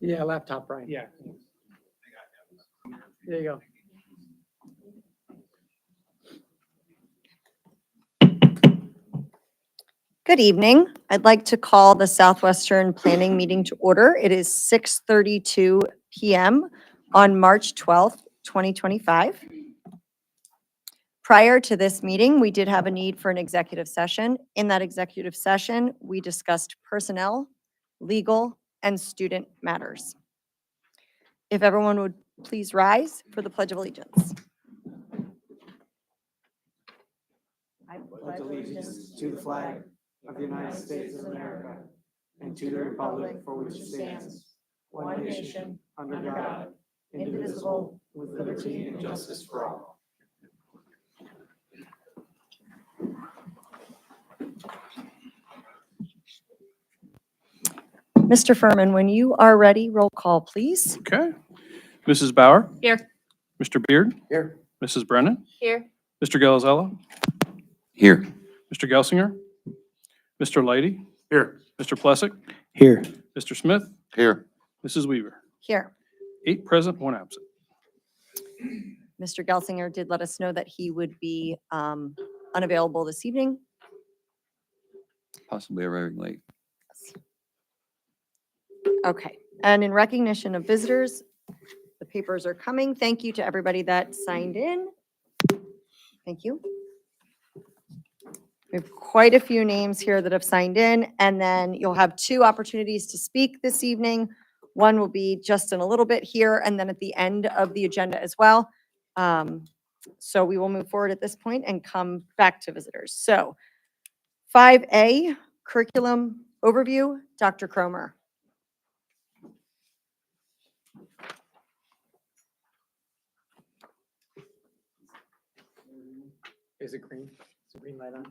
Yeah, laptop, Brian. Yeah. There you go. Good evening. I'd like to call the Southwestern Planning Meeting to order. It is 6:32 PM on March 12th, 2025. Prior to this meeting, we did have a need for an executive session. In that executive session, we discussed personnel, legal, and student matters. If everyone would please rise for the Pledge of Allegiance. I Pledge allegiance to the flag of the United States of America and to the republic for which it stands, one nation, under God, indivisible, with liberty and justice for all. Mr. Furman, when you are ready, roll call, please. Okay. Mrs. Bauer? Here. Mr. Beard? Here. Mrs. Brennan? Here. Mr. Galazello? Here. Mr. Gelsinger? Mr. Leidy? Here. Mr. Plessick? Here. Mr. Smith? Here. Mrs. Weaver? Here. 8 present, 1 absent. Mr. Gelsinger did let us know that he would be unavailable this evening. Possibly arriving late. Okay, and in recognition of visitors, the papers are coming. Thank you to everybody that signed in. Thank you. We have quite a few names here that have signed in, and then you'll have 2 opportunities to speak this evening. One will be just in a little bit here, and then at the end of the agenda as well. So we will move forward at this point and come back to visitors. So 5A, curriculum overview, Dr. Cromer. Is it green? Is the green light on?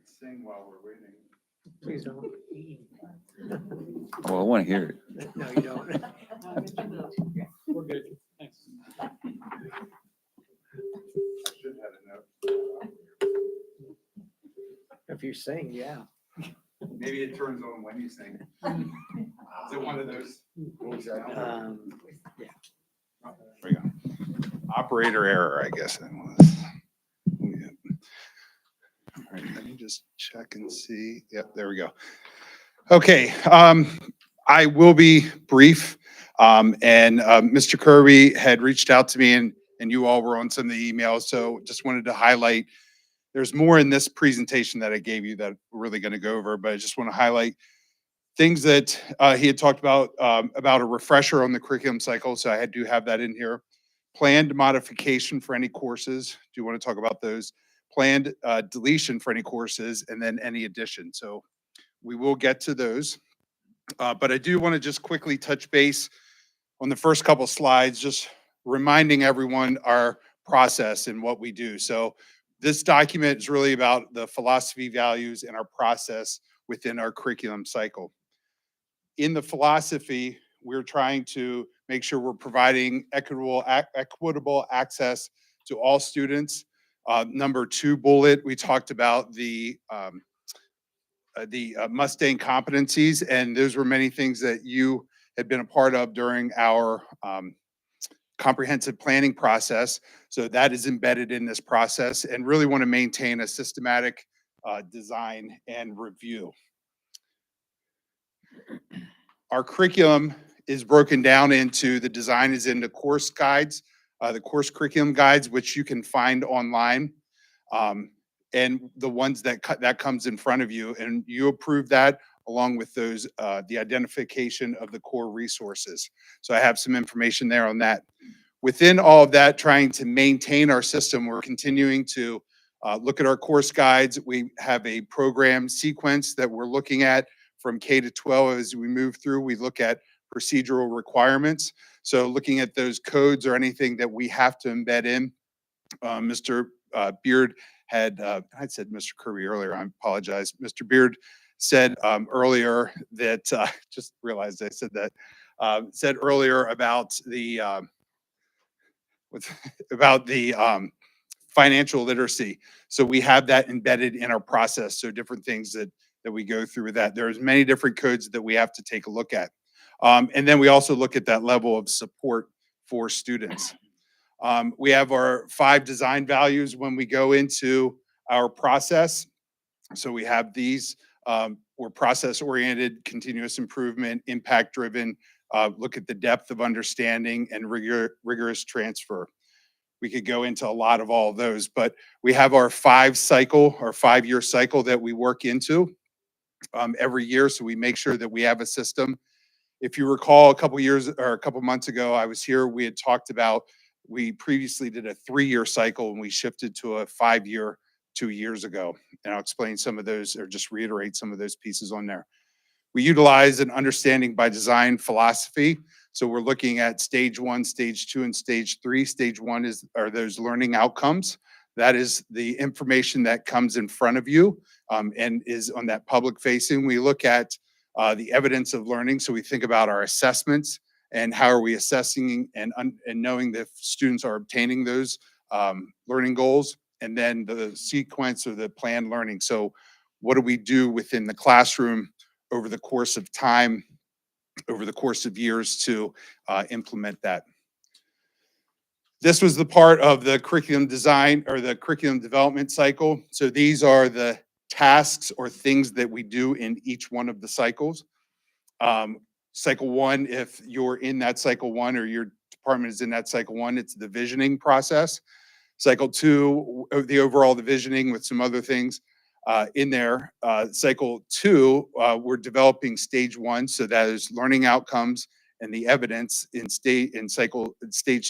Sing while we're waiting. Please don't. Well, I want to hear it. No, you don't. We're good. Thanks. I should have a note. If you sing, yeah. Maybe it turns on when you sing. Is it one of those? Yeah. There we go. Operator error, I guess that was. Yeah. All right, let me just check and see. Yep, there we go. Okay, I will be brief. Mr. Kirby had reached out to me and you all were on some of the emails. So just wanted to highlight, there's more in this presentation that I gave you that we're really going to go over, but I just want to highlight things that he had talked about a refresher on the curriculum cycle. So I do have that in here. Planned modification for any courses. Do you want to talk about those? Planned deletion for any courses, and then any addition. So we will get to those. But I do want to just quickly touch base on the first couple slides, just reminding everyone our process and what we do. So this document is really about the philosophy, values, and our process within our curriculum cycle. In the philosophy, we're trying to make sure we're providing equitable access to all students. Number 2 bullet, we talked about the Mustang competencies, and those were many things that you had been a part of during our comprehensive planning process. So that is embedded in this process, and really want to maintain a systematic design and review. Our curriculum is broken down into, the design is into course guides, the course curriculum guides, which you can find online, and the ones that comes in front of you, and you approve that along with those, the identification of the core resources. So I have some information there on that. Within all of that, trying to maintain our system, we're continuing to look at our course guides. We have a program sequence that we're looking at from K to 12. As we move through, we look at procedural requirements. So looking at those codes or anything that we have to embed in. Mr. Beard had, I said Mr. Kirby earlier, I apologize. Mr. Beard said earlier that, just realized I said that, said earlier about the with about the financial literacy. So we have that embedded in our process. So different things that we go through with that. There's many different codes that we have to take a look at. And then we also look at that level of support for students. We have our 5 design values when we go into our process. So we have these, we're process oriented, continuous improvement, impact driven, look at the depth of understanding and rigorous transfer. We could go into a lot of all of those, but we have our 5-year cycle that we work into every year. So we make sure that we have a system. If you recall, a couple months ago, I was here, we had talked about, we previously did a 3-year cycle and we shifted to a 5-year 2 years ago. And I'll explain some of those or just reiterate some of those pieces on there. We utilize an understanding by design philosophy. So we're looking at stage 1, stage 2, and stage 3. Stage 1 are those learning outcomes. That is the information that comes in front of you and is on that public facing. We look at the evidence of learning. So we think about our assessments and how are we assessing and knowing that students are obtaining those learning goals, and then the sequence or the planned learning. So what do we do within the classroom over the course of time, over the course of years to implement that? This was the part of the curriculum design or the curriculum development cycle. So these are the tasks or things that we do in each one of the cycles. Cycle 1, if you're in that cycle 1 or your department is in that cycle 1, it's the visioning process. Cycle 2, the overall divisioning with some other things in there. Cycle 2, we're developing stage 1, so that is learning outcomes and the evidence in stage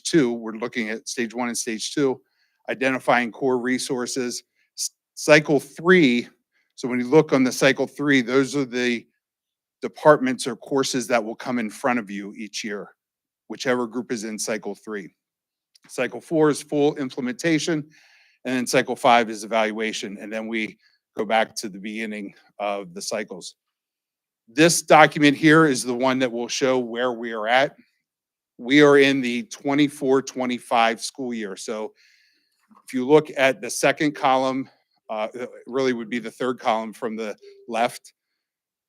2. We're looking at stage 1 and stage 2, identifying core resources. Cycle 3, so when you look on the cycle 3, those are the departments or courses that will come in front of you each year, whichever group is in cycle 3. Cycle 4 is full implementation, and then cycle 5 is evaluation, and then we go back to the beginning of the cycles. This document here is the one that will show where we are at. We are in the 24-25 school year. So if you look at the second column, it really would be the third column from the left.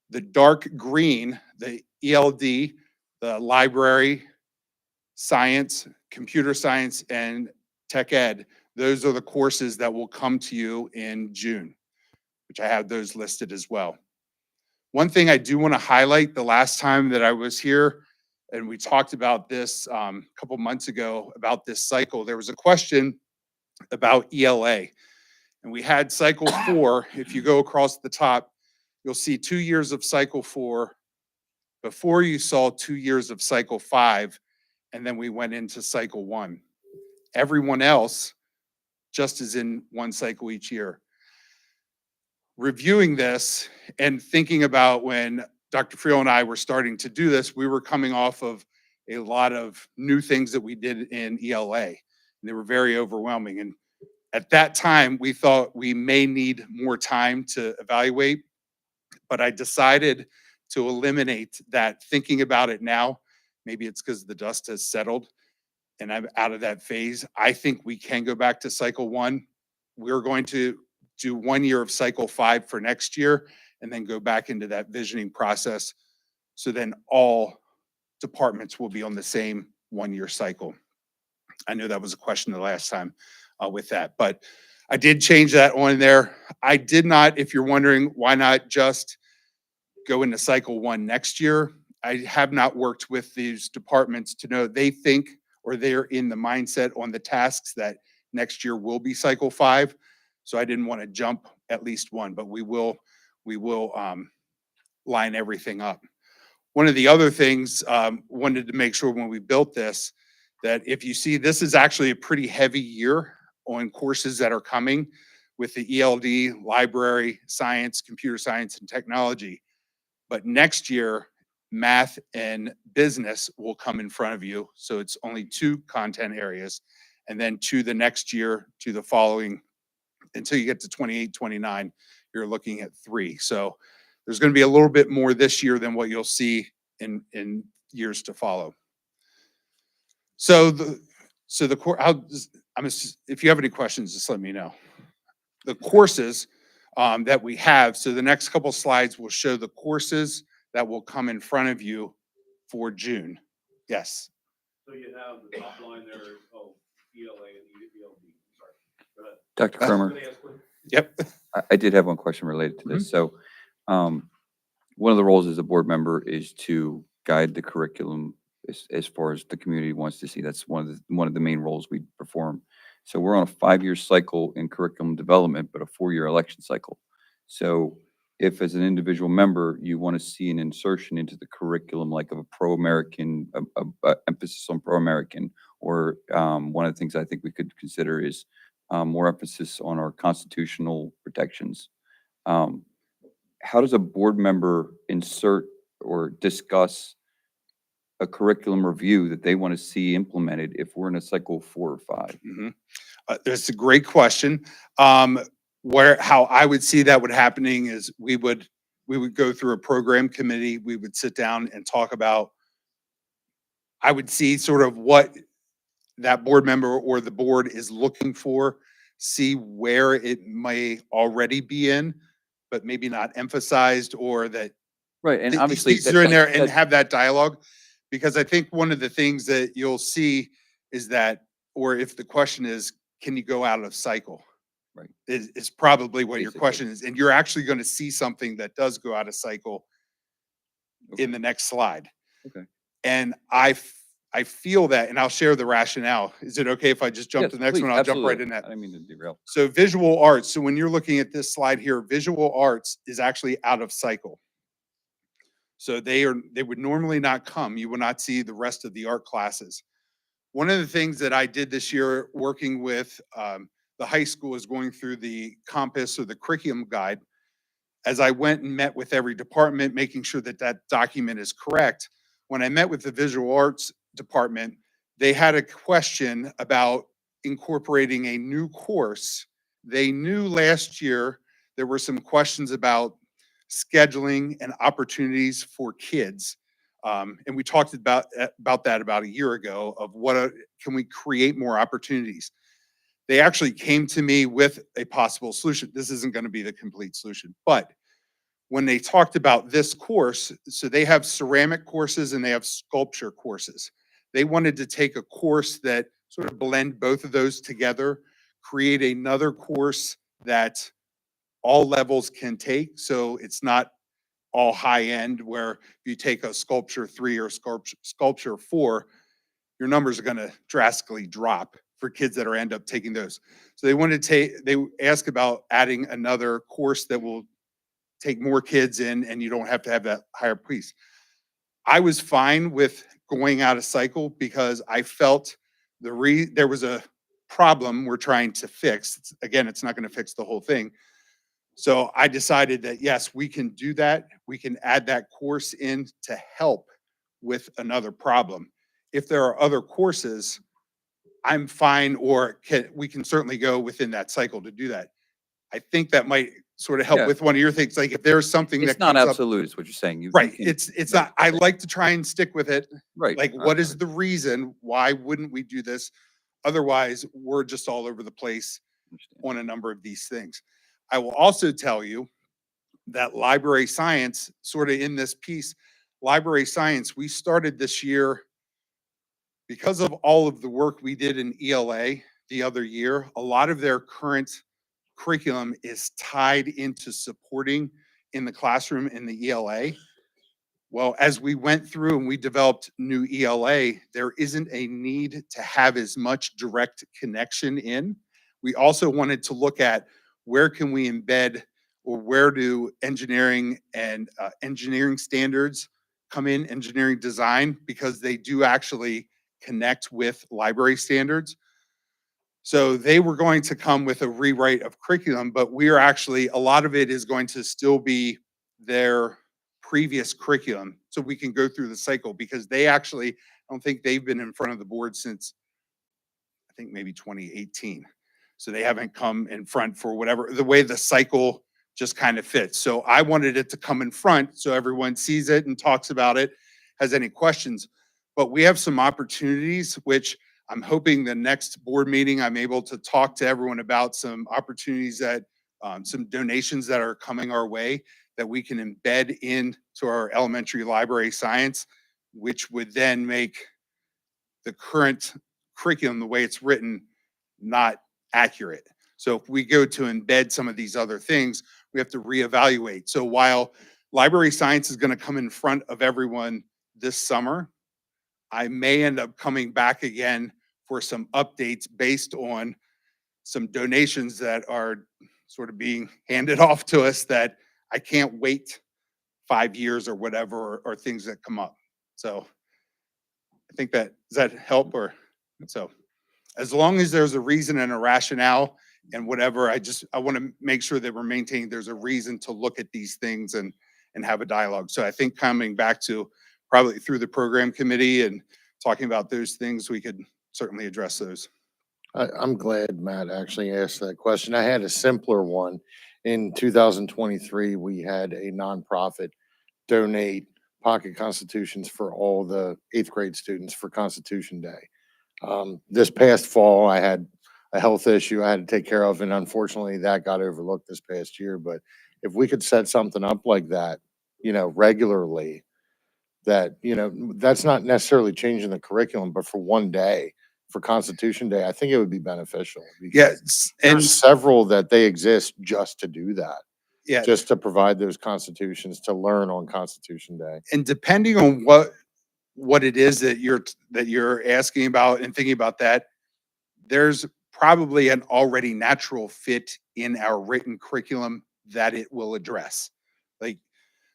The dark green, the ELD, the library, science, computer science, and tech ed, those are the courses that will come to you in June, which I have those listed as well. One thing I do want to highlight, the last time that I was here, and we talked about this a couple months ago about this cycle, there was a question about ELA. And we had cycle 4. If you go across the top, you'll see 2 years of cycle 4 before you saw 2 years of cycle 5, and then we went into cycle 1. Everyone else just is in one cycle each year. Reviewing this and thinking about when Dr. Friel and I were starting to do this, we were coming off of a lot of new things that we did in ELA, and they were very overwhelming. And at that time, we thought we may need more time to evaluate, but I decided to eliminate that thinking about it now. Maybe it's because the dust has settled and I'm out of that phase. I think we can go back to cycle 1. We're going to do 1 year of cycle 5 for next year and then go back into that visioning process. So then all departments will be on the same 1 year cycle. I know that was a question the last time with that, but I did change that on there. I did not, if you're wondering, why not just go into cycle 1 next year? I have not worked with these departments to know they think or they're in the mindset on the tasks that next year will be cycle 5. So I didn't want to jump at least one, but we will line everything up. One of the other things wanted to make sure when we built this, that if you see, this is actually a pretty heavy year on courses that are coming with the ELD, library, science, computer science, and technology. But next year, math and business will come in front of you. So it's only 2 content areas. And then to the next year, to the following, until you get to 28, 29, you're looking at 3. So there's going to be a little bit more this year than what you'll see in years to follow. So So the core, if you have any questions, just let me know. The courses that we have, so the next couple slides will show the courses that will come in front of you for June. Yes. So you have the top line there, ELA and ELD, sorry. Go ahead. Dr. Cromer, Yep. I did have one question related to this. So, one of the roles as a board member is to guide the curriculum as far as the community wants to see. That's one of the main roles we perform. So we're on a 5-year cycle in curriculum development, but a 4-year election cycle. So if as an individual member, you want to see an insertion into the curriculum, like of a pro-American, emphasis on pro-American, or one of the things I think we could consider is more emphasis on our constitutional protections. How does a board member insert or discuss a curriculum review that they want to see implemented if we're in a cycle 4 or 5? That's a great question. How I would see that would happening is we would go through a program committee. We would sit down and talk about, I would see sort of what that board member or the board is looking for, see where it may already be in, but maybe not emphasized, or that Right, and these obviously things are in there, and that- have that dialogue. Because I think one of the things that you'll see is that, or if the question is, can you go out of cycle? Right. Is probably what your Basically. question is. And you're actually going to see something that does go out of cycle Okay. in the next slide. Okay. And I feel that, and I'll share the rationale. Is it okay if I just jump Yes, to the next please, one? I'll jump right absolutely. in that. I didn't mean to derail. So visual arts. So when you're looking at this slide here, visual arts is actually out of cycle. So they would normally not come. You will not see the rest of the art classes. One of the things that I did this year working with the high school is going through the compass or the curriculum guide. As I went and met with every department, making sure that that document is correct. When I met with the visual arts department, they had a question about incorporating a new course. They knew last year there were some questions about scheduling and opportunities for kids. And we talked about that about a year ago of can we create more opportunities? They actually came to me with a possible solution. This isn't going to be the complete solution, but when they talked about this course, so they have ceramic courses and they have sculpture courses. They wanted to take a course that sort of blend both of those together, create another course that all levels can take. So it's not all high end, where if you take a sculpture 3 or sculpture 4, your numbers are going to drastically drop for kids that end up taking those. So they ask about adding another course that will take more kids in, and you don't have to have that higher piece. I was fine with going out of cycle because I felt there was a problem we're trying to fix. Again, it's not going to fix the whole thing. So I decided that, yes, we can do that. We can add that course in to help with another problem. If there are other courses, I'm fine, or we can certainly go within that cycle to do that. I think that might sort of help Yeah. with one of your things. Like if there's something It's that not comes up, absolute, is what you're saying. You right? can- It's not. I like to try and stick with it. Right. Like, what is the reason? Why wouldn't we do this? Otherwise, we're just all over the place on a number of these things. I will also tell you that library science, sort of in this piece, library science, we started this year because of all of the work we did in ELA the other year. A lot of their current curriculum is tied into supporting in the classroom in the ELA. Well, as we went through and we developed new ELA, there isn't a need to have as much direct connection in. We also wanted to look at where can we embed, or where do engineering and engineering standards come in, engineering design, because they do actually connect with library standards. So they were going to come with a rewrite of curriculum, but we are actually, a lot of it is going to still be their previous curriculum. So we can go through the cycle, because they actually, I don't think they've been in front of the board since, I think maybe 2018. So they haven't come in front for whatever, the way the cycle just kind of fits. So I wanted it to come in front so everyone sees it and talks about it, has any questions. But we have some opportunities, which I'm hoping the next board meeting, I'm able to talk to everyone about some opportunities that, some donations that are coming our way that we can embed into our elementary library science, which would then make the current curriculum, the way it's written, not accurate. So if we go to embed some of these other things, we have to reevaluate. So while library science is going to come in front of everyone this summer, I may end up coming back again for some updates based on some donations that are sort of being handed off to us that I can't wait 5 years or whatever, or things that come up. So I think that, does that help? Or so as long as there's a reason and a rationale and whatever, I want to make sure that we're maintaining, there's a reason to look at these things and have a dialogue. So I think coming back to probably through the program committee and talking about those things, we could certainly address those. I'm glad Matt actually asked that question. I had a simpler one. In 2023, we had a nonprofit donate pocket constitutions for all the 8th grade students for Constitution Day. This past fall, I had a health issue I had to take care of, and unfortunately that got overlooked this past year. But if we could set something up like that, regularly, that, that's not necessarily changing the curriculum, but for one day, for Constitution Day, I think it would be beneficial. because Yes, and There's several that they exist just to do that, yeah, just to provide those constitutions to learn on Constitution Day. and depending on what it is that you're asking about and thinking about, that there's probably an already natural fit in our written curriculum that it will address. Like,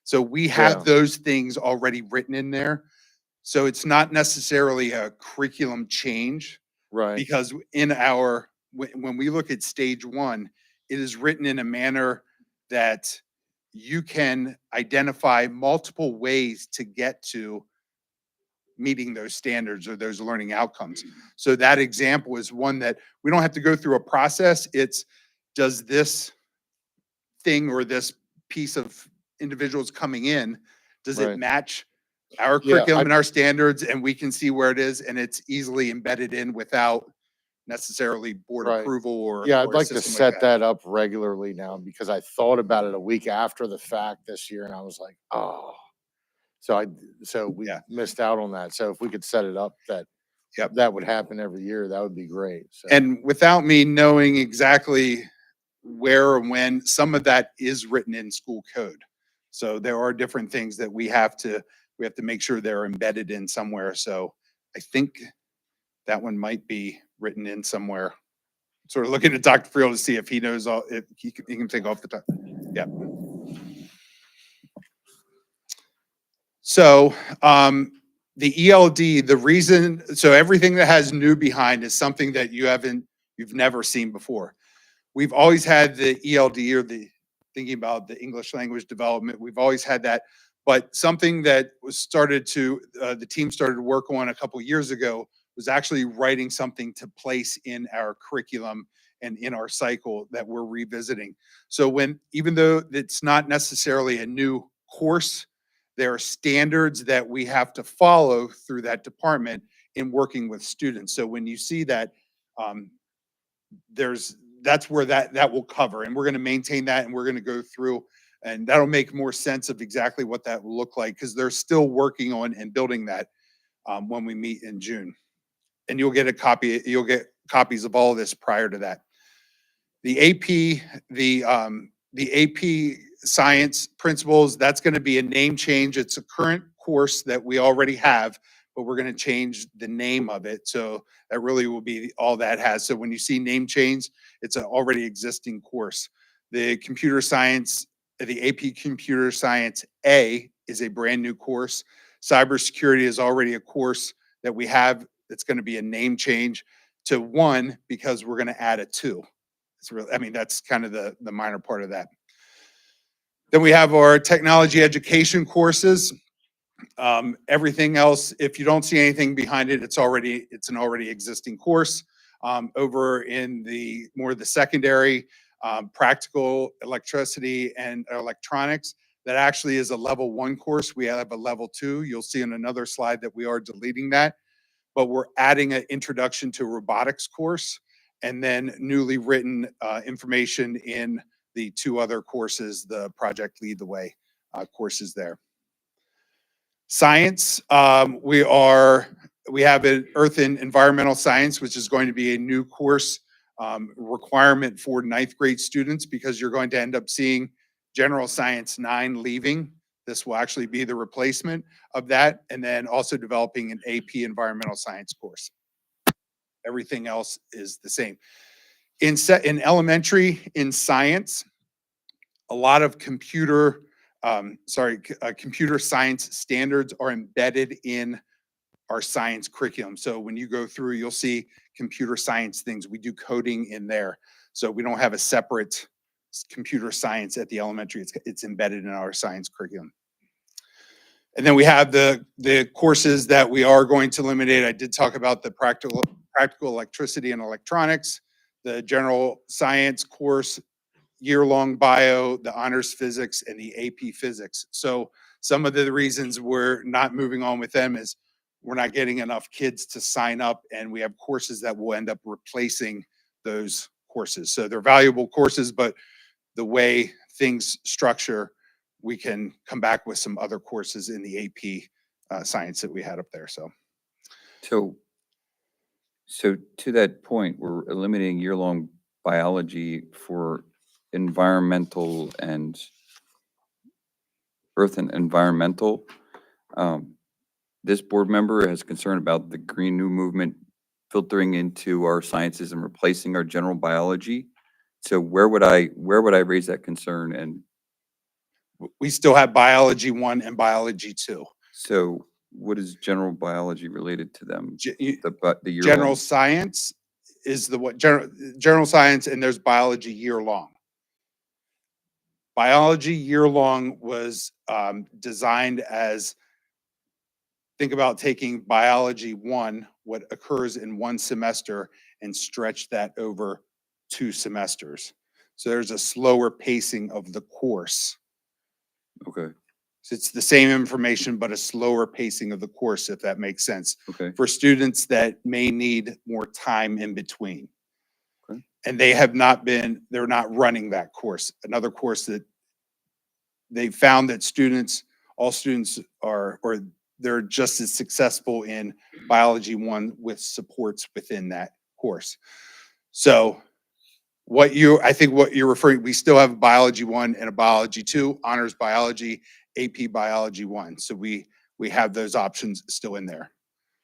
so we have Yeah. those things already written in there. So it's not necessarily a curriculum change, Right. because when we look at stage 1, it is written in a manner that you can identify multiple ways to get to meeting those standards or those learning outcomes. So that example is one that we don't have to go through a process. It's, does this thing or this piece of individuals coming in, does it Right. match our Yeah, curriculum and our standards, and we can see where it is, and it's easily embedded in without necessarily board Right. approval or Yeah, or I'd a like to system set that up regularly now, because I thought about it a week after the fact this year and I was like, oh. So we Yeah. missed out on that. So if we could set it up that Yep. that would happen every year, that would be great. So And without me knowing exactly where and when, some of that is written in school code. So there are different things that we have to make sure they're embedded in somewhere. So I think that one might be written in somewhere. Sort of looking at Dr. Friel to see if he knows if he can think off the top. Yeah. So the ELD, the reason, so everything that has new behind is something that you've never seen before. We've always had the ELD, or the thinking about the English language development. We've always had that, but something that was the team started to work on a couple years ago was actually writing something to place in our curriculum and in our cycle that we're revisiting. So even though it's not necessarily a new course, there are standards that we have to follow through that department in working with students. So when you see that, that's where that will cover, and we're going to maintain that, and we're going to go through, and that'll make more sense of exactly what that will look like, because they're still working on and building that when we meet in June. And you'll get copies of all of this prior to that. The AP science principles, that's going to be a name change. It's a current course that we already have, but we're going to change the name of it. So that really will be all that has. So when you see name change, it's an already existing course. The AP Computer Science A is a brand new course. Cybersecurity is already a course that we have. It's going to be a name change to 1 because we're going to add a 2. It's really, that's kind of the minor part of that. Then we have our technology education courses. Everything else, if you don't see anything behind it, it's an already existing course. Over in the secondary, practical electricity and electronics, that actually is a level 1 course. We have a level 2. You'll see in another slide that we are deleting that. but we're adding an introduction to robotics course and then newly written information in the 2 other courses, the Project Lead the Way courses there. Science, we have an Earth and Environmental Science, which is going to be a new course requirement for 9th grade students, because you're going to end up seeing General Science 9 leaving. This will actually be the replacement of that, and then also developing an AP Environmental Science course. Everything else is the same. In elementary, in science, a lot of computer science standards are embedded in our science curriculum. So when you go through, you'll see computer science things. We do coding in there. So we don't have a separate computer science at the elementary. It's embedded in our science curriculum. And then we have the courses that we are going to eliminate. I did talk about the practical electricity and electronics, the general science course, year-long bio, the honors physics, and the AP physics. So some of the reasons we're not moving on with them is we're not getting enough kids to sign up, and we have courses that will end up replacing those courses. So they're valuable courses, but the way things structure, we can come back with some other courses in the AP science that we had up there. So to that point, we're eliminating year-long biology for environmental and earth and environmental. This board member has concern about the Green New Movement filtering into our sciences and replacing our general biology. So where would I raise that concern? And we still have biology 1 and biology 2. so what is general biology related to them? The year General long? science is general science, and there's biology year long. Biology year long was designed as, think about taking biology 1, what occurs in 1 semester, and stretch that over 2 semesters. So there's a slower pacing of the course. Okay, So it's the same information, but a slower pacing of the course, if that makes sense, okay, for students that may need more time in between. Okay. And they're not running that course. Another course that they found that all students are, or they're just as successful in biology 1 with supports within that course. So I think what you're referring, we still have a biology 1 and a biology 2, honors biology, AP biology 1. So we have those options still in there.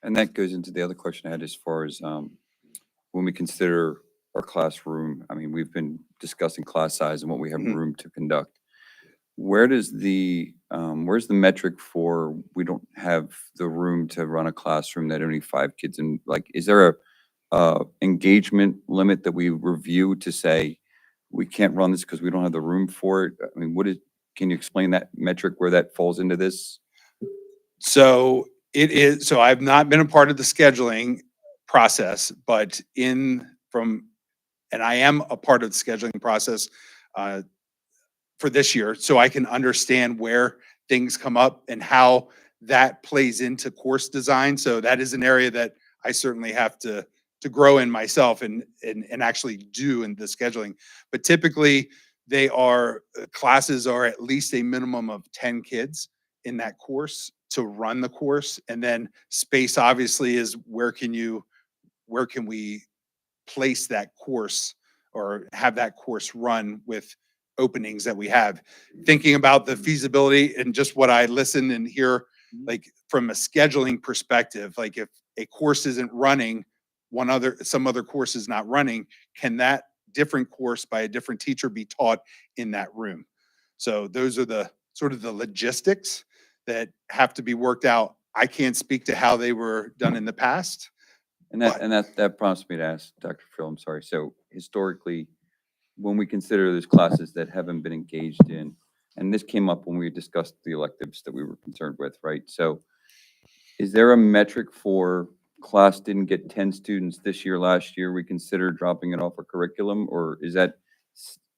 and that goes into the other question I had as far as when we consider our classroom. I mean, we've been discussing class size and what we have Mhm. room to conduct. Where's the metric for we don't have the room to run a classroom that only 5 kids in? Like, is there a engagement limit that we review to say we can't run this because we don't have the room for it? I mean, can you explain that metric where that falls into this? So I've not been a part of the scheduling process, but and I am a part of the scheduling process for this year, so I can understand where things come up and how that plays into course design. So that is an area that I certainly have to grow in myself and actually do in the scheduling. But typically classes are at least a minimum of 10 kids in that course to run the course. And then space obviously is where can we place that course or have that course run with openings that we have. Thinking about the feasibility and just what I listen and hear, like from a scheduling perspective, like if a course isn't running, some other course is not running, can that different course by a different teacher be taught in that room? So those are the sort of the logistics that have to be worked out. I can't speak to how they were done in the past. And that prompts me to ask Dr. Phil, I'm sorry. So historically, when we consider those classes that haven't been engaged in, and this came up when we discussed the electives that we were concerned with, right? So is there a metric for class didn't get 10 students this year, last year, we consider dropping it off a curriculum? Or is that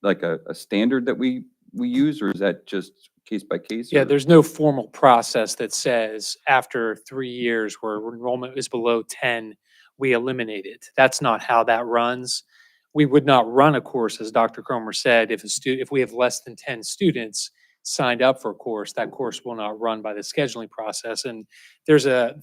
like a standard that we use, or is that just case by case? Yeah, or- there's no formal process that says after 3 years where enrollment is below 10, we eliminate it. That's not how that runs. We would not run a course, as Dr. Cromer said, if we have less than 10 students signed up for a course, that course will not run by the scheduling process. And there's a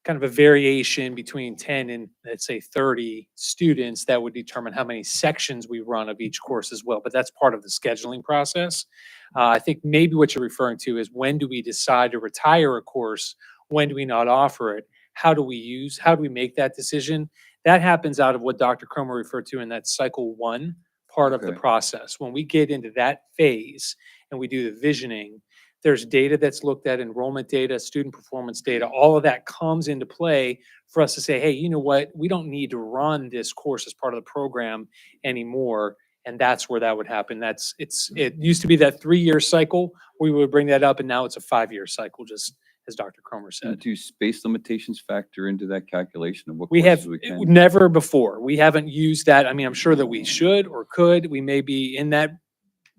kind of a variation between 10 and, let's say, 30 students that would determine how many sections we run of each course as well. But that's part of the scheduling process. I think maybe what you're referring to is, when do we decide to retire a course? When do we not offer it? How do we make that decision? That happens out of what Dr. Cromer referred to in that cycle 1 part of the Okay. process. When we get into that phase and we do the visioning, there's data that's looked at, enrollment data, student performance data, all of that comes into play for us to say, hey, you know what? We don't need to run this course as part of the program anymore. And that's where that would happen. It used to be that 3-year cycle. We would bring that up, and now it's a 5-year cycle, just as Dr. Cromer And said. do space limitations factor into that calculation of what We courses have we can? never before. We haven't used that. I mean, I'm sure that we should or could. We may be in that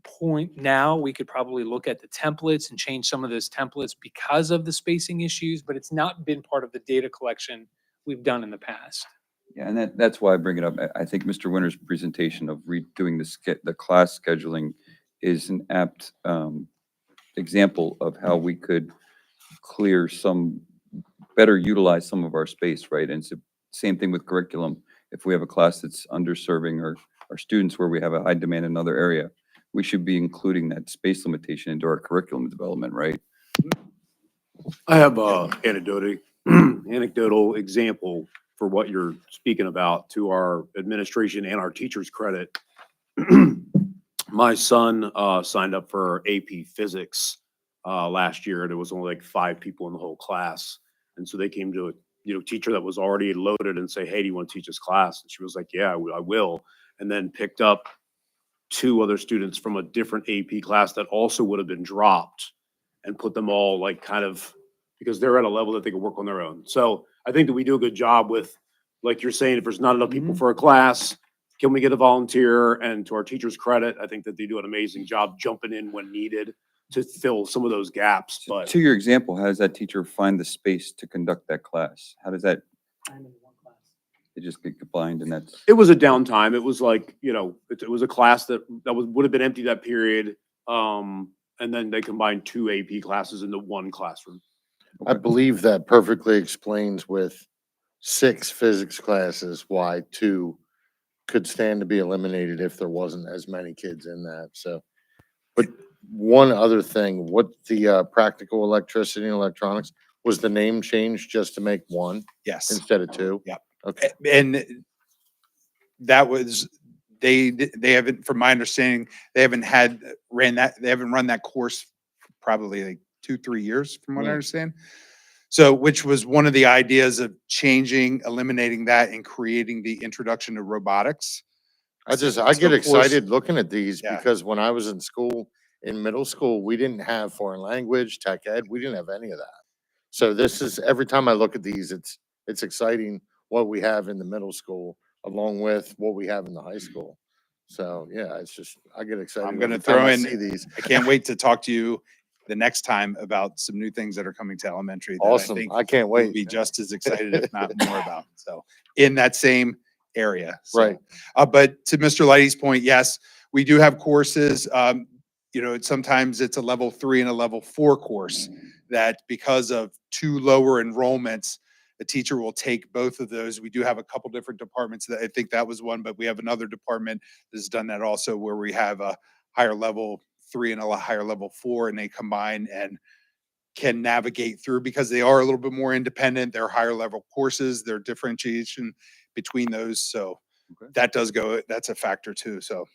point now. We could probably look at the templates and change some of those templates because of the spacing issues, but it's not been part of the data collection we've done in the past. Yeah, and that's why I bring it up. I think Mr. Winter's presentation of redoing the class scheduling is an apt example of how we could better utilize some of our space, right? And so, same thing with curriculum. If we have a class that's underserving our students where we have a high demand in another area, we should be including that space limitation into our curriculum development, right? I have a anecdotal example for what you're speaking about, to our administration and our teachers' credit. My son signed up for AP Physics last year. There was only like 5 people in the whole class, and so they came to a teacher that was already loaded and say, "Hey, do you want to teach this class?" And she was like, "Yeah, I will." And then picked up 2 other students from a different AP class that also would have been dropped, and put them all like kind of, because they're at a level that they can work on their own. So I think that we do a good job with, like you're saying, if there's not enough people for a class, can we get a volunteer? And to our teachers' credit, I think that they do an amazing job jumping in when needed to fill some of those gaps. So But to your example, how does that teacher find the space to conduct that class? How does that, they just get combined and that's, it was a downtime. It was like, it was a class that would have been empty that period. And then they combined 2 AP classes into 1 classroom. I believe that perfectly explains with 6 physics classes why 2 could stand to be eliminated if there wasn't as many kids in that. So, but one other thing, what the practical electricity and electronics, was the name changed just to make 1 Yes. instead of 2? Yep. Okay. And that was, they haven't, from my understanding, they haven't run that course for probably like 2-3 years, from what I Mm. understand. So, which was one of the ideas of eliminating that and creating the introduction to robotics. I So get of course- excited looking at these Yeah. because when I was in school, in middle school, we didn't have foreign language, tech ed, we didn't have any of that. So this is, every time I look at these, it's exciting what we have in the middle school along with what we have in the high school. So, yeah, it's just, I get excited. I'm gonna every time throw I in- See these. I can't wait to talk to you the next time about some new things that are coming to elementary. that Awesome. think I can't you'll wait. be just as excited, if not more about. So, in that same area. So, Right. But to Mr. Lighty's point, yes, we do have courses. Sometimes it's a level 3 and a level 4 course that, because of 2 lower enrollments, the teacher will take both of those. We do have a couple different departments that, I think that was one, but we have another department that's done that also, where we have a higher level 3 and a higher level 4, and they combine and can navigate through, because they are a little bit more independent. They're higher level courses, their differentiation between those. So Okay. that's a factor too. So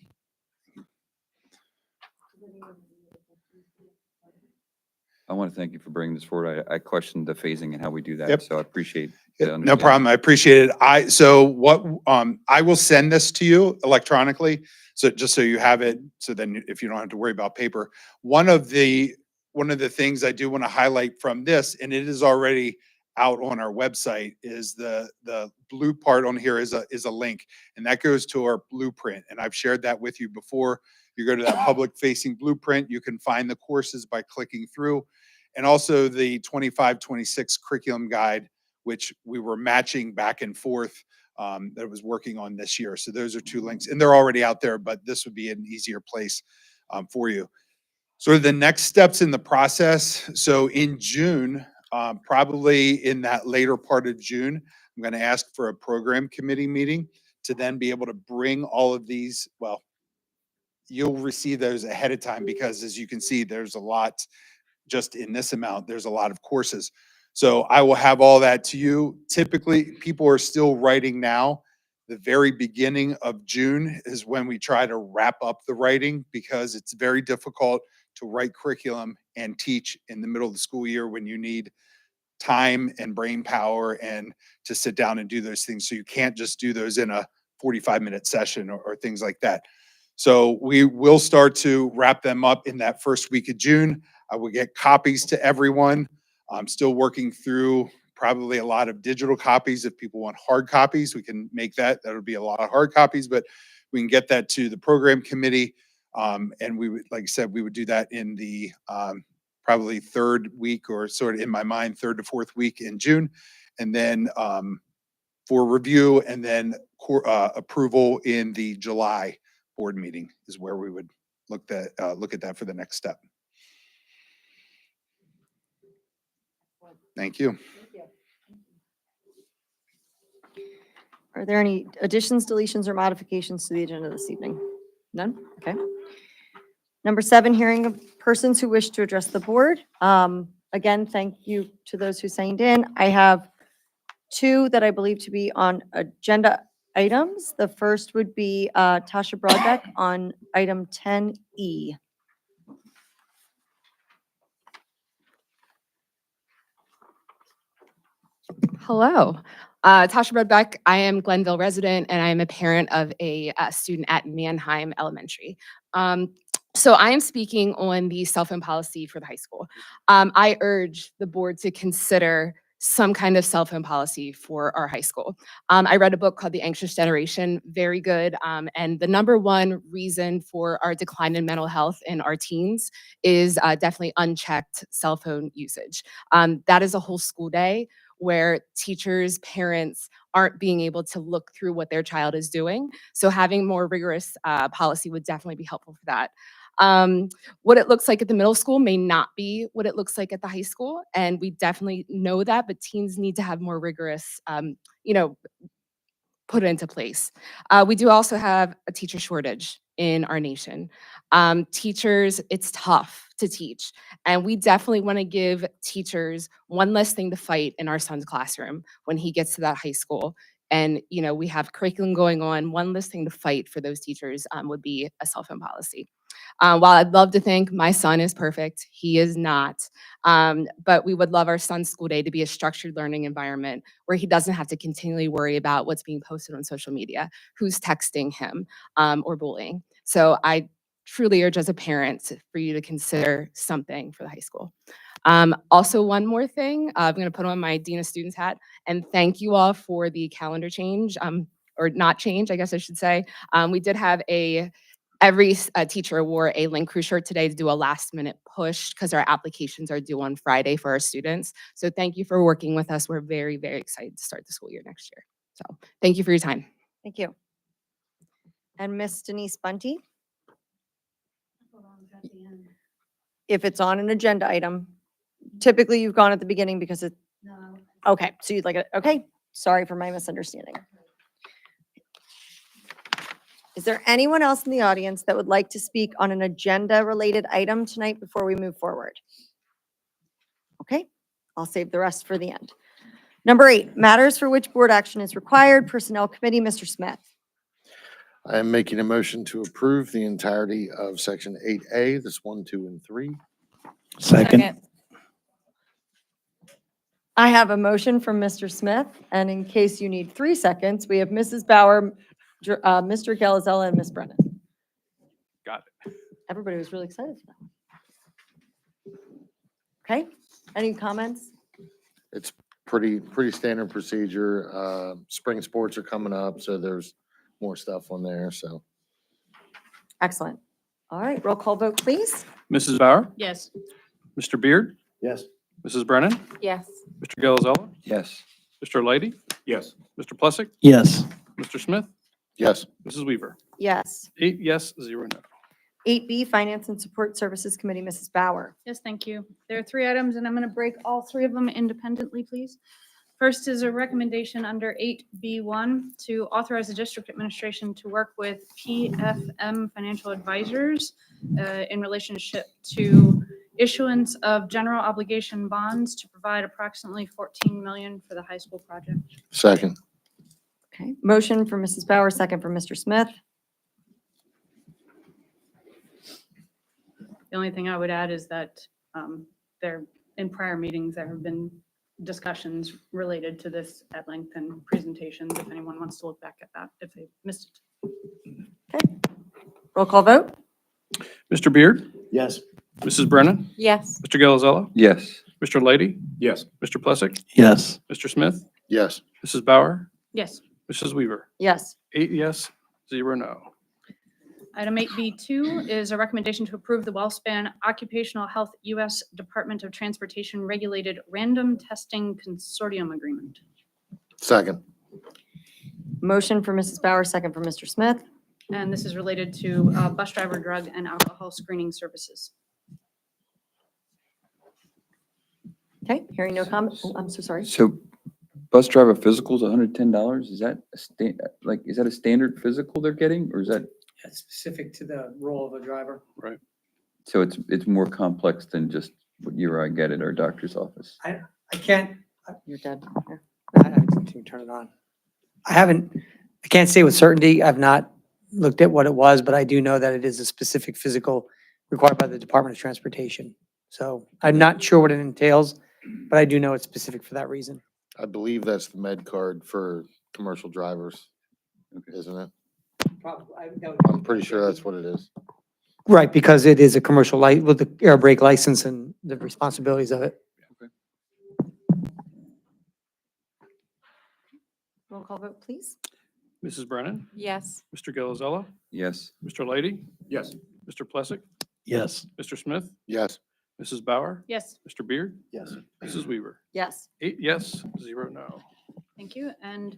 I want to thank you for bringing this forward. I questioned the phasing and how we do that, Yep. so I appreciate. yeah, the no understanding. problem. I appreciate it. I will send this to you electronically. So just so you have it, so then if you don't have to worry about paper. One of the things I do want to highlight from this, and it is already out on our website, is the blue part on here is a link, and that goes to our blueprint. And I've shared that with you before. You go to that public-facing blueprint, you can find the courses by clicking through. And also the 25-26 curriculum guide, which we were matching back and forth, that I was working on this year. So those are two links, and they're already out there, but this would be an easier place for you. So the next steps in the process. So in June, probably in that later part of June, I'm going to ask for a program committee meeting to then be able to bring all of these. Well, you'll receive those ahead of time because, as you can see, there's a lot just in this amount. There's a lot of courses. So I will have all that to you. Typically, people are still writing now. The very beginning of June is when we try to wrap up the writing because it's very difficult to write curriculum and teach in the middle of the school year when you need time and brain power and to sit down and do those things. So you can't just do those in a 45-minute session or things like that. So we will start to wrap them up in that first week of June. I will get copies to everyone. I'm still working through probably a lot of digital copies. If people want hard copies, we can make that. That'll be a lot of hard copies, but we can get that to the program committee. And we would, like I said, we would do that in the probably third week, or sort of in my mind, third to fourth week in June. And then for review and then approval in the July board meeting is where we would look at that for the next step. Thank you. Are there any additions, deletions, or modifications to the agenda this evening? None? Okay. Number 7, hearing of persons who wish to address the board. Again, thank you to those who signed in. I have 2 that I believe to be on agenda items. The first would be Tasha Broadbeck on item 10E. Hello, Tasha Redbeck. I am Glenville resident, and I am a parent of a student at Mannheim Elementary. So I am speaking on the cell phone policy for the high school. I urge the board to consider some kind of cell phone policy for our high school. I read a book called The Anxious Generation, very good. And the number one reason for our decline in mental health in our teens is definitely unchecked cell phone usage. That is a whole school day where teachers, parents aren't being able to look through what their child is doing. So having more rigorous policy would definitely be helpful for that. What it looks like at the middle school may not be what it looks like at the high school, and we definitely know that, but teens need to have more rigorous, put into place. We do also have a teacher shortage in our nation. Teachers, it's tough to teach, and we definitely want to give teachers one less thing to fight in our son's classroom when he gets to that high school. And we have curriculum going on. One less thing to fight for those teachers would be a cell phone policy. While I'd love to think my son is perfect, he is not. But we would love our son's school day to be a structured learning environment where he doesn't have to continually worry about what's being posted on social media, who's texting him, or bullying. So I truly urge as a parent for you to consider something for the high school. Also, one more thing, I'm going to put on my Dean of Students hat and thank you all for the calendar change, or not change, I guess I should say. We did have every teacher wore a Link Crew shirt today to do a last minute push because our applications are due on Friday for our students. So thank you for working with us. We're very, very excited to start the school year next year. So thank you for your time. Thank you. And Miss Denise Bunty? If it's on an agenda item, typically you've gone at the beginning because it, okay, so you'd like it, okay, sorry for my misunderstanding. Is there anyone else in the audience that would like to speak on an agenda-related item tonight before we move forward? Okay, I'll save the rest for the end. Number 8, matters for which board action is required. Personnel Committee, Mr. Smith. I am making a motion to approve the entirety of section 8A, this 1, 2, and 3. Second. I have a motion from Mr. Smith, and in case you need 3 seconds, we have Mrs. Bauer, Mr. Galazella, and Ms. Brennan. Got it. Everybody was really excited for that. Okay, any comments? It's pretty standard procedure. Spring sports are coming up, so there's more stuff on there, so. Excellent. All right, roll call vote, please. Mrs. Bauer, Yes. Mr. Beard, Yes. Mrs. Brennan, Yes. Mr. Gilazella, Yes. Mr. Lady, Yes. Mr. Plessick, Yes. Mr. Smith, Yes. Mrs. Weaver. Yes. 8 yes, 0 no. 8B, Finance and Support Services Committee, Mrs. Bauer. Yes, thank you. There are 3 items, and I'm going to break all 3 of them independently, please. First is a recommendation under 8B1 to authorize the district administration to work with PFM Financial Advisors in relationship to issuance of general obligation bonds to provide approximately $14 million for the high school project. Second. Okay, motion for Mrs. Bauer, second for Mr. Smith. The only thing I would add is that there, in prior meetings, there have been discussions related to this at length and presentations, if anyone wants to look back at that, if they missed it. Roll call vote. Mr. Beard, Yes. Mrs. Brennan, Yes. Mr. Gilazella, Yes. Mr. Lady, Yes. Mr. Plessick, Yes. Mr. Smith, Yes. Mrs. Bauer, Yes. Mrs. Weaver. Yes. 8 yes, 0 no. Item 8B2 is a recommendation to approve the WellSpan Occupational Health U.S. Department of Transportation Regulated Random Testing Consortium Agreement. Second. Motion for Mrs. Bauer, second for Mr. Smith. And this is related to bus driver drug and alcohol screening services. Okay, hearing no comment. Oh, I'm so sorry. So bus driver physical's $110? Is that is that a standard physical they're getting, or is that, That's specific to the role of a driver. so it's more complex than just what you or I get at our doctor's office? I can't, You're dead. Yeah. I didn't even turn it on. I can't say with certainty. I've not looked at what it was, but I do know that it is a specific physical required by the Department of Transportation. So I'm not sure what it entails, but I do know it's specific for that reason. I believe that's the med card for commercial drivers, isn't it? I'm pretty sure that's what it is. Right, because it is a commercial light with the air brake license and the responsibilities of it. Roll call vote, please. Mrs. Brennan, Yes. Mr. Gilazella, Yes. Mr. Lady, Yes. Mr. Plessick, Yes. Mr. Smith, Yes. Mrs. Bauer, Yes, Mr. Beard, Yes. Mrs. Weaver. Yes. 8 yes, 0 no. thank you. And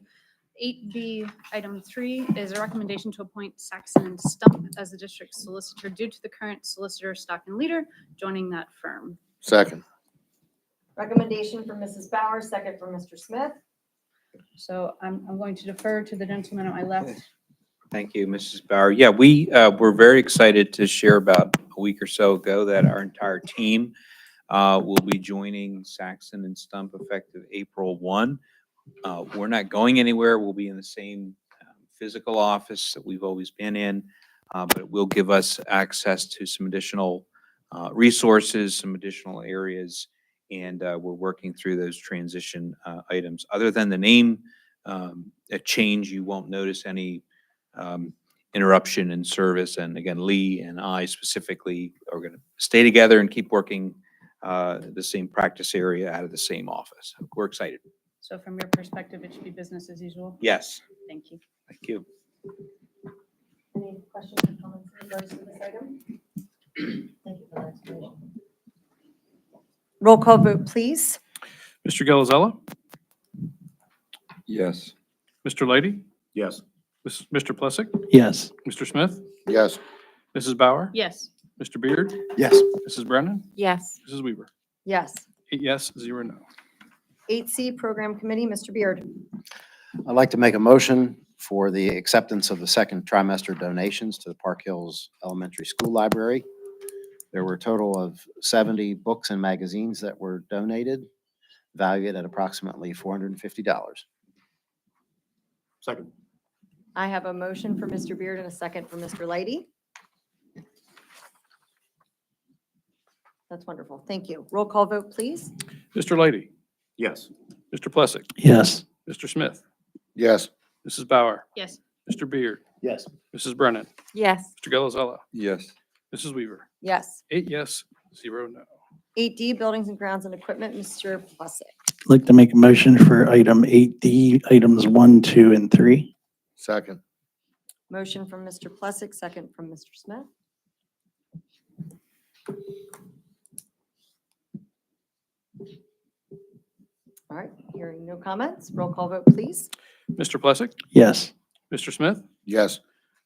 8B, item 3, is a recommendation to appoint Saxon and Stump as the district solicitor due to the current solicitor, Stockton Leader, joining that firm. Second. Recommendation for Mrs. Bauer, second for Mr. Smith. So I'm going to defer to the gentleman on my left. Thank you, Mrs. Bauer. Yeah, we were very excited to share about a week or so ago that our entire team will be joining Saxon and Stump effective April 1. We're not going anywhere. We'll be in the same physical office that we've always been in, but it will give us access to some additional resources, some additional areas, and we're working through those transition items. Other than the name a change, you won't notice any interruption in service. And again, Lee and I specifically are going to stay together and keep working the same practice area out of the same office. We're excited. So from your perspective, it should be business as usual? Yes, Thank you. thank you. Any questions or comments in regards to this item? Thank you for that explanation. Roll call vote, please. Mr. Gilazella, Yes. Mr. Lady, Yes. Mr. Plessick, Yes. Mr. Smith, Yes. Mrs. Bauer, Yes, Mr. Beard, Yes. Mrs. Brennan, Yes. Mrs. Weaver. Yes. 8 yes, 0 no. 8C Program Committee, Mr. Beard. I'd like to make a motion for the acceptance of the second trimester donations to the Park Hills Elementary School Library. There were a total of 70 books and magazines that were donated, valued at approximately $450. Second. I have a motion for Mr. Beard and a second for Mr. Lighty. That's wonderful. Thank you. Roll call vote, please. Mr. Lady, Yes. Mr. Plessick, Yes. Mr. Smith, Yes. Mrs. Bauer, yes, Mr. Beard, Yes. Mrs. Brennan, Yes. Mr. Gilazella, Yes. Mrs. Weaver. Yes. 8 yes, 0 no. 8D Buildings and Grounds and Equipment, Mr. Plessick. I'd like to make a motion for item 8D, items 1, 2, and 3. Second. Motion from Mr. Plessick, second from Mr. Smith. All right, hearing no comments, roll call vote, please. Mr. Plessick, Yes. Mr. Smith, Yes.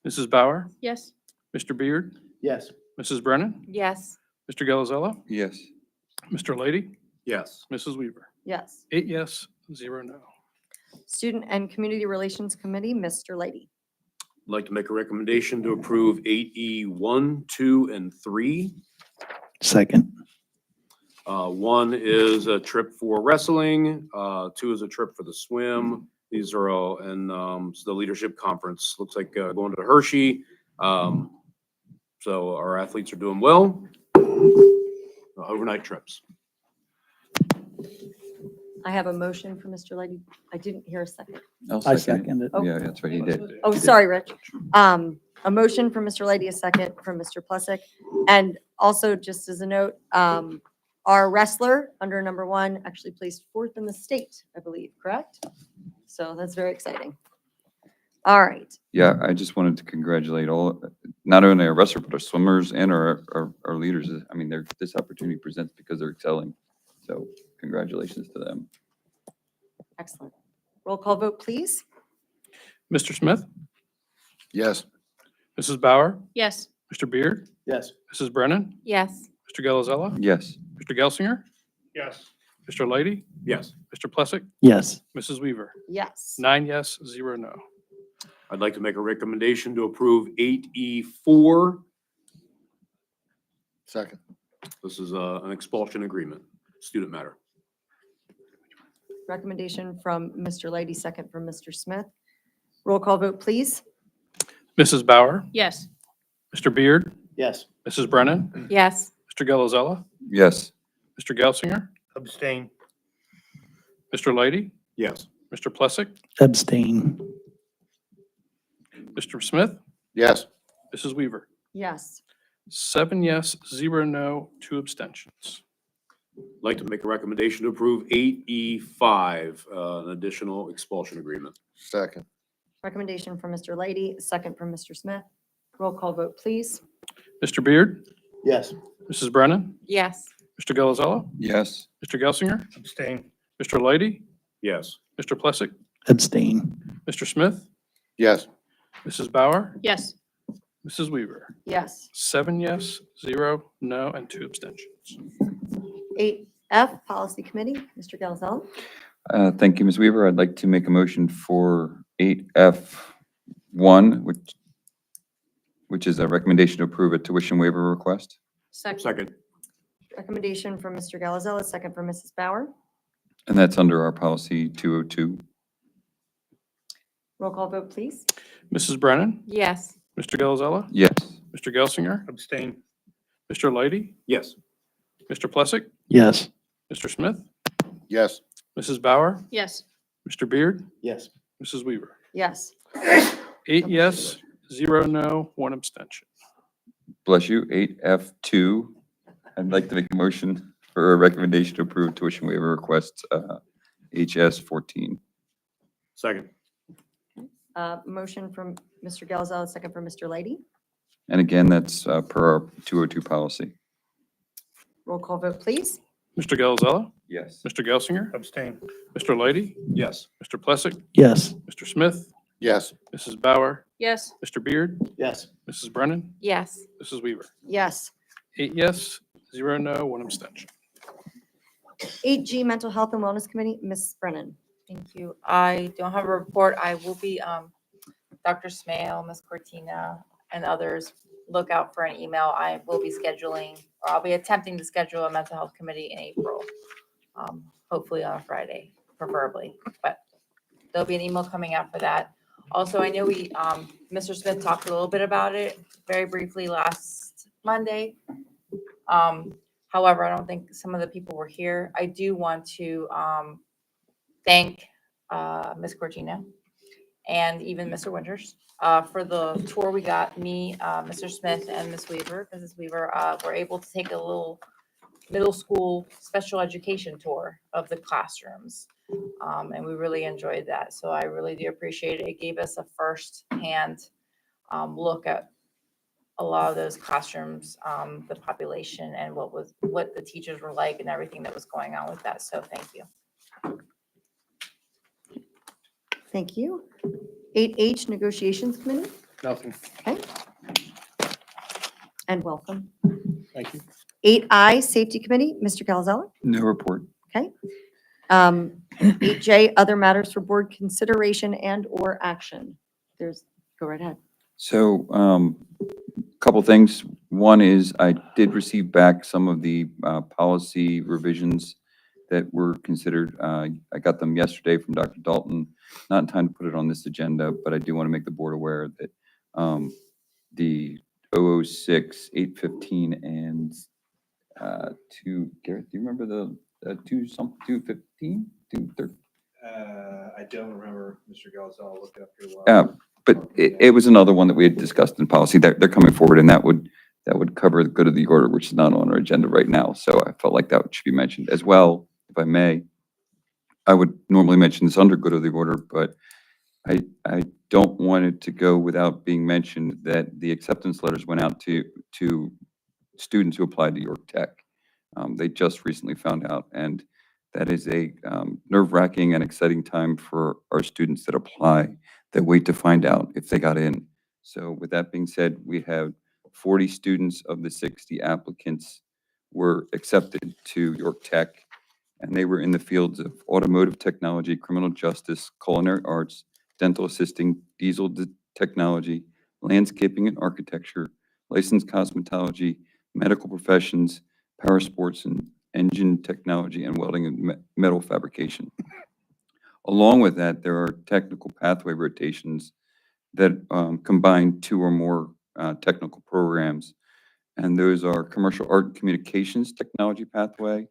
Mrs. Bauer, Yes. Mr. Beard, Yes. Mrs. Brennan, Yes. Mr. Gelazella, Yes. Mr. Lady, Yes. Mrs. Weaver. Yes. 8 yes, 0 no. Student and Community Relations Committee, Mr. Lady. I'd like to make a recommendation to approve 8E 1, 2, and 3. Second. 1 is a trip for wrestling, 2 is a trip for the swim. These are all, and it's the leadership conference. Looks like going to Hershey. So our athletes are doing well. Overnight trips. I have a motion for Mr. Lady. I didn't hear a second. I'll I second it. second it. Oh. Yeah, that's right, he did. Oh, sorry, Rich. A motion from Mr. Lady, a second from Mr. Plessick. And also, just as a note, our wrestler under number 1 actually placed 4th in the state, I believe, correct? So that's very exciting. All right. Yeah, I just wanted to congratulate all, not only our wrestlers, but our swimmers and our leaders. I mean, this opportunity presents because they're excelling. So congratulations to them. Excellent. Roll call vote, please. Mr. Smith, Yes. Mrs. Bauer, Yes. Mr. Beard, Yes. Mrs. Brennan, Yes. Mr. Gelazella, Yes. Mr. Gelsinger, Yes. Mr. Lady, Yes. Mr. Plessick, Yes. Mrs. Weaver. Yes. 9 yes, 0 no. I'd like to make a recommendation to approve 8E 4. Second. This is an expulsion agreement, student matter. Recommendation from Mr. Lady, second from Mr. Smith. Roll call vote, please. Mrs. Bauer, Yes. Mr. Beard, Yes. Mrs. Brennan, Yes. Mr. Gelazella, Yes. Mr. Gelsinger, Abstain. Mr. Lady, Yes. Mr. Plessick, Abstain. Mr. Smith, Yes. Mrs. Weaver. Yes. 7 yes, 0 no, 2 abstentions. I'd like to make a recommendation to approve 8E 5, an additional expulsion agreement. Second. Recommendation from Mr. Lady, second from Mr. Smith. Roll call vote, please. Mr. Beard, Yes. Mrs. Brennan, Yes. Mr. Gelazella, Yes. Mr. Gelsinger, Abstain. Mr. Lady, Yes. Mr. Plessick, Abstain. Mr. Smith, Yes. Mrs. Bauer, Yes. Mrs. Weaver. Yes. 7 yes, 0 no, and 2 abstentions. 8F, Policy Committee, Mr. Galzal. Thank you, Ms. Weaver. I'd like to make a motion for 8F1, which is a recommendation to approve a tuition waiver request. Second. Recommendation from Mr. Galzal, second from Mrs. Bauer. And that's under our policy 202. Roll call vote, please. Mrs. Brennan, Yes. Mr. Gelazella, Yes. Mr. Gelsinger, Abstain. Mr. Lady, Yes. Mr. Plessick, Yes. Mr. Smith, Yes. Mrs. Bauer, Yes. Mr. Beard, Yes. Mrs. Weaver. Yes. 8 yes, 0 no, 1 abstention. Bless you. 8F2. I'd like to make a motion for a recommendation to approve tuition waiver request, HS 14. Second. Motion from Mr. Galzal, second from Mr. Lady. And again, that's per our 202 policy. Roll call vote, please. Mr. Gelazella, Yes. Mr. Gelsinger, Abstain. Mr. Lady, Yes. Mr. Plessick, Yes. Mr. Smith, Yes. Mrs. Bauer, Yes. Mr. Beard, Yes. Mrs. Brennan, Yes. Mrs. Weaver. Yes. 8 yes, 0 no, 1 abstention. 8G, Mental Health and Wellness Committee, Ms. Brennan. Thank you. I don't have a report. I will be, Dr. Smale, Ms. Cortina, and others, look out for an email. I will be scheduling, or I'll be attempting to schedule a mental health committee in April. Hopefully on a Friday, preferably, but there'll be an email coming out for that. Also, I know Mr. Smith talked a little bit about it very briefly last Monday. However, I don't think some of the people were here. I do want to thank Ms. Cortina and even Mr. Winters for the tour we got. Me, Mr. Smith, and Ms. Weaver, Mrs. Weaver, were able to take a little middle school special education tour of the classrooms. And we really enjoyed that. So I really do appreciate it. It gave us a first-hand look at a lot of those classrooms, the population and what the teachers were like and everything that was going on with that. So thank you. Thank you. 8H Negotiations Committee, Nothing. okay? And welcome. Thank you. 8I Safety Committee, Mr. Calzella, No report. okay? 8J Other Matters for Board Consideration and/or Action. Go right ahead. So, couple things. One is I did receive back some of the policy revisions that were considered. I got them yesterday from Dr. Dalton. Not in time to put it on this agenda, but I do want to make the board aware that the 006, 815, and Garrett, do you remember the 215? I don't remember, Mr. Gals. I'll look it up here. But it was another one that we had discussed in policy. They're coming forward, and that would cover the good of the order, which is not on our agenda right now. So I felt like that should be mentioned as well, if I may. I would normally mention this under good of the order, but I don't want it to go without being mentioned that the acceptance letters went out to students who applied to York Tech. They just recently found out, and that is a nerve-wracking and exciting time for our students that apply, that wait to find out if they got in. So with that being said, we have 40 students of the 60 applicants were accepted to York Tech, and they were in the fields of automotive technology, criminal justice, culinary arts, dental assisting, diesel technology, landscaping and architecture, licensed cosmetology, medical professions, power sports and engine technology, and welding and metal fabrication. Along with that, there are technical pathway rotations that combine 2 or more technical programs. And those are commercial art and communications technology pathway,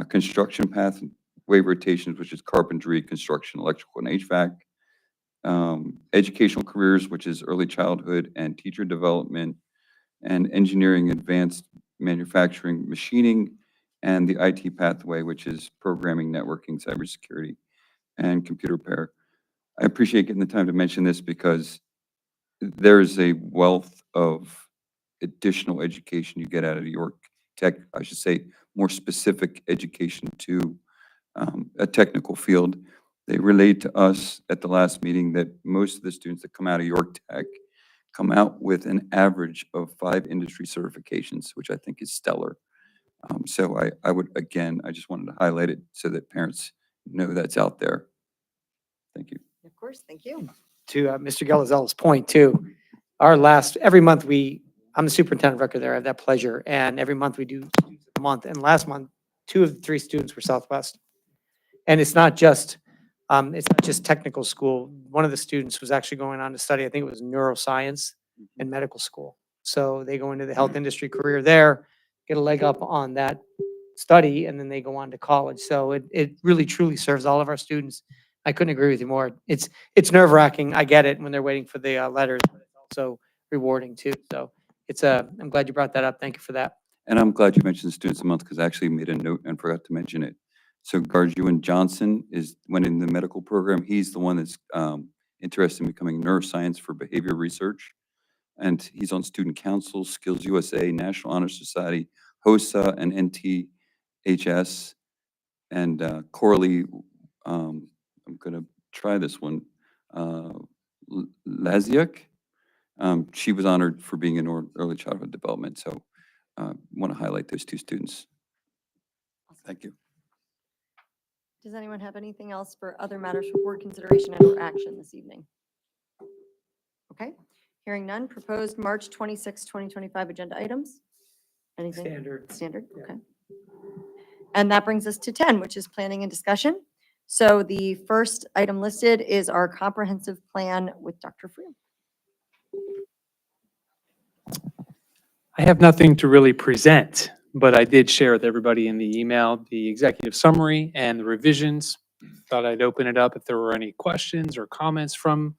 construction pathway rotations, which is carpentry, construction, electrical, and HVAC, educational careers, which is early childhood and teacher development, and engineering, advanced manufacturing, machining, and the IT pathway, which is programming, networking, cybersecurity, and computer repair. I appreciate getting the time to mention this because there's a wealth of additional education you get out of York Tech, I should say, more specific education to a technical field. They relayed to us at the last meeting that most of the students that come out of York Tech come out with an average of 5 industry certifications, which I think is stellar. So I would, again, I just wanted to highlight it so that parents know that's out there. Thank you. Of course, thank you. To Mr. Gelazell's point too, every month I'm the superintendent of record there, I have that pleasure, and every month we do a month, and last month, 2 of the 3 students were Southwest. And it's not just technical school. One of the students was actually going on to study, I think it was neuroscience in medical school. So they go into the health industry career there, get a leg up on that study, and then they go on to college. So it really truly serves all of our students. I couldn't agree with you more. It's nerve-wracking. I get it when they're waiting for the letters, but it's also rewarding too. So I'm glad you brought that up. Thank you for that. And I'm glad you mentioned Students a Month because I actually made a note and forgot to mention it. So Garjuan Johnson went in the medical program. He's the one that's interested in becoming neuroscience for behavior research. And he's on student council, Skills USA, National Honor Society, HOSA, and NTHS. And Coralie, I'm going to try this one, Laziak. She was honored for being in early childhood development. So want to highlight those 2 students. Thank you. Does anyone have anything else for other matters for board consideration and/or action this evening? Okay, hearing none. Proposed March 26, 2025 agenda items? Anything? Standard, Yeah. okay. And that brings us to 10, which is planning and discussion. So the first item listed is our comprehensive plan with Dr. Freeman. I have nothing to really present, but I did share with everybody in the email the executive summary and the revisions. Thought I'd open it up if there were any questions or comments from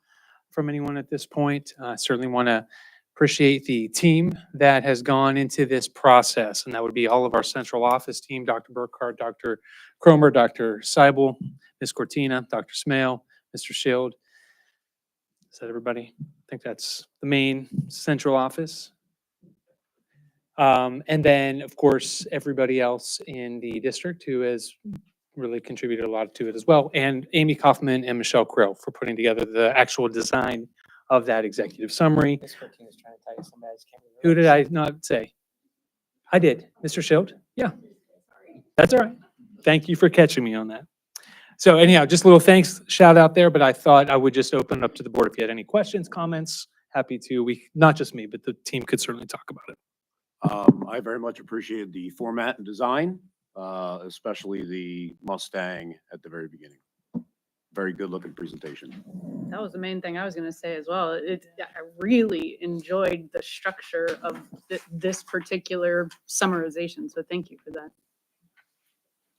anyone at this point. I certainly want to appreciate the team that has gone into this process, and that would be all of our central office team, Dr. Burkhardt, Dr. Cromer, Dr. Seibel, Ms. Cortina, Dr. Smale, Mr. Shield. Is that everybody? I think that's the main central office. And then, of course, everybody else in the district who has really contributed a lot to it as well. And Amy Kaufman and Michelle Krill for putting together the actual design of that executive summary. Ms. Cortina's trying to tell you somebody else came. Who did I not say? I did. Mr. Schild? Yeah. That's all right. Thank you for catching me on that. So anyhow, just a little thanks, shout out there, but I thought I would just open it up to the board. If you had any questions, comments, happy to. Not just me, but the team could certainly talk about it. I very much appreciated the format and design, especially the Mustang at the very beginning. Very good looking presentation. That was the main thing I was going to say as well. I really enjoyed the structure of this particular summarization. So thank you for that.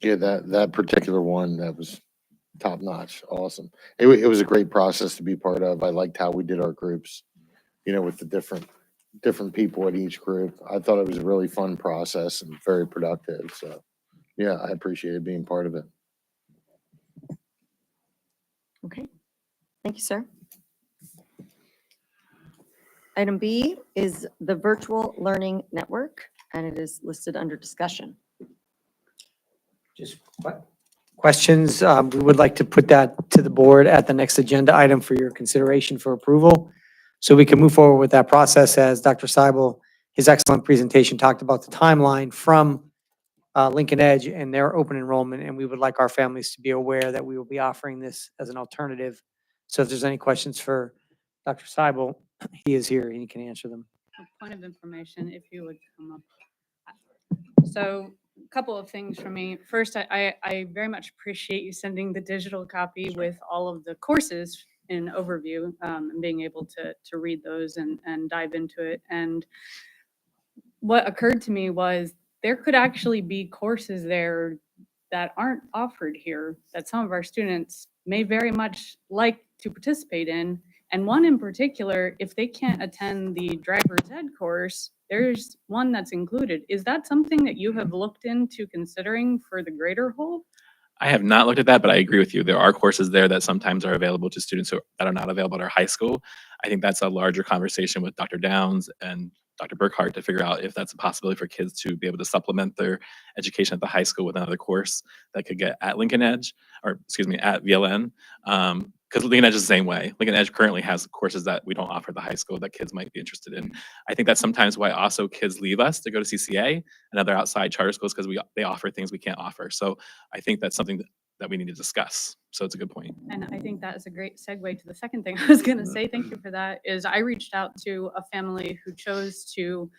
Yeah, that particular one, that was top notch. Awesome. It was a great process to be part of. I liked how we did our groups, with the different people at each group. I thought it was a really fun process and very productive. So yeah, I appreciated being part of it. Okay, thank you, sir. Item B is the Virtual Learning Network, and it is listed under discussion. Just questions. We would like to put that to the board at the next agenda item for your consideration for approval. So we can move forward with that process as Dr. Seibel, his excellent presentation talked about the timeline from Lincoln Edge and their open enrollment. And we would like our families to be aware that we will be offering this as an alternative. So if there's any questions for Dr. Seibel, he is here and he can answer them. A point of information, if you would come up. So a couple of things for me. First, I very much appreciate you sending the digital copy with all of the courses in overview and being able to read those and dive into it. And what occurred to me was there could actually be courses there that aren't offered here that some of our students may very much like to participate in. And one in particular, if they can't attend the driver's ed course, there's one that's included. Is that something that you have looked into considering for the greater whole? I have not looked at that, but I agree with you. There are courses there that sometimes are available to students that are not available at our high school. I think that's a larger conversation with Dr. Downs and Dr. Burkhart to figure out if that's a possibility for kids to be able to supplement their education at the high school with another course that could get at Lincoln Edge, or excuse me, at VLN. Because Lincoln Edge is the same way. Lincoln Edge currently has courses that we don't offer at the high school that kids might be interested in. I think that's sometimes why also kids leave us to go to CCA and other outside charter schools because they offer things we can't offer. So I think that's something that we need to discuss. So it's a good point. And I think that is a great segue to the second thing I was going to say. Thank you for that. Is I reached out to a family who chose to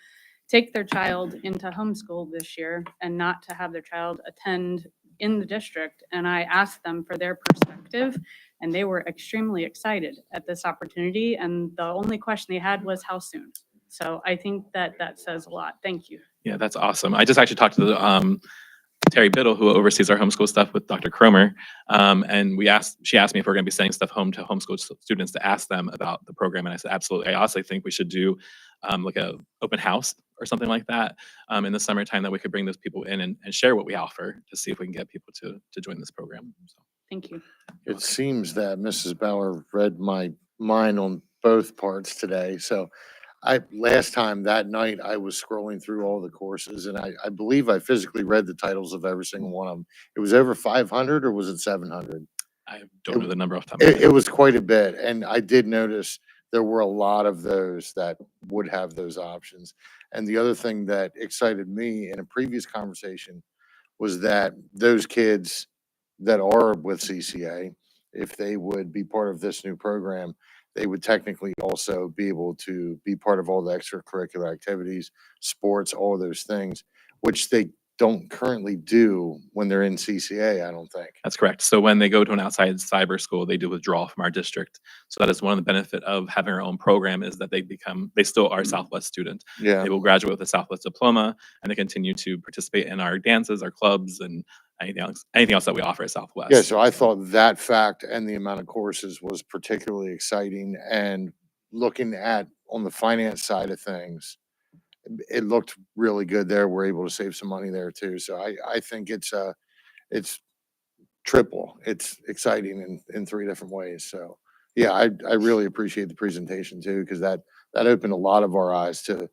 take their child into homeschool this year and not to have their child attend in the district. And I asked them for their perspective, and they were extremely excited at this opportunity. And the only question they had was how soon. So I think that says a lot. Thank you. Yeah, that's awesome. I just actually talked to the Terry Biddle, who oversees our homeschool stuff, with Dr. Cromer. And she asked me if we're going to be sending stuff home to homeschool students to ask them about the program. And I said, absolutely. I also think we should do like a open house or something like that in the summertime, that we could bring those people in and share what we offer to see if we can get people to join this program. So. Thank you. It seems that Mrs. Bauer read my mind on both parts today. So last time that night, I was scrolling through all the courses, and I believe I physically read the titles of every single one of them. It was over 500, or was it 700? I don't know the number off the top of my head. It was quite a bit. And I did notice there were a lot of those that would have those options. And the other thing that excited me in a previous conversation was that those kids that are with CCA, if they would be part of this new program, they would technically also be able to be part of all the extracurricular activities, sports, all of those things, which they don't currently do when they're in CCA, I don't think. That's correct. So when they go to an outside cyber school, they do withdraw from our district. So that is one of the benefit of having our own program, is that they still are Southwest students. Yeah. They will graduate with a Southwest diploma, and they continue to participate in our dances, our clubs, and anything else that we offer at Southwest. Yeah, so I thought that fact and the amount of courses was particularly exciting. And looking at on the finance side of things, it looked really good there. We're able to save some money there too. So I think it's triple. It's exciting in three different ways. So yeah, I really appreciate the presentation too, because that opened a lot of our eyes to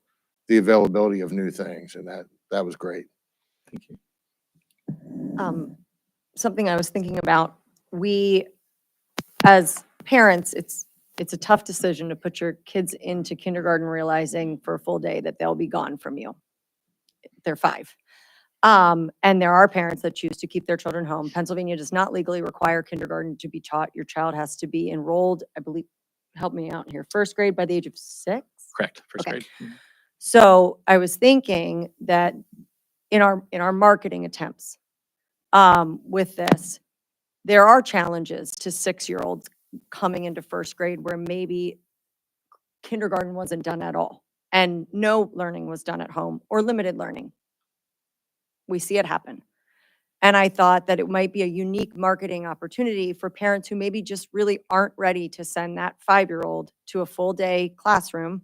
the availability of new things, and that was great. Thank you. Something I was thinking about, we, as parents, it's a tough decision to put your kids into kindergarten realizing for a full day that they'll be gone from you. They're 5. And there are parents that choose to keep their children home. Pennsylvania does not legally require kindergarten to be taught. Your child has to be enrolled, I believe, help me out here, 1st grade by the age of 6? Correct, first Okay. grade. So I was thinking that in our marketing attempts, with this, there are challenges to 6-year-olds coming into 1st grade where maybe kindergarten wasn't done at all and no learning was done at home or limited learning. We see it happen. And I thought that it might be a unique marketing opportunity for parents who maybe just really aren't ready to send that 5-year-old to a full day classroom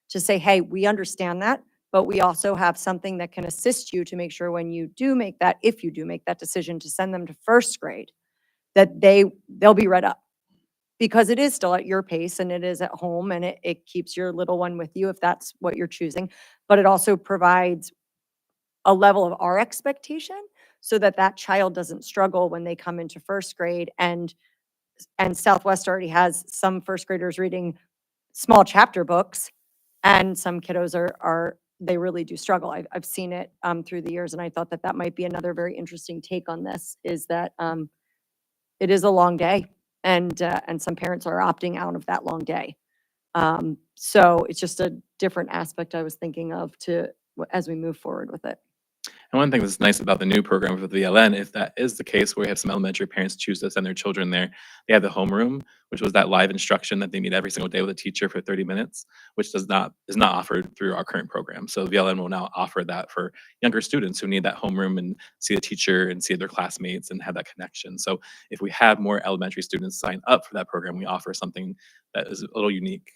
to say, hey, we understand that, but we also have something that can assist you to make sure when you do make that, if you do make that decision to send them to 1st grade, that they'll be read up. Because it is still at your pace and it is at home and it keeps your little one with you if that's what you're choosing. But it also provides a level of our expectation so that that child doesn't struggle when they come into 1st grade. And Southwest already has some 1st graders reading small chapter books, and some kiddos they really do struggle. I've seen it through the years, and I thought that might be another very interesting take on this, is that it is a long day, and some parents are opting out of that long day. So it's just a different aspect I was thinking of as we move forward with it. And one thing that's nice about the new program with the VLN, if that is the case where we have some elementary parents choose to send their children there, they have the homeroom, which was that live instruction that they meet every single day with a teacher for 30 minutes, which is not offered through our current program. So VLN will now offer that for younger students who need that homeroom and see the teacher and see their classmates and have that connection. So if we have more elementary students sign up for that program, we offer something that is a little unique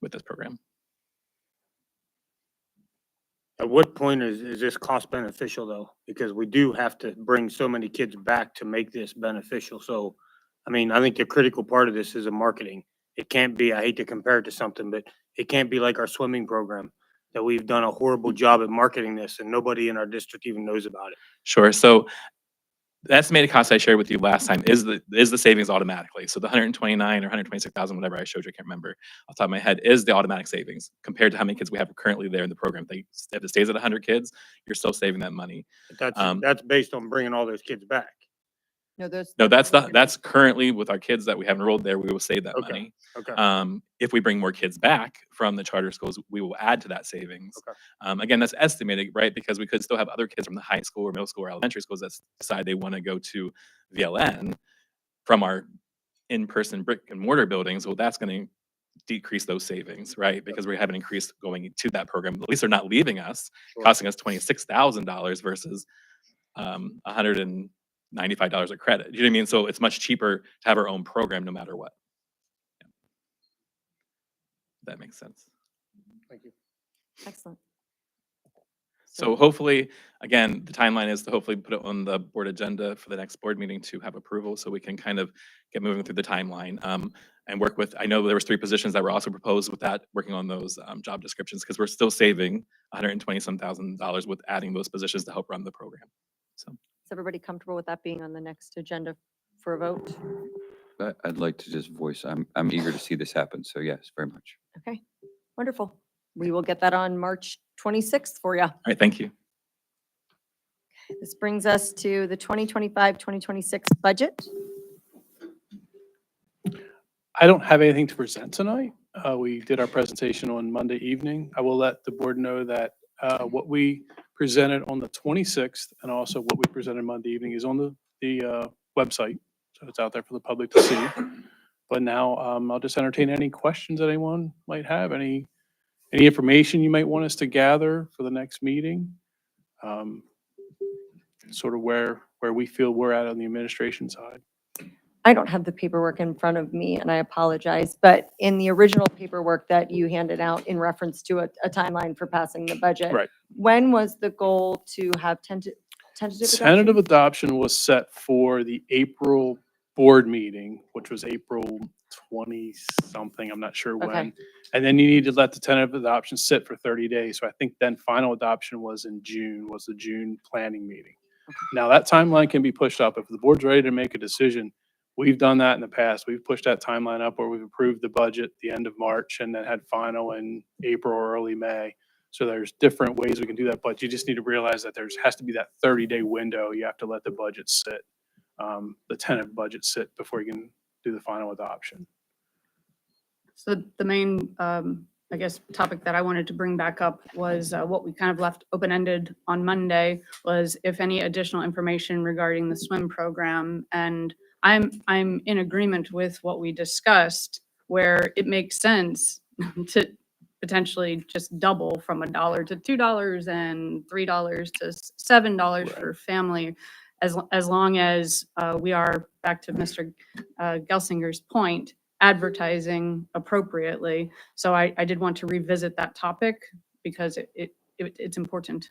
with this program. At what point is this cost beneficial though? Because we do have to bring so many kids back to make this beneficial. So, I mean, I think the critical part of this is a marketing. It can't be, I hate to compare it to something, but it can't be like our swimming program that we've done a horrible job at marketing this and nobody in our district even knows about it. Sure. So the estimated cost I shared with you last time is the savings automatically. So the 129 or 126,000, whatever I showed you, I can't remember off the top of my head, is the automatic savings compared to how many kids we have currently there in the program. If it stays at 100 kids, you're still saving that money. But that's based on bringing all those kids back. No, that's currently with our kids that we have enrolled there, we will save that money. Okay. If we bring more kids back from the charter schools, we will add to that savings. Okay. Again, that's estimated, right? Because we could still have other kids from the high school or middle school or elementary schools that decide they want to go to VLN from our in-person brick and mortar buildings. Well, that's going to decrease those savings, right? Because we have an increase going to that program. At least they're not leaving us, costing us $26,000 versus $195 a credit. You know what I mean? So it's much cheaper to have our own program no matter what. Yeah. That makes sense. Thank you. Excellent. So hopefully, again, the timeline is to hopefully put it on the board agenda for the next board meeting to have approval so we can kind of get moving through the timeline and work with, I know there was 3 positions that were also proposed with that, working on those job descriptions, because we're still saving $120,000 with adding those positions to help run the program. So. Is everybody comfortable with that being on the next agenda for a vote? I'd like to just voice, I'm eager to see this happen. So yes, very much. Okay, wonderful. We will get that on March 26th for you. All right, thank you. This brings us to the 2025-2026 budget. I don't have anything to present tonight. We did our presentation on Monday evening. I will let the board know that what we presented on the 26th and also what we presented Monday evening is on the website. So it's out there for the public to see. But now I'll just entertain any questions that anyone might have, any information you might want us to gather for the next meeting. Sort of where we feel we're at on the administration side. I don't have the paperwork in front of me and I apologize, but in the original paperwork that you handed out in reference to a timeline for passing the budget, Right. When was the goal to have tentative Tentative adoption was set for the April board meeting, which was April 20-something, I'm not sure Okay. when. And then you need to let the tentative adoption sit for 30 days. So I think then final adoption was in June, was the June planning meeting. Now, that timeline can be pushed up. If the board's ready to make a decision, we've done that in the past. We've pushed that timeline up where we've approved the budget the end of March and then had final in April or early May. So there's different ways we can do that, but you just need to realize that has to be that 30-day window. You have to let the budget sit, the tentative budget sit before you can do the final adoption. So the main, I guess, topic that I wanted to bring back up was what we kind of left open-ended on Monday was if any additional information regarding the swim program. And I'm in agreement with what we discussed, where it makes sense to potentially just double from $1 to $2 and $3 to $7 for family, as long as we are, back to Mr. Gelsinger's point, advertising appropriately. So I did want to revisit that topic because it's important.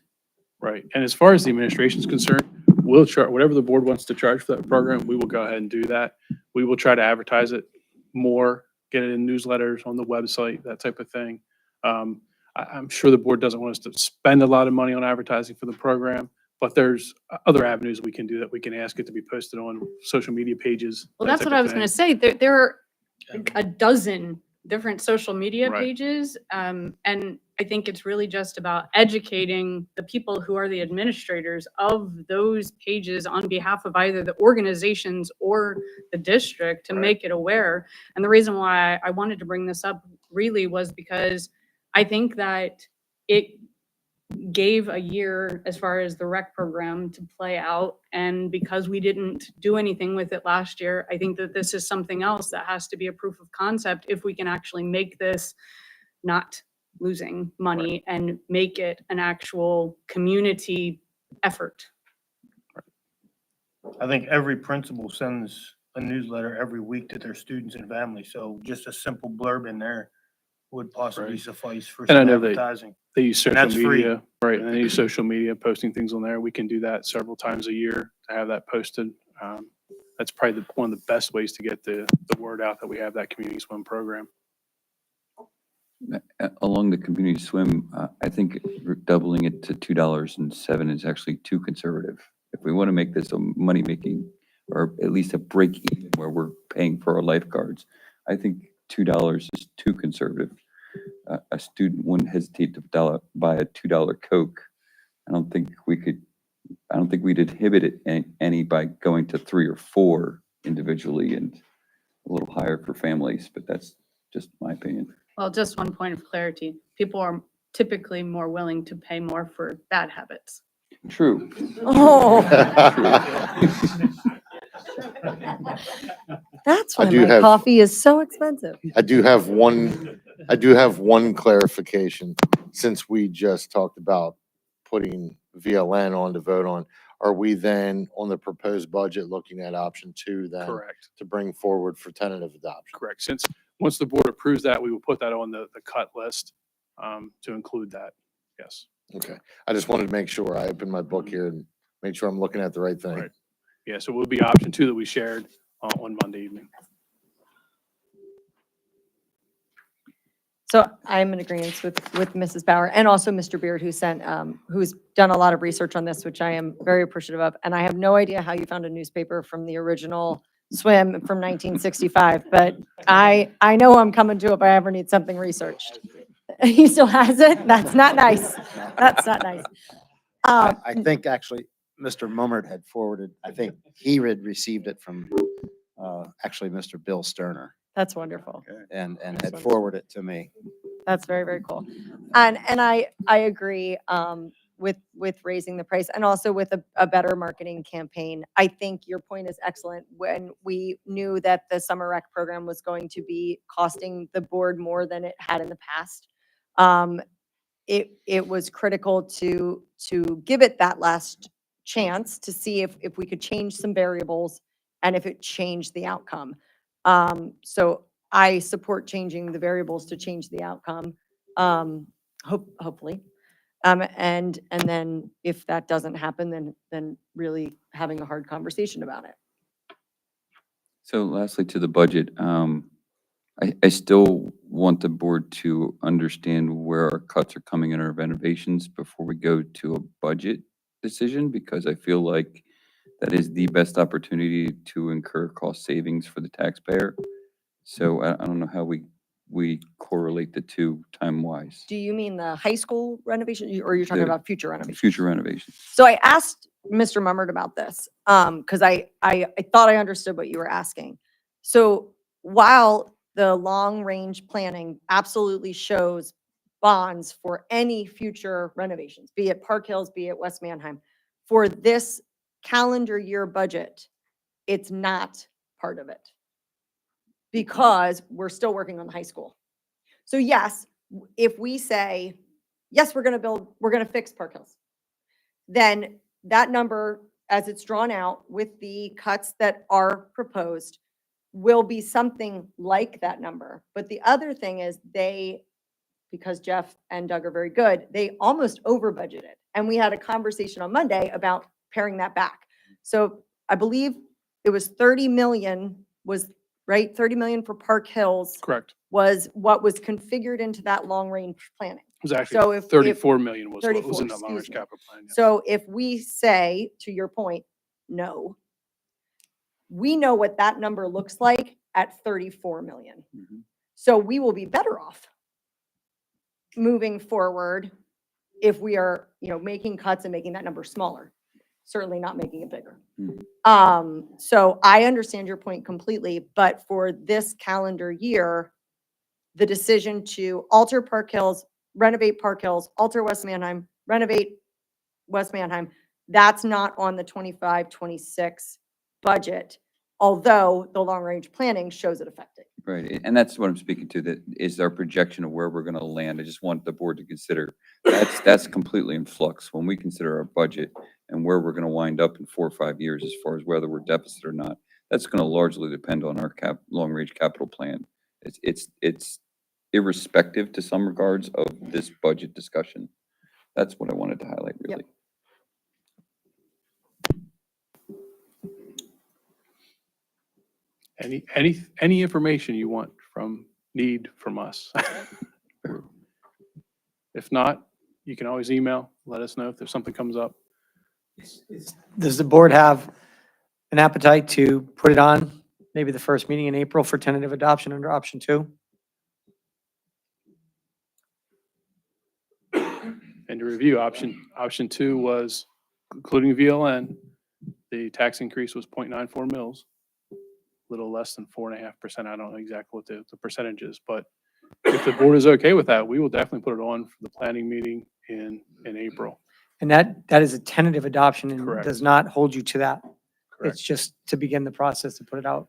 Right. And as far as the administration is concerned, we'll charge, whatever the board wants to charge for that program, we will go ahead and do that. We will try to advertise it more, get it in newsletters, on the website, that type of thing. I'm sure the board doesn't want us to spend a lot of money on advertising for the program, but there's other avenues we can do that. We can ask it to be posted on social media pages. Well, that that's type what of I was thing. going to say. There are a dozen different social media Right. pages. And I think it's really just about educating the people who are the administrators of those pages on behalf of either the organizations or the district to make it aware. And the reason why I wanted to bring this up really was because I think that it gave a year as far as the rec program to play out. And because we didn't do anything with it last year, I think that this is something else that has to be a proof of concept if we can actually make this not losing money and make it an actual community effort. I think every principal sends a newsletter every week to their students and families, so just a simple blurb in there would possibly Right. suffice for And I some know they- advertising. They use And social that's free. media, right? And they use social media, posting things on there. We can do that several times a year to have that posted. That's probably one of the best ways to get the word out that we have that community swim program. Along the community swim, I think doubling it to $2.07 is actually too conservative. If we want to make this a money-making, or at least a break even where we're paying for our lifeguards, I think $2 is too conservative. A student wouldn't hesitate to buy a $2 Coke. I don't think we'd inhibit it any by going to 3 or 4 individually and a little higher for families, but that's just my opinion. Well, just one point of clarity. People are typically more willing to pay more for bad habits. True. Oh. That's I why do my have- coffee is so expensive. I do have one clarification, since we just talked about putting VLN on to vote on. Are we then on the proposed budget looking at option 2 then Correct. to bring forward for tentative adoption? Correct. Since once the board approves that, we will put that on the cut list to include that. Yes. Okay, I just wanted to make sure I opened my book here and make sure I'm looking at the right thing. Right. Yeah. So it will be option 2 that we shared on Monday evening. So I'm in agreement with Mrs. Bauer and also Mr. Beard, who's done a lot of research on this, which I am very appreciative of. And I have no idea how you found a newspaper from the original swim from 1965, but I know I'm coming to it if I ever need something researched. He still has it? That's not nice. That's not nice. I think actually Mr. Mummert had forwarded, I think he had received it from actually Mr. Bill Sterner That's wonderful. and had wonderful. forwarded it to me. That's very, very cool. And I agree with raising the price and also with a better marketing campaign. I think your point is excellent. When we knew that the summer rec program was going to be costing the board more than it had in the past, it was critical to give it that last chance to see if we could change some variables and if it changed the outcome. So I support changing the variables to change the outcome, hopefully. And then if that doesn't happen, then really having a hard conversation about it. So lastly, to the budget, I still want the board to understand where our cuts are coming in our renovations before we go to a budget decision, because I feel like that is the best opportunity to incur cost savings for the taxpayer. So I don't know how we correlate the two time-wise. Do you mean the high school renovation or you're talking The about future renovations? Future renovations. So I asked Mr. Mummert about this, because I thought I understood what you were asking. So while the long-range planning absolutely shows bonds for any future renovations, be it Park Hills, be it West Manheim, for this calendar year budget, it's not part of it because we're still working on the high school. So yes, if we say, yes, we're going to fix Park Hills, then that number, as it's drawn out with the cuts that are proposed, will be something like that number. But the other thing is because Jeff and Doug are very good, they almost over budgeted. And we had a conversation on Monday about paring that back. So I believe it was 30 million was, right? 30 million for Park Hills Correct. was what was configured into that long-range planning. It was So actually if 34 million was what was 34, in the long-range excuse me. capital plan. yes. So if we say, to your point, no, we know what that number looks like at 34 million. Mhm. So we will be better off moving forward if we are, making cuts and making that number smaller, certainly not making it bigger. So I understand your point completely, but for this calendar year, the decision to alter Park Hills, renovate Park Hills, alter West Manheim, renovate West Manheim, that's not on the 25-26 budget, although the long-range planning shows it affecting. Right, and that's what I'm speaking to, that is our projection of where we're gonna land. I just want the board to consider, that's completely in flux. When we consider our budget and where we're gonna wind up in 4 or 5 years as far as whether we're deficit or not, that's gonna largely depend on our long-range capital plan. It's irrespective to some regards of this budget discussion. That's what I wanted to highlight, really. Any information you want need from us. If not, you can always email, let us know if there's something comes up. Does the board have an appetite to put it on maybe the first meeting in April for tentative adoption under option 2? And to review, option 2 was, including VLN, the tax increase was 0.94 mils, little less than 4.5%. I don't know exactly what the percentage is, but if the board is okay with that, we will definitely put it on for the planning meeting in April. And that is a tentative adoption and Correct. does not hold you to that. Correct. It's just to begin the process to put it out.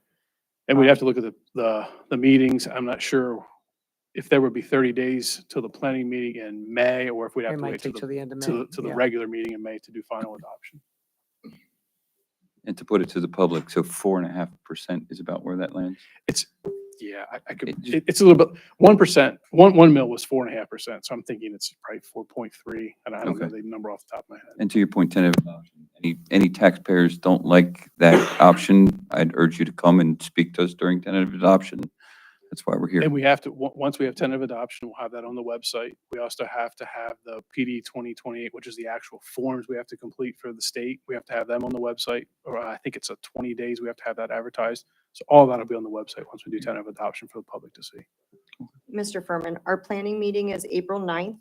And we'd have to look at the meetings. I'm not sure if there would be 30 days till the planning meeting in May, or if we'd have It to might wait take till till the end of May. to the yeah. regular meeting in May to do final adoption. And to put it to the public, so 4.5% is about where that lands? Yeah, I could, It just- it's a little bit, 1%, one mil was 4.5%. So I'm thinking it's probably 4.3. And I don't know Okay. the number off the top of my head. And to your point, tentative adoption, any taxpayers don't like that option, I'd urge you to come and speak to us during tentative adoption. That's why we're here. And we have to, once we have tentative adoption, we'll have that on the website. We also have to have the PD 2028, which is the actual forms we have to complete for the state. We have to have them on the website, or I think it's 20 days. We have to have that advertised. So all that'll be on the website once we do tentative adoption for the public to see. Mr. Furman, our planning meeting is April 9th,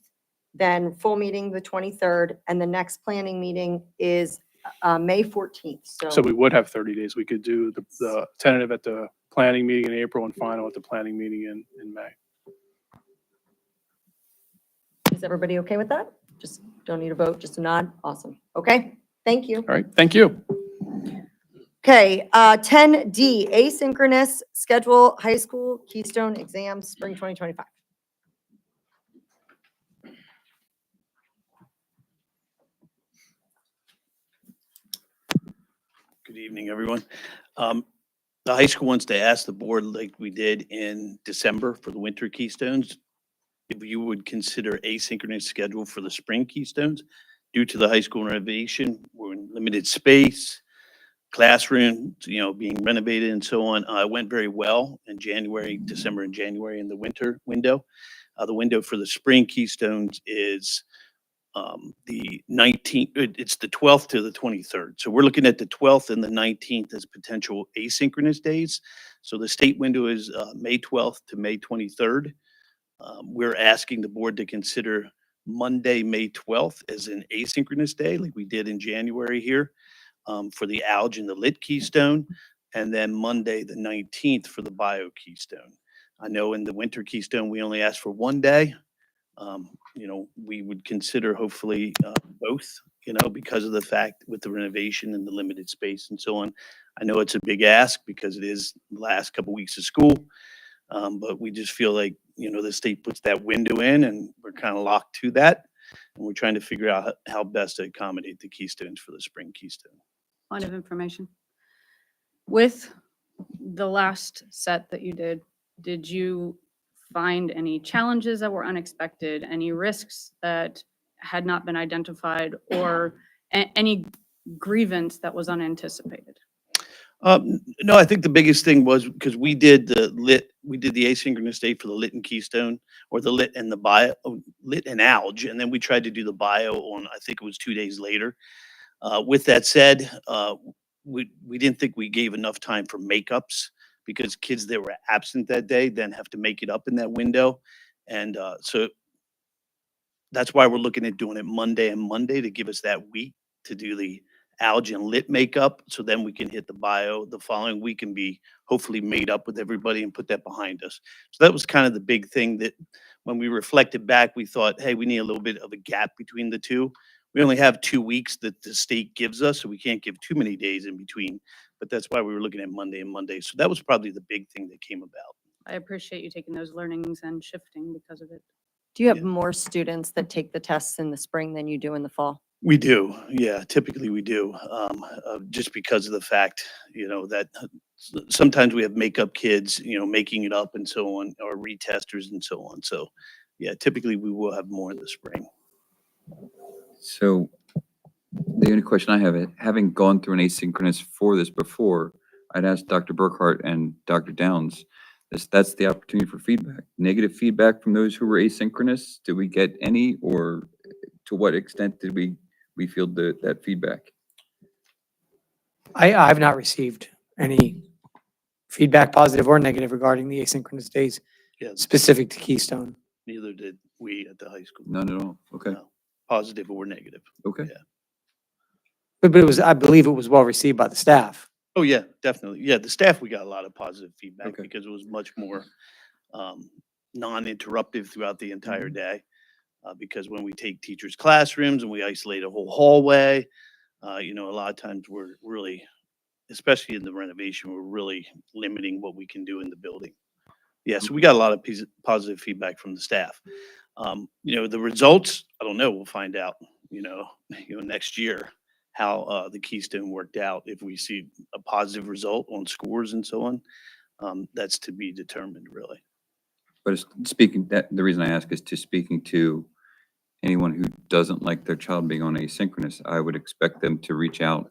then full meeting the 23rd, and the next planning meeting is May 14th. So we would have 30 days. We could do the tentative at the planning meeting in April and final at the planning meeting in May. Is everybody okay with that? Just don't need a vote, just a nod. Awesome. Okay, thank you. All right, thank you. Okay, 10D, asynchronous schedule high school Keystone exams, spring 2025. Good evening, everyone. The high school wants to ask the board, like we did in December for the winter Keystones, if you would consider asynchronous schedule for the spring Keystones. Due to the high school renovation, we're in limited space. classroom, being renovated and so on. It went very well in January, December and January in the winter window. The window for the spring Keystones is the 19th, it's the 12th to the 23rd. So we're looking at the 12th and the 19th as potential asynchronous days. So the state window is May 12th to May 23rd. We're asking the board to consider Monday, May 12th as an asynchronous day, like we did in January here, for the Alge and the Lit Keystone, and then Monday, the 19th for the Bio Keystone. I know in the Winter Keystone, we only asked for one day. We would consider hopefully both, because of the fact with the renovation and the limited space and so on. I know it's a big ask because it is the last couple weeks of school, but we just feel like, the state puts that window in and we're kind of locked to that. And we're trying to figure out how best to accommodate the Keystones for the spring Keystone. Point of information. With the last set that you did you find any challenges that were unexpected, any risks that had not been identified, or any grievance that was unanticipated? No, I think the biggest thing was because we did the asynchronous day for the Lit and Keystone, or the Lit and the Bio, Lit and Alge, and then we tried to do the Bio on, I think it was 2 days later. With that said, we didn't think we gave enough time for makeups because kids that were absent that day then have to make it up in that window. And so that's why we're looking at doing it Monday and Monday to give us that week to do the Alge and Lit makeup. So then we can hit the Bio the following week and be hopefully made up with everybody and put that behind us. So that was kind of the big thing that when we reflected back, we thought, hey, we need a little bit of a gap between the two. We only have 2 weeks that the state gives us, so we can't give too many days in between. But that's why we were looking at Monday and Monday. So that was probably the big thing that came about. I appreciate you taking those learnings and shifting because of it. Do you have more students that take the tests in the spring than you do in the fall? We do, yeah, typically we do, just because of the fact, that sometimes we have makeup kids, making it up and so on, or retesters and so on. So, yeah, typically we will have more in the spring. So the only question I have, having gone through an asynchronous for this before, I'd ask Dr. Burkhart and Dr. Downs, that's the opportunity for feedback. Negative feedback from those who were asynchronous, did we get any, or to what extent did we field that feedback? I've not received any feedback, positive or negative, regarding the asynchronous days Yeah, specific to Keystone. neither did we at the high school. None at all. Okay. No, positive or negative. Okay. Yeah. But I believe it was well received by the staff. Oh, yeah, definitely. Yeah, the staff, we got a lot of positive feedback Okay. because it was much more non-interruptive throughout the entire day. Because when we take teachers' classrooms and we isolate a whole hallway, a lot of times we're really, especially in the renovation, we're really limiting what we can do in the building. Yeah, so we got a lot of positive feedback from the staff. The results, I don't know. We'll find out, next year how the Keystone worked out. If we see a positive result on scores and so on, that's to be determined, really. But the reason I ask is speaking to anyone who doesn't like their child being on asynchronous, I would expect them to reach out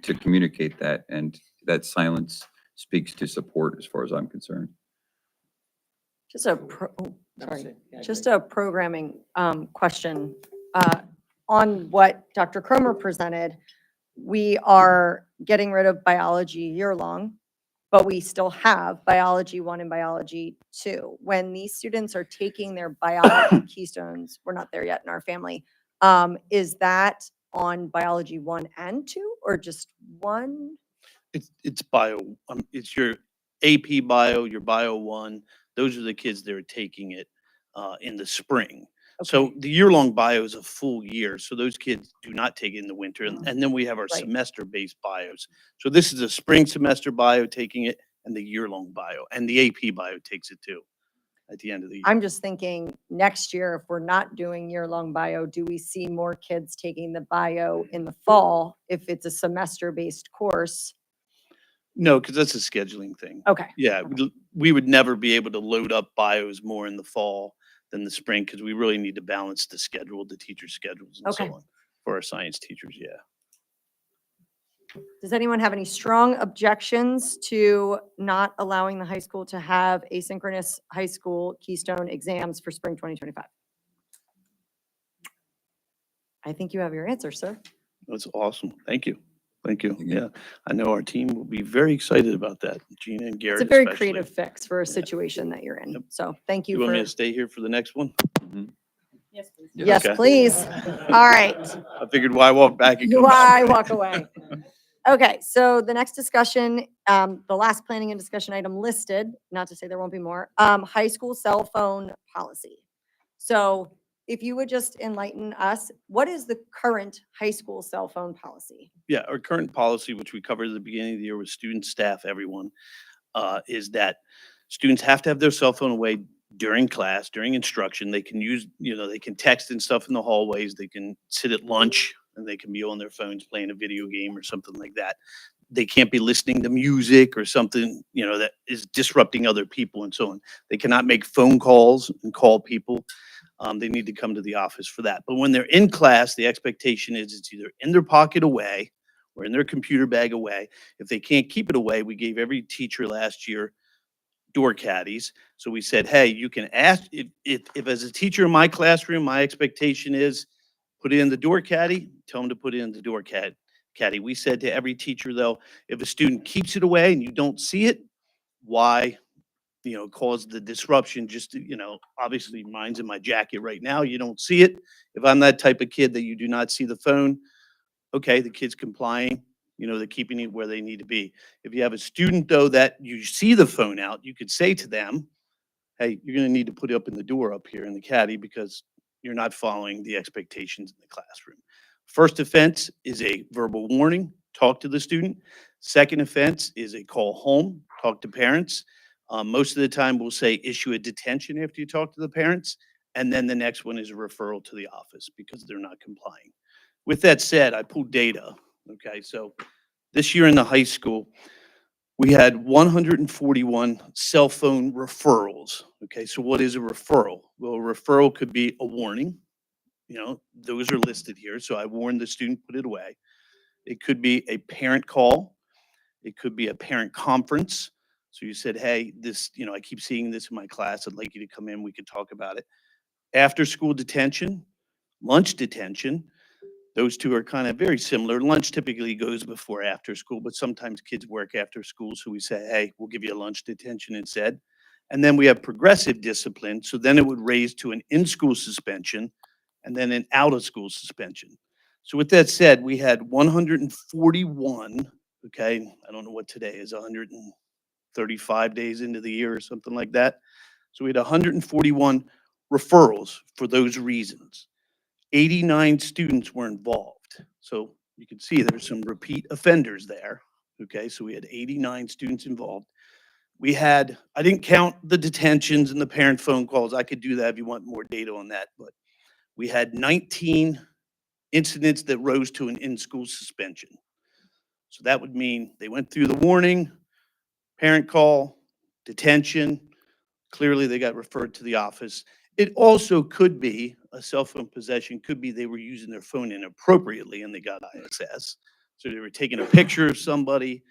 to communicate that, and that silence speaks to support as far as I'm concerned. Just a programming question. On what Dr. Cromer presented, we are getting rid of biology year-long, but we still have biology 1 and biology 2. When these students are taking their biology keystones, we're not there yet in our family, is that on biology 1 and 2, or just 1? It's bio. It's your AP bio, your bio 1. Those are the kids that are taking it in the spring. So the year-long bio is a full year. So those kids do not take it in the winter. And then we have our Right. semester-based bios. So this is a spring semester bio taking it, and the year-long bio. And the AP bio takes it too at the end of the year. I'm just thinking next year, if we're not doing year-long bio, do we see more kids taking the bio in the fall if it's a semester-based course? No, because that's a scheduling thing. Okay. Yeah, we would never be able to load up bios more in the fall than the spring because we really need to balance the schedule, the teacher schedules and so Okay. on for our science teachers. Yeah. Does anyone have any strong objections to not allowing the high school to have asynchronous high school Keystone exams for spring 2025? I think you have your answer, sir. That's awesome. Thank you. Thank you. Yeah, I know our team will be very excited about that, Gina and Garrett It's a very especially. creative fix for a situation that you're in. Yep. So thank you You want me for, to stay here for the next one? Yes, please. yes, Okay. please. All right. I figured why walk back and come Why back. walk away? Okay, so the next discussion, the last planning and discussion item listed, not to say there won't be more, high school cell phone policy. So if you would just enlighten us, what is the current high school cell phone policy? Yeah, our current policy, which we covered at the beginning of the year with students, staff, everyone, is that students have to have their cell phone away during class, during instruction. They can use, they can text and stuff in the hallways. They can sit at lunch and they can be on their phones playing a video game or something like that. They can't be listening to music or something, that is disrupting other people and so on. They cannot make phone calls and call people. They need to come to the office for that. But when they're in class, the expectation is it's either in their pocket away or in their computer bag away. If they can't keep it away, we gave every teacher last year door caddies. So we said, hey, you can ask, if as a teacher in my classroom, my expectation is put it in the door caddy, tell them to put it in the door caddy. We said to every teacher though, if a student keeps it away and you don't see it, why cause the disruption? Just to, obviously mine's in my jacket right now. You don't see it. If I'm that type of kid that you do not see the phone, okay, the kid's complying, they're keeping it where they need to be. If you have a student though that you see the phone out, you could say to them, hey, you're going to need to put it up in the door up here in the caddy because you're not following the expectations in the classroom. First offense is a verbal warning, talk to the student. Second offense is a call home, talk to parents. Most of the time we'll say issue a detention after you talk to the parents. And then the next one is a referral to the office because they're not complying. With that said, I pulled data. Okay, so this year in the high school, we had 141 cell phone referrals. Okay, so what is a referral? Well, a referral could be a warning. Those are listed here. So I warned the student, put it away. It could be a parent call. It could be a parent conference. So you said, hey, this, I keep seeing this in my class. I'd like you to come in. We could talk about it. After school detention, lunch detention. Those two are kind of very similar. Lunch typically goes before after school, but sometimes kids work after school. So we say, hey, we'll give you a lunch detention instead. And then we have progressive discipline. So then it would raise to an in-school suspension and then an out-of-school suspension. So with that said, we had 141, okay, I don't know what today is, 135 days into the year or something like that. So we had 141 referrals for those reasons. 89 students were involved. So you can see there's some repeat offenders there. Okay, so we had 89 students involved. I didn't count the detentions and the parent phone calls. I could do that if you want more data on that, but we had 19 incidents that rose to an in-school suspension. So that would mean they went through the warning, parent call, detention. Clearly they got referred to the office. It also could be a cell phone possession, could be they were using their phone inappropriately and they got ISS. So they were taking a picture of somebody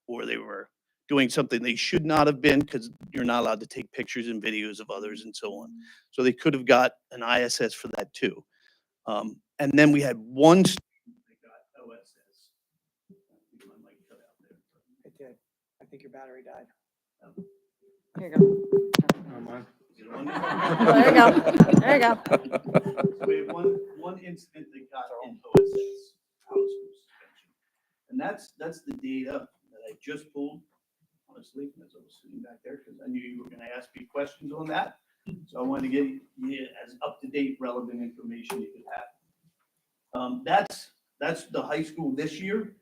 or they were doing something they should not have been because you're not allowed to take pictures and videos of others and so on. So they could have got an ISS for that too. And then we had one student that got OSS. It did. I think your battery died. Here you go. There you go. There you go. So we had one incident that got an OSS, out of school suspension. And that's the data that I just pulled, honestly, as I was sitting back there, because I knew you were going to ask me questions on that. So I wanted to get you as up-to-date, relevant information you could have. That's the high school this year.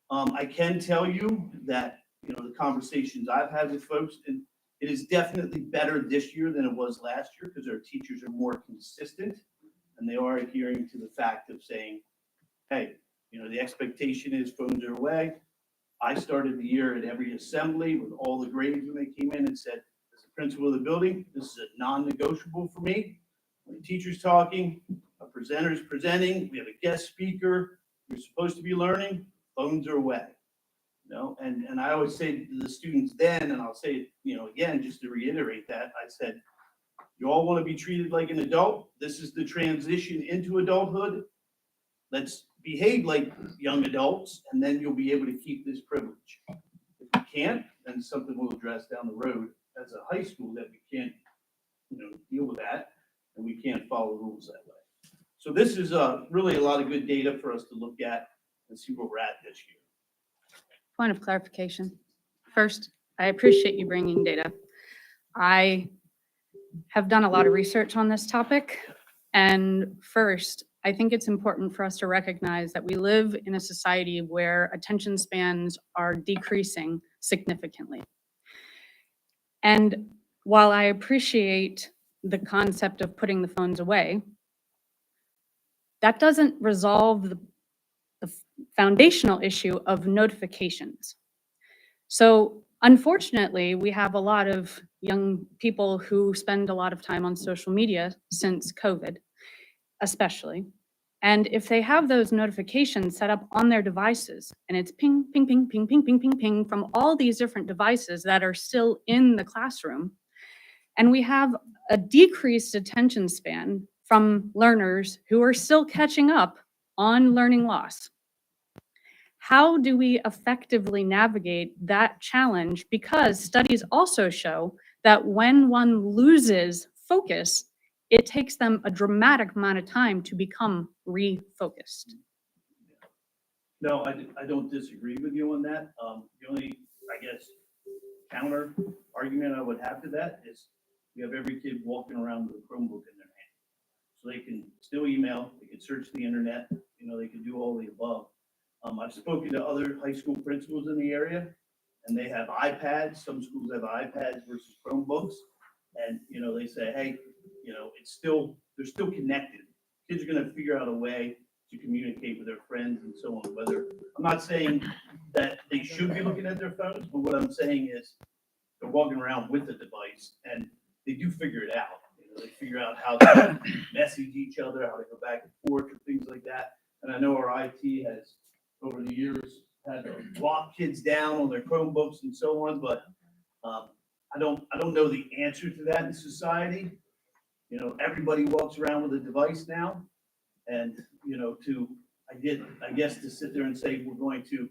I can tell you that, the conversations I've had with folks, and it is definitely better this year than it was last year because our teachers are more consistent and they are adhering to the fact of saying, hey, the expectation is phones are away. I started the year at every assembly with all the grades when they came in and said, as the principal of the building, this is a non-negotiable for me. When the teacher's talking, a presenter's presenting, we have a guest speaker, you're supposed to be learning, phones are away. You know, and I always say to the students then, and I'll say it, you know, again, just to reiterate that, I said, you all want to be treated like an adult. This is the transition into adulthood. Let's behave like young adults, and then you'll be able to keep this privilege. If you can't, then something we'll address down the road as a high school that we can't, you know, deal with that, and we can't follow rules that way. So this is really a lot of good data for us to look at and see where we're at this year. Point of clarification. First, I appreciate you bringing data. I have done a lot of research on this topic. And first, I think it's important for us to recognize that we live in a society where attention spans are decreasing significantly. And while I appreciate the concept of putting the phones away, that doesn't resolve the foundational issue of notifications. So unfortunately, we have a lot of young people who spend a lot of time on social media since COVID, especially. And if they have those notifications set up on their devices, and it's ping, ping, ping, ping, ping, ping, ping, ping from all these different devices that are still in the classroom, and we have a decreased attention span from learners who are still catching up on learning loss. How do we effectively navigate that challenge? Because studies also show that when one loses focus, it takes them a dramatic amount of time to become refocused. No, I don't disagree with you on that. The only, I guess, counter argument I would have to that is we have every kid walking around with a Chromebook in their hand. So they can still email, they can search the internet, you know, they can do all the above. I've spoken to other high school principals in the area, and they have iPads. Some schools have iPads versus Chromebooks. And, you know, they say, hey, you know, they're still connected. Kids are gonna figure out a way to communicate with their friends and so on. Whether, I'm not saying that they should be looking at their phones, but what I'm saying is they're walking around with the device and they do figure it out. You know, they figure out how to message each other, how to go back and forth and things like that. And I know our IT has, over the years, had to lock kids down on their Chromebooks and so on, but I don't know the answer to that in society. You know, everybody walks around with a device now, and you know, I guess to sit there and say we're going to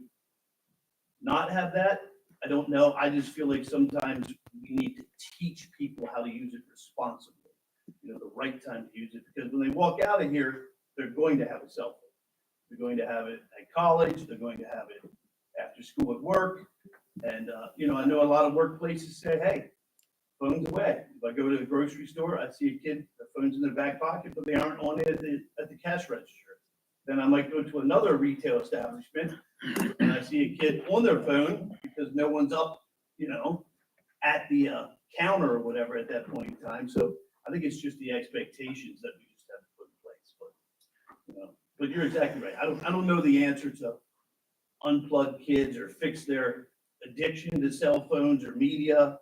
not have that, I don't know. I just feel like sometimes we need to teach people how to use it responsibly. You know, the right time to use it, because when they walk out of here, they're going to have a cell phone. They're going to have it at college. They're going to have it after school at work. And, you know, I know a lot of workplaces say, hey, phones away. If I go to the grocery store, I see a kid, the phone's in their back pocket, but they aren't on it at the cash register. Then I might go to another retail establishment and I see a kid on their phone because no one's up, you know, at the counter or whatever at that point in time. So I think it's just the expectations that we just have to put in place. But, you know, but you're exactly right. I don't know the answer to unplug kids or fix their addiction to cell phones or media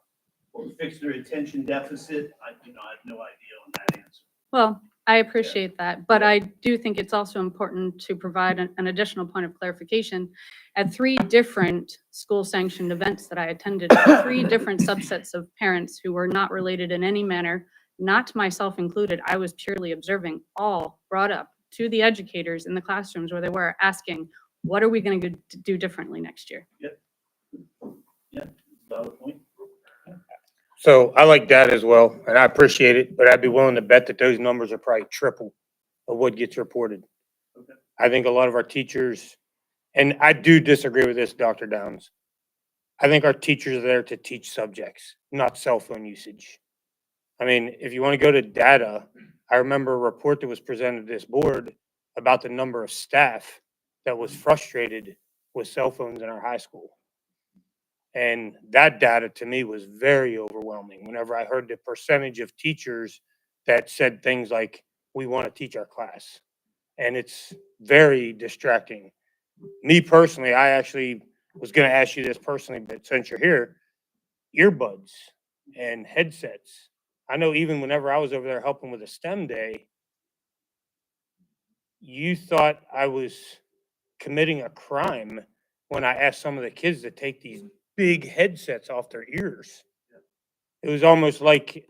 or fix their attention deficit. I have no idea on that answer. Well, I appreciate that, but I do think it's also important to provide an additional point of clarification. At 3 different school sanctioned events that I attended, 3 different subsets of parents who were not related in any manner, not myself included, I was purely observing, all brought up to the educators in the classrooms where they were asking, what are we going to do differently next year? Yeah, valid point. So I like that as well, and I appreciate it, but I'd be willing to bet that those numbers are probably triple of what gets reported. Okay. I think a lot of our teachers, and I do disagree with this, Dr. Downs. I think our teachers are there to teach subjects, not cell phone usage. I mean, if you want to go to data, I remember a report that was presented to this board about the number of staff that was frustrated with cell phones in our high school. And that data to me was very overwhelming whenever I heard the percentage of teachers that said things like, we want to teach our class. And it's very distracting. Me personally, I actually was going to ask you this personally, but since you're here, earbuds and headsets. I know even whenever I was over there helping with a STEM day, you thought I was committing a crime when I asked some of the kids to take these big headsets off their ears. It was almost like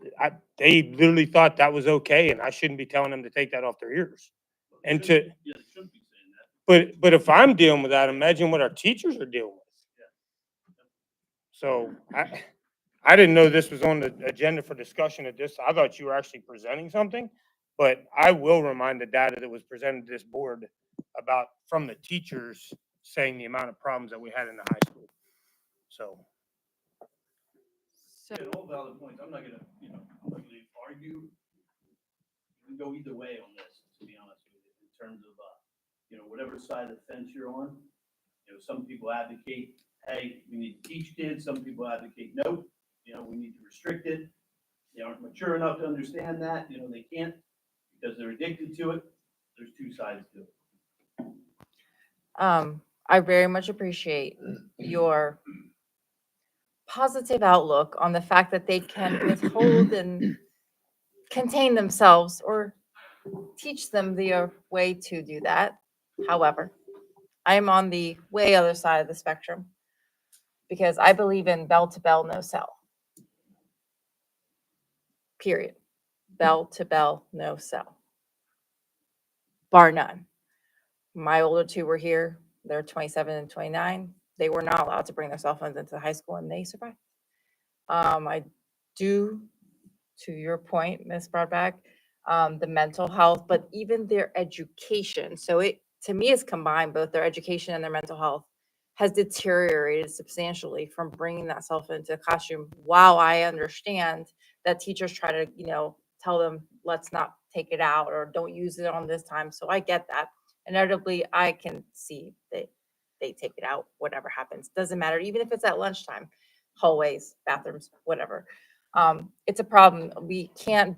they literally thought that was okay, and I shouldn't be telling them to take that off their ears. And to, but if I'm dealing with that, imagine what our teachers are dealing with. So I didn't know this was on the agenda for discussion at this. I thought you were actually presenting something, but I will remind the data that was presented to this board about from the teachers saying the amount of problems that we had in the high school. So. Yeah, all valid points. I'm not gonna, I'm not gonna argue. We can go either way on this, to be honest with you, in terms of, whatever side of the fence you're on. Some people advocate, hey, we need to teach kids. Some people advocate, nope, we need to restrict it. They aren't mature enough to understand that, they can't because they're addicted to it. There's two sides to it. I very much appreciate your positive outlook on the fact that they can withhold and contain themselves or teach them the way to do that. However, I am on the way other side of the spectrum because I believe in bell to bell, no cell. Period. Bell to bell, no cell. Bar none. My older two were here. They're 27 and 29. They were not allowed to bring their cell phones into the high school, and they survived. I do, to your point, Ms. Broadback, the mental health, but even their education. So it, to me, is combined, both their education and their mental health has deteriorated substantially from bringing that cell phone into the classroom. While I understand that teachers try to, tell them, let's not take it out or don't use it on this time. So I get that. Inevitably, I can see that they take it out, whatever happens. Doesn't matter, even if it's at lunchtime, hallways, bathrooms, whatever. It's a problem. We can't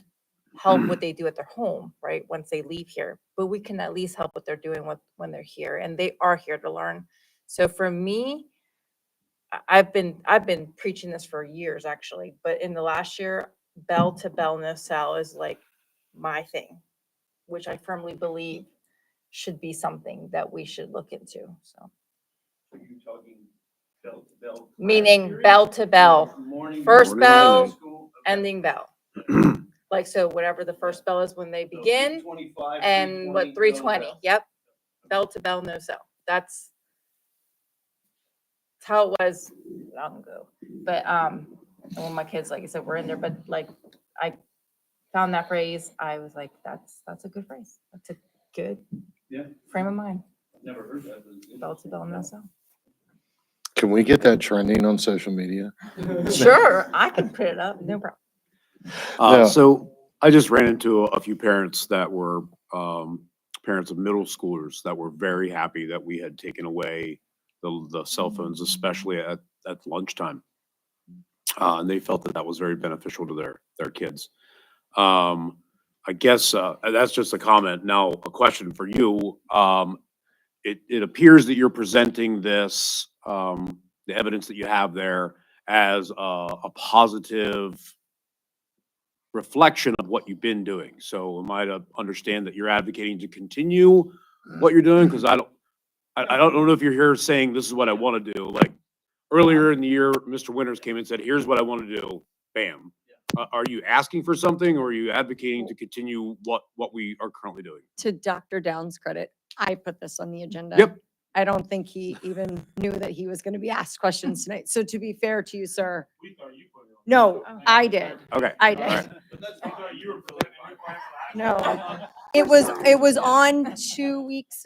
help what they do at their home, right? Once they leave here, but we can at least help what they're doing when they're here, and they are here to learn. So for me, I've been preaching this for years actually, but in the last year, bell to bell no cell is like my thing, which I firmly believe should be something that we should look into. So. Are you talking bell to bell? Meaning bell to bell, Morning. first Morning, bell, ending. ending bell. Like, so whatever the first bell is when they So begin 3:25, and what, 3:20, 3:20, bell. yep. Bell to bell, no cell. That's how it was long ago. But, when my kids, like I said, were in there, but like, I found that phrase, I was like, that's a good phrase. That's a good Yeah, frame of mind. never heard that. But it's good. Bell to bell, no cell. Can we get that trending on social media? Sure, I can put it up, no problem. No. So I just ran into a few parents that were parents of middle schoolers that were very happy that we had taken away the cell phones, especially at lunchtime. And they felt that that was very beneficial to their kids. I guess that's just a comment. Now, a question for you. It appears that you're presenting this, the evidence that you have there, as a positive reflection of what you've been doing. So am I to understand that you're advocating to continue what you're doing? Because I don't know if you're here saying this is what I want to do. Like earlier in the year, Mr. Winters came and said, here's what I want to do. Bam. Are you asking for something, or are you advocating to continue what we are currently doing? To Dr. Down's credit, I put this on the agenda. Yep. I don't think he even knew that he was going to be asked questions tonight. So to be fair to you, sir. No, I did. Okay. I All did. right. No, it was on 2 weeks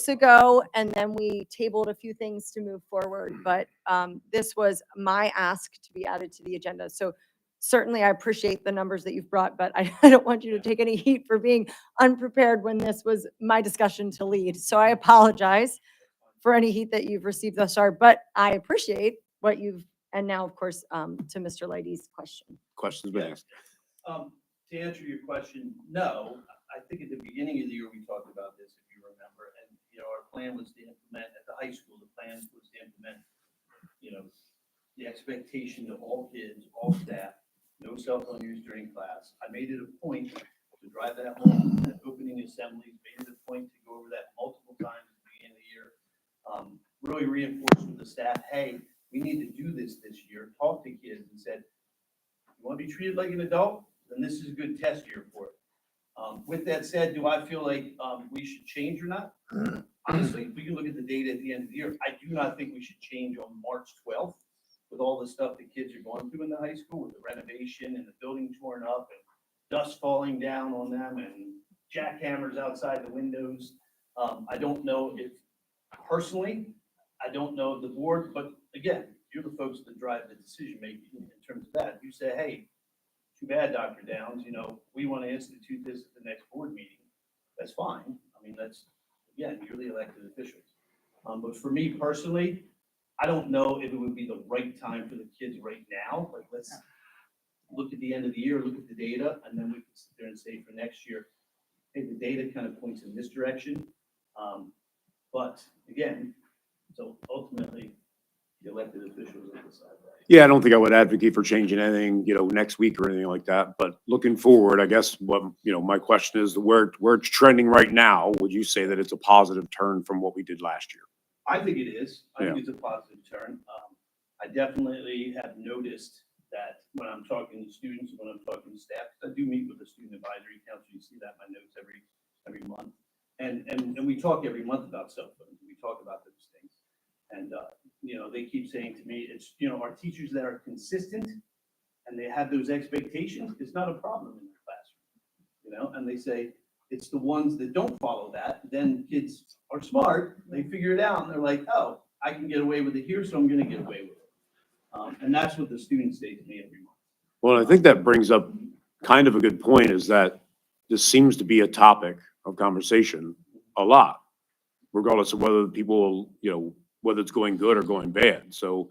ago, and then we tabled a few things to move forward. But this was my ask to be added to the agenda. So certainly I appreciate the numbers that you've brought, but I don't want you to take any heat for being unprepared when this was my discussion to lead. So I apologize for any heat that you've received thus far, but I appreciate what you've, and now, of course, to Mr. Leidy's question. Questions been asked. To answer your question, no. I think at the beginning of the year, we talked about this, if you remember, and, our plan was to implement at the high school, the plan was to implement, the expectation of all kids, all staff, no cell phone use during class. I made it a point to drive that home at opening assemblies, made it a point to go over that multiple times at the beginning of Really reinforced with the staff, hey, we need to do this year, talk to kids and said, you want to be treated like an adult? Then this is a good test year for it. With that said, do I feel like we should change or not? Honestly, if we can look at the data at the end of the year, I do not think we should change on March 12th with all the stuff the kids are going through in the high school with the renovation and the building torn up and dust falling down on them and jackhammers outside the windows. I don't know if personally, I don't know if the board, but again, you're the folks that drive the decision making in terms of that. You say, hey, too bad, Dr. Downs, we want to institute this at the next board meeting. That's fine. I mean, that's, again, you're the elected officials. But for me personally, I don't know if it would be the right time for the kids right now. Like, let's look at the end of the year, look at the data, and then we can sit there and say for next year, hey, the data kind of points in this direction. But again, so ultimately, the elected officials will decide that. Yeah, I don't think I would advocate for changing anything, next week or anything like that. But looking forward, I guess what, my question is where it's trending right now, would you say that it's a positive turn from what we did last year? I think it is. I think Yeah. it's a positive turn. I definitely have noticed that when I'm talking to students, when I'm talking to staff, 'cause I do meet with the student advisory council. You see that in my notes every month. And we talk every month about cell phones. We talk about those things. And, they keep saying to me, it's, our teachers that are consistent and they have those expectations, it's not a problem in their classroom, and they say, it's the ones that don't follow that, then kids are smart, they figure it out and they're like, oh, I can get away with it here, so I'm gonna get away with it. And that's what the students say to me every month. Well, I think that brings up kind of a good point is that this seems to be a topic of conversation a lot, regardless of whether people, whether it's going good or going bad. So,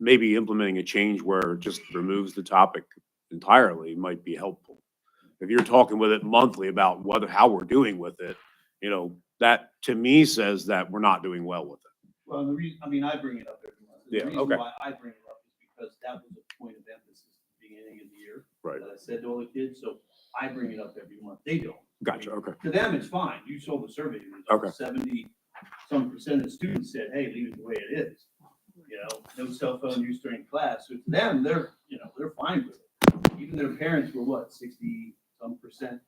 maybe implementing a change where it just removes the topic entirely might be helpful. If you're talking with it monthly about how we're doing with it, that to me says that we're not doing well with it. Well, the reason, I bring it up every month. Yeah, The reason okay. why I bring it up is because that was a point of emphasis at the beginning of the year. Right. That I said to all the kids, so I bring it up every month. They don't. Gotcha, okay. To them, it's fine. You saw the survey results. Okay. 70% of the students said, hey, leave it the way it is. No cell phone use during class. So to them, they're fine with it. Even their parents were 60%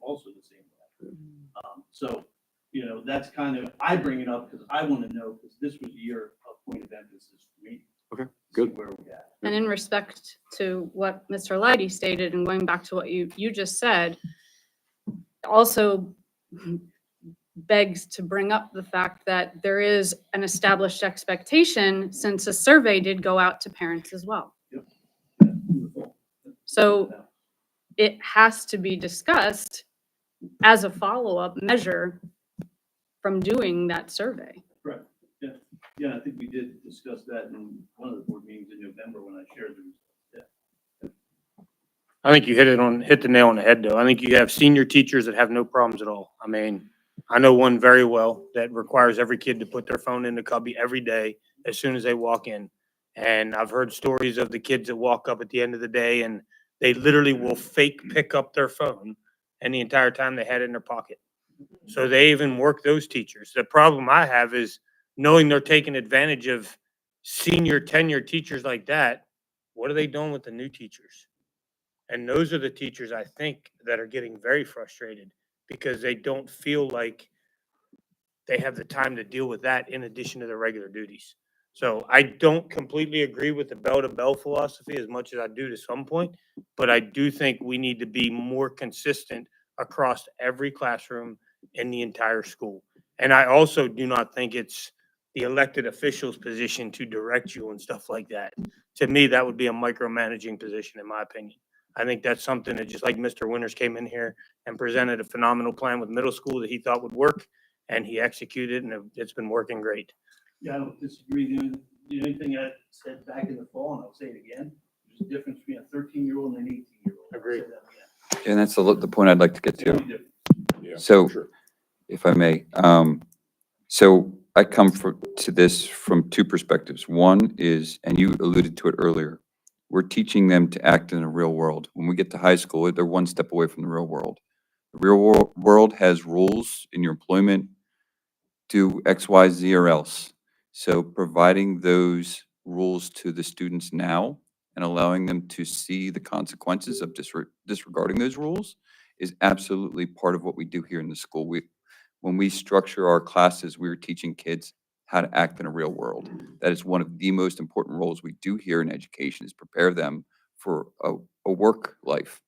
also the same way. So, that's kind of, I bring it up because I want to know, because this was a year of point of emphasis for me. Okay, good. Where we at. And in respect to what Mr. Leidy stated and going back to what you just said, also begs to bring up the fact that there is an established expectation since a survey did go out to parents as well. So it has to be discussed as a follow-up measure from doing that survey. Correct. Yeah. Yeah, I think we did discuss that in one of the board meetings in November when I shared the results. Yeah. I think you hit the nail on the head, though. I think you have senior teachers that have no problems at all. I know one very well that requires every kid to put their phone in the cubby every day as soon as they walk in. And I've heard stories of the kids that walk up at the end of the day and they literally will fake pick up their phone and the entire time they had it in their pocket. So they even work those teachers. The problem I have is knowing they're taking advantage of senior tenured teachers like that. What are they doing with the new teachers? And those are the teachers I think that are getting very frustrated because they don't feel like they have the time to deal with that in addition to their regular duties. So I don't completely agree with the bell to bell philosophy as much as I do to some point, but I do think we need to be more consistent across every classroom in the entire school. And I also do not think it's the elected official's position to direct you and stuff like that. To me, that would be a micromanaging position, in my opinion. I think that's something that, just like Mr. Winters came in here and presented a phenomenal plan with middle school that he thought would work, and he executed, and it's been working great. Yeah, I don't disagree. The only thing I said back in the fall, and I'll say it again, there's a difference between a 13-year-old and an 18-year-old. Agreed. And that's the point I'd like to get to. Yeah, So, sure. if I may, so I come to this from two perspectives. One is, and you alluded to it earlier, we're teaching them to act in the real world. When we get to high school, they're one step away from the real world. The real world has rules in your employment, do X, Y, Z, or else. So providing those rules to the students now and allowing them to see the consequences of disregarding those rules is absolutely part of what we do here in the school. When we structure our classes, we are teaching kids how to act in a real world. That is one of the most important roles we do here in education, is prepare them for a work life.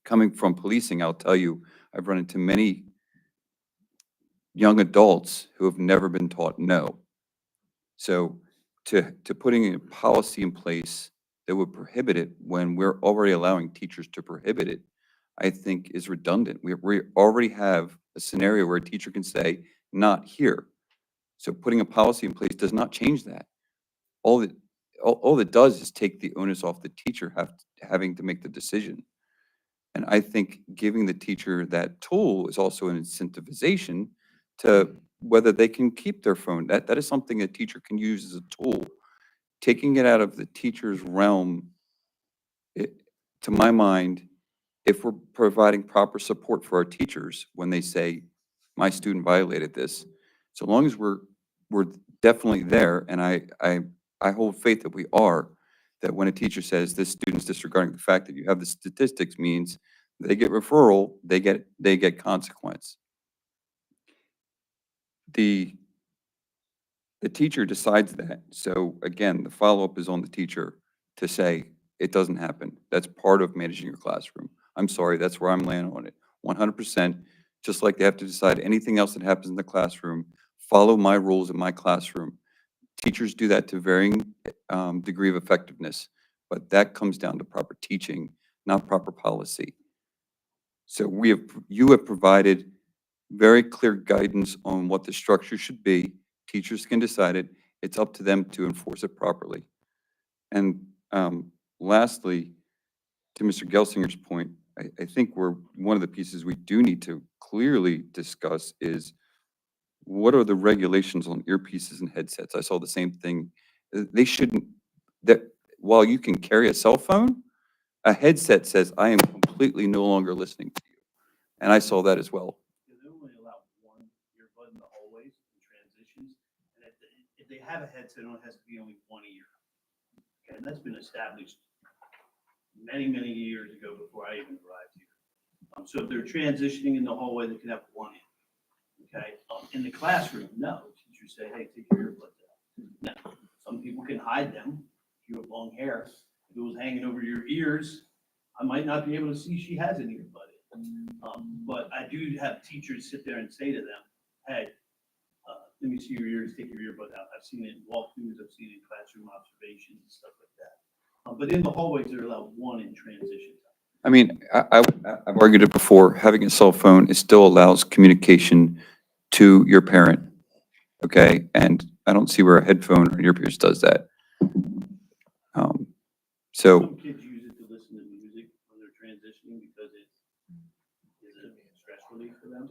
Coming from policing, I'll tell you, I've run into many young adults who have never been taught no. So to putting a policy in place that would prohibit it when we're already allowing teachers to prohibit it, I think is redundant. We already have a scenario where a teacher can say, not here. So putting a policy in place does not change that. All it does is take the onus off the teacher having to make the decision. And I think giving the teacher that tool is also an incentivization to whether they can keep their phone. That is something a teacher can use as a tool. Taking it out of the teacher's realm, to my mind, if we're providing proper support for our teachers when they say, my student violated this, so long as we're definitely there, and I hold faith that we are, that when a teacher says this student's disregarding the fact that you have the statistics means they get referral, they get consequence. The teacher decides that. So again, the follow-up is on the teacher to say, it doesn't happen. That's part of managing your classroom. I'm sorry, that's where I'm landing on it. 100%, just like they have to decide anything else that happens in the classroom, follow my rules in my classroom. Teachers do that to varying degree of effectiveness, but that comes down to proper teaching, not proper policy. So you have provided very clear guidance on what the structure should be. Teachers can decide it. It's up to them to enforce it properly. And lastly, to Mr. Gelsinger's point, I think one of the pieces we do need to clearly discuss is what are the regulations on earpieces and headsets? I saw the same thing. They shouldn't, that while you can carry a cell phone, a headset says, I am completely no longer listening to you. And I saw that as well. They only allow one earbud in the hallways and transitions. And if they have a headset, it only has to be only one ear. Okay, and that's been established many, many years ago before I even arrived here. So if they're transitioning in the hallway, they can have one in. Okay, in the classroom, no. Teachers say, hey, take your earbuds out. Now, some people can hide them. If you have long hair, if it was hanging over your ears, I might not be able to see she has an earbud in. But I do have teachers sit there and say to them, hey, let me see your ears, take your earbud out. I've seen it in walkthroughs, I've seen it in classroom observations and stuff like that. But in the hallways, they're allowed one in transition. I mean, I've argued it before, having a cell phone, it still allows communication to your parent, okay? And I don't see where a headphone or earpiece does that. So, Some kids use it to listen to music when they're transitioning because it is a stress relief for them.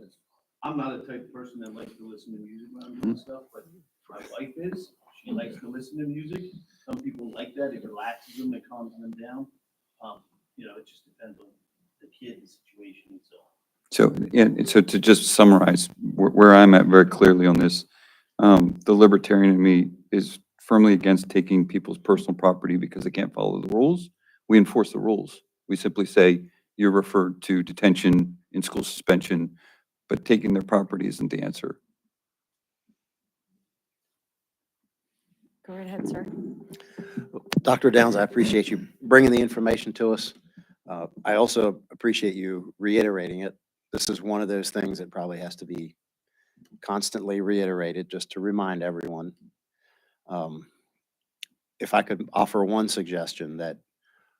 I'm not a type of person that likes to listen to music when I'm doing stuff, but my wife is. She likes to listen to music. Some people like that. It relaxes them, it calms them down. It just depends on the kid, the situation, and so on. so, and so to just summarize where I'm at very clearly on this, the libertarian in me is firmly against taking people's personal property because they can't follow the rules. We enforce the rules. We simply say you're referred to detention, in school suspension, but taking their property isn't the answer. Go right ahead, sir. Dr. Downs, I appreciate you bringing the information to us. I also appreciate you reiterating it. This is one of those things that probably has to be constantly reiterated just to remind everyone. If I could offer one suggestion, that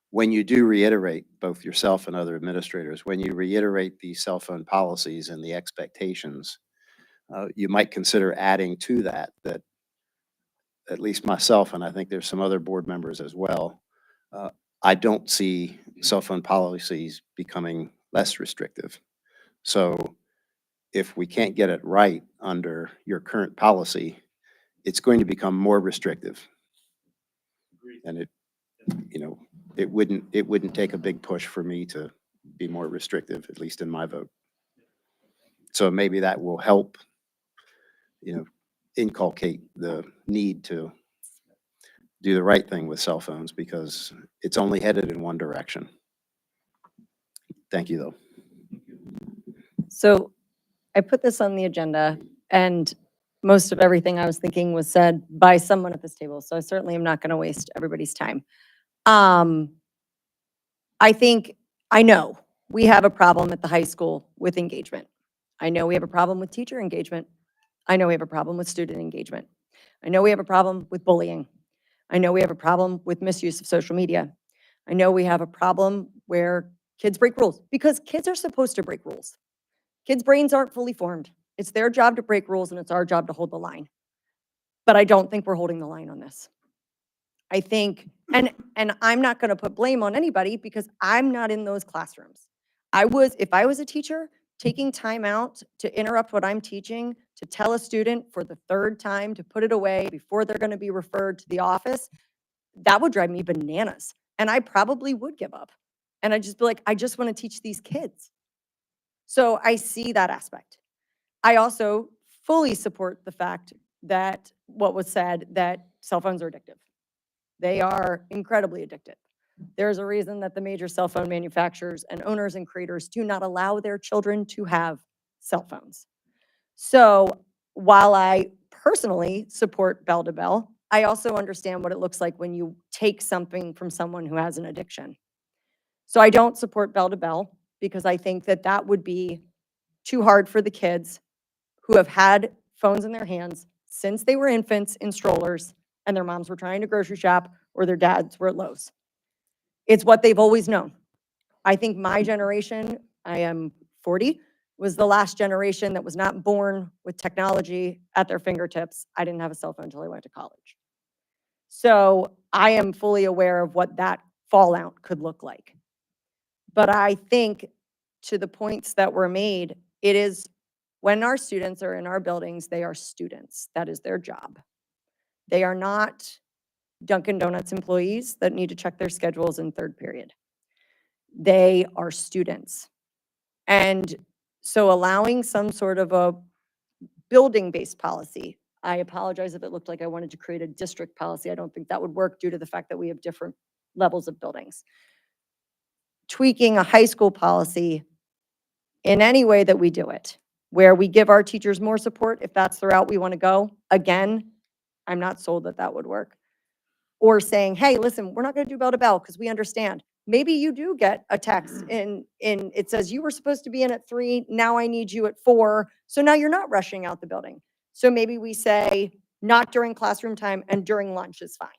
when you do reiterate, both yourself and other administrators, when you reiterate the cell phone policies and the expectations, you might consider adding to that at least myself, and I think there's some other board members as well, I don't see cell phone policies becoming less restrictive. So if we can't get it right under your current policy, it's going to become more restrictive. And it wouldn't take a big push for me to be more restrictive, at least in my vote. So maybe that will help, inculcate the need to do the right thing with cell phones because it's only headed in one direction. Thank you, though. So I put this on the agenda and most of everything I was thinking was said by someone at this table. So I certainly am not going to waste everybody's time. I know we have a problem at the high school with engagement. I know we have a problem with teacher engagement. I know we have a problem with student engagement. I know we have a problem with bullying. I know we have a problem with misuse of social media. I know we have a problem where kids break rules because kids are supposed to break rules. Kids' brains aren't fully formed. It's their job to break rules and it's our job to hold the line. But I don't think we're holding the line on this. I think, and I'm not going to put blame on anybody because I'm not in those classrooms. If I was a teacher, taking time out to interrupt what I'm teaching, to tell a student for the third time to put it away before they're going to be referred to the office, that would drive me bananas. And I probably would give up. And I'd just be like, I just want to teach these kids. So I see that aspect. I also fully support the fact that what was said, that cell phones are addictive. They are incredibly addictive. There's a reason that the major cell phone manufacturers and owners and creators do not allow their children to have cell phones. So while I personally support bell to bell, I also understand what it looks like when you take something from someone who has an addiction. So I don't support bell to bell because I think that that would be too hard for the kids who have had phones in their hands since they were infants in strollers and their moms were trying to grocery shop or their dads were at Lowe's. It's what they've always known. I think my generation, I am 40, was the last generation that was not born with technology at their fingertips. I didn't have a cell phone until I went to college. So I am fully aware of what that fallout could look like. But I think to the points that were made, it is when our students are in our buildings, they are students. That is their job. They are not Dunkin' Donuts employees that need to check their schedules in third period. They are students. And so allowing some sort of a building-based policy, I apologize if it looked like I wanted to create a district policy. I don't think that would work due to the fact that we have different levels of buildings. Tweaking a high school policy in any way that we do it, where we give our teachers more support if that's the route we want to go. Again, I'm not sold that that would work. Or saying, hey, listen, we're not going to do bell to bell because we understand. Maybe you do get a text in it says you were supposed to be in at 3, now I need you at 4. So now you're not rushing out the building. So maybe we say not during classroom time and during lunch is fine.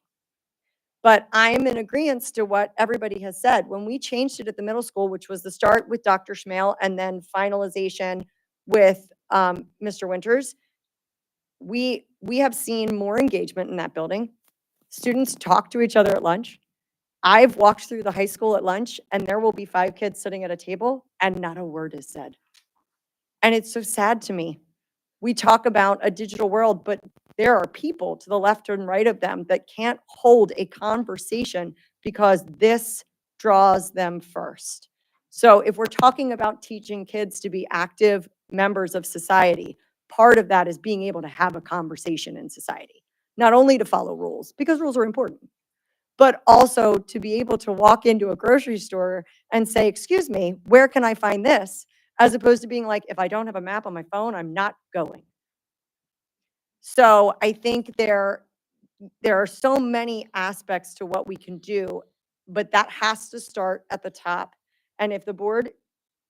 But I am in agreement to what everybody has said. When we changed it at the middle school, which was the start with Dr. Schmale and then finalization with Mr. Winters, we have seen more engagement in that building. Students talk to each other at lunch. I've walked through the high school at lunch and there will be 5 kids sitting at a table and not a word is said. And it's so sad to me. We talk about a digital world, but there are people to the left and right of them that can't hold a conversation because this draws them first. So if we're talking about teaching kids to be active members of society, part of that is being able to have a conversation in society. Not only to follow rules, because rules are important, but also to be able to walk into a grocery store and say, excuse me, where can I find this? As opposed to being like, if I don't have a map on my phone, I'm not going. So I think there are so many aspects to what we can do, but that has to start at the top. And if the board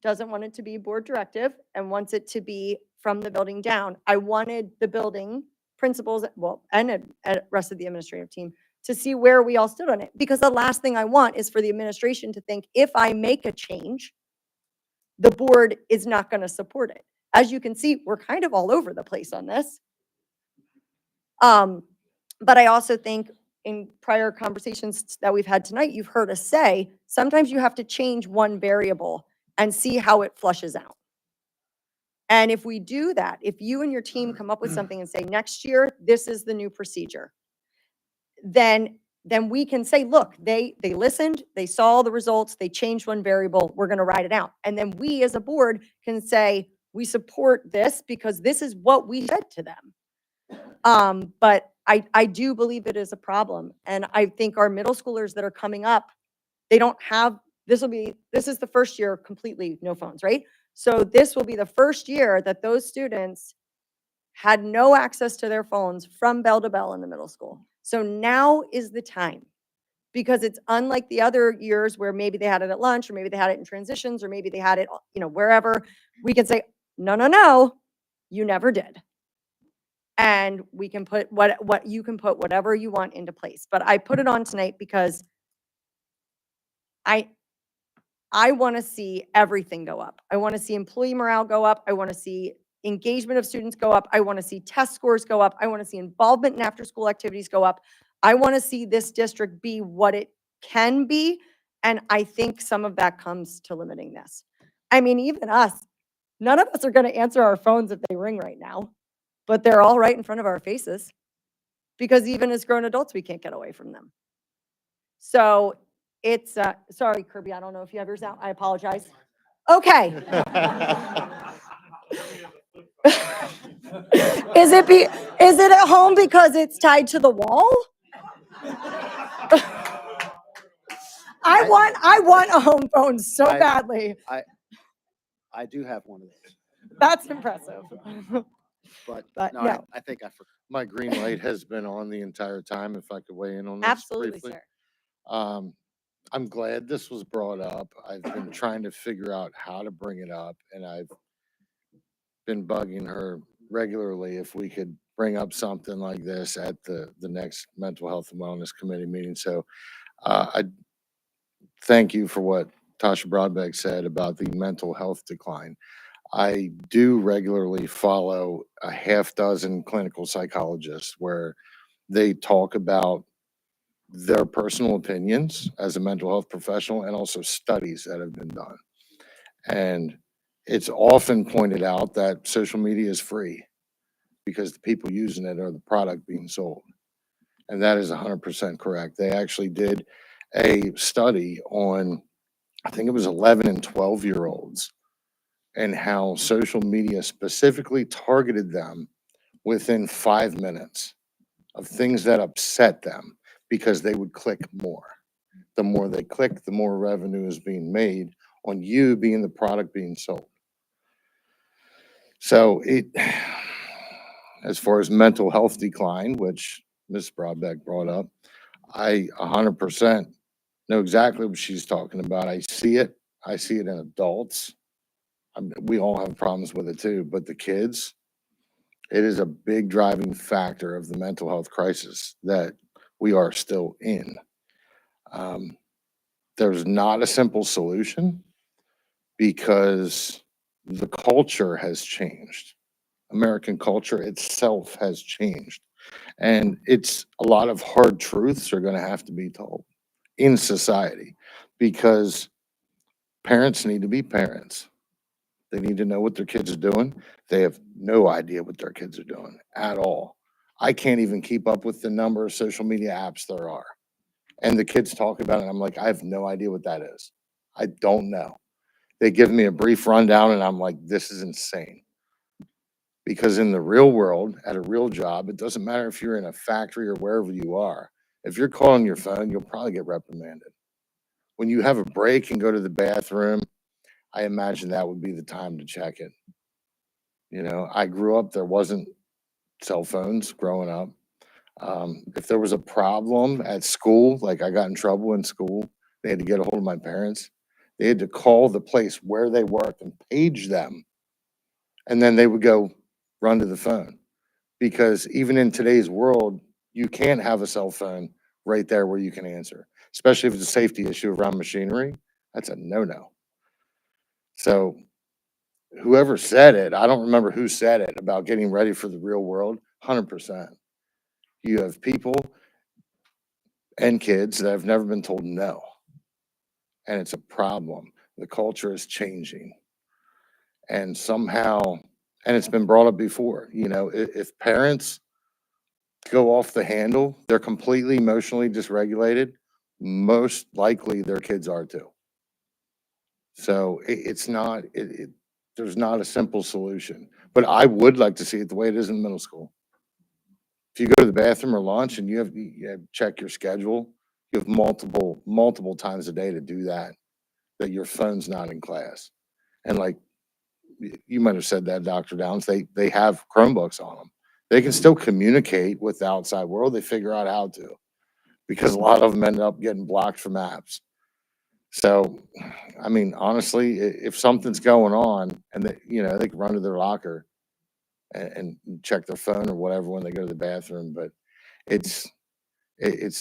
doesn't want it to be board directive and wants it to be from the building down, I wanted the building principals, well, and rest of the administrative team to see where we all stood on it. Because the last thing I want is for the administration to think if I make a change, the board is not going to support it. As you can see, we're kind of all over the place on this. But I also think in prior conversations that we've had tonight, you've heard us say, sometimes you have to change one variable and see how it flushes out. And if we do that, if you and your team come up with something and say, next year, this is the new procedure, then we can say, look, they listened, they saw the results, they changed one variable, we're going to write it out. And then we as a board can say, we support this because this is what we said to them. But I do believe it is a problem. And I think our middle schoolers that are coming up, they don't have, this is the first year completely no phones, right? So this will be the first year that those students had no access to their phones from bell to bell in the middle school. So now is the time, because it's unlike the other years where maybe they had it at lunch, or maybe they had it in transitions, or maybe they had it, wherever. We can say, no, no, no, you never did. And we can put what you can put whatever you want into place. But I put it on tonight because I want to see everything go up. I want to see employee morale go up. I want to see engagement of students go up. I want to see test scores go up. I want to see involvement in after school activities go up. I want to see this district be what it can be. And I think some of that comes to limiting this. I mean, even us, none of us are going to answer our phones if they ring right now, but they're all right in front of our faces, because even as grown adults, we can't get away from them. So it's, sorry, Kirby, I don't know if you have yours out. I apologize. Okay. Is it at home because it's tied to the wall? I want a home phone so badly. I do have one of those, That's impressive. but But no, no. I think I forgot. My green light has been on the entire time, if I could weigh in on this Absolutely, briefly. sir. I'm glad this was brought up. I've been trying to figure out how to bring it up, and I've been bugging her regularly if we could bring up something like this at the next Mental Health and Wellness Committee meeting. So I thank you for what Tasha Broadbeck said about the mental health decline. I do regularly follow a half dozen clinical psychologists where they talk about their personal opinions as a mental health professional and also studies that have been done. And it's often pointed out that social media is free because the people using it are the product being sold. And that is 100% correct. They actually did a study on, I think it was 11 and 12-year-olds, and how social media specifically targeted them within 5 minutes of things that upset them because they would click more. The more they click, the more revenue is being made on you being the product being sold. So as far as mental health decline, which Ms. Broadbeck brought up, I 100% know exactly what she's talking about. I see it. I see it in adults. We all have problems with it too, but the kids, it is a big driving factor of the mental health crisis that we are still in. There's not a simple solution because the culture has changed. American culture itself has changed. And it's a lot of hard truths are going to have to be told in society because parents need to be parents. They need to know what their kids are doing. They have no idea what their kids are doing at all. I can't even keep up with the number of social media apps there are. And the kids talk about it. I'm like, I have no idea what that is. I don't know. They give me a brief rundown and I'm like, this is insane. Because in the real world, at a real job, it doesn't matter if you're in a factory or wherever you are. If you're calling your phone, you'll probably get reprimanded. When you have a break and go to the bathroom, I imagine that would be the time to check it. You know, I grew up, there wasn't cell phones growing up. If there was a problem at school, like I got in trouble in school, they had to get a hold of my parents. They had to call the place where they worked and page them. And then they would go run to the phone. Because even in today's world, you can't have a cell phone right there where you can answer, especially if it's a safety issue around machinery. That's a no-no. So whoever said it, I don't remember who said it about getting ready for the real world, 100%. You have people and kids that have never been told no. And it's a problem. The culture is changing. And somehow, and it's been brought up before, you know, if parents go off the handle, they're completely emotionally dysregulated, most likely their kids are too. So it's not, there's not a simple solution, but I would like to see it the way it is in middle school. if you go to the bathroom or lunch and you have check your schedule, you have multiple times a day to do that, that your phone's not in class. And like, you might have said that, Dr. Downs, they have Chromebooks on them. They can still communicate with the outside world. They figure out how to, because a lot of them end up getting blocked from apps. So, I mean, honestly, if something's going on and they can run to their locker and check their phone or whatever when they go to the bathroom, but it's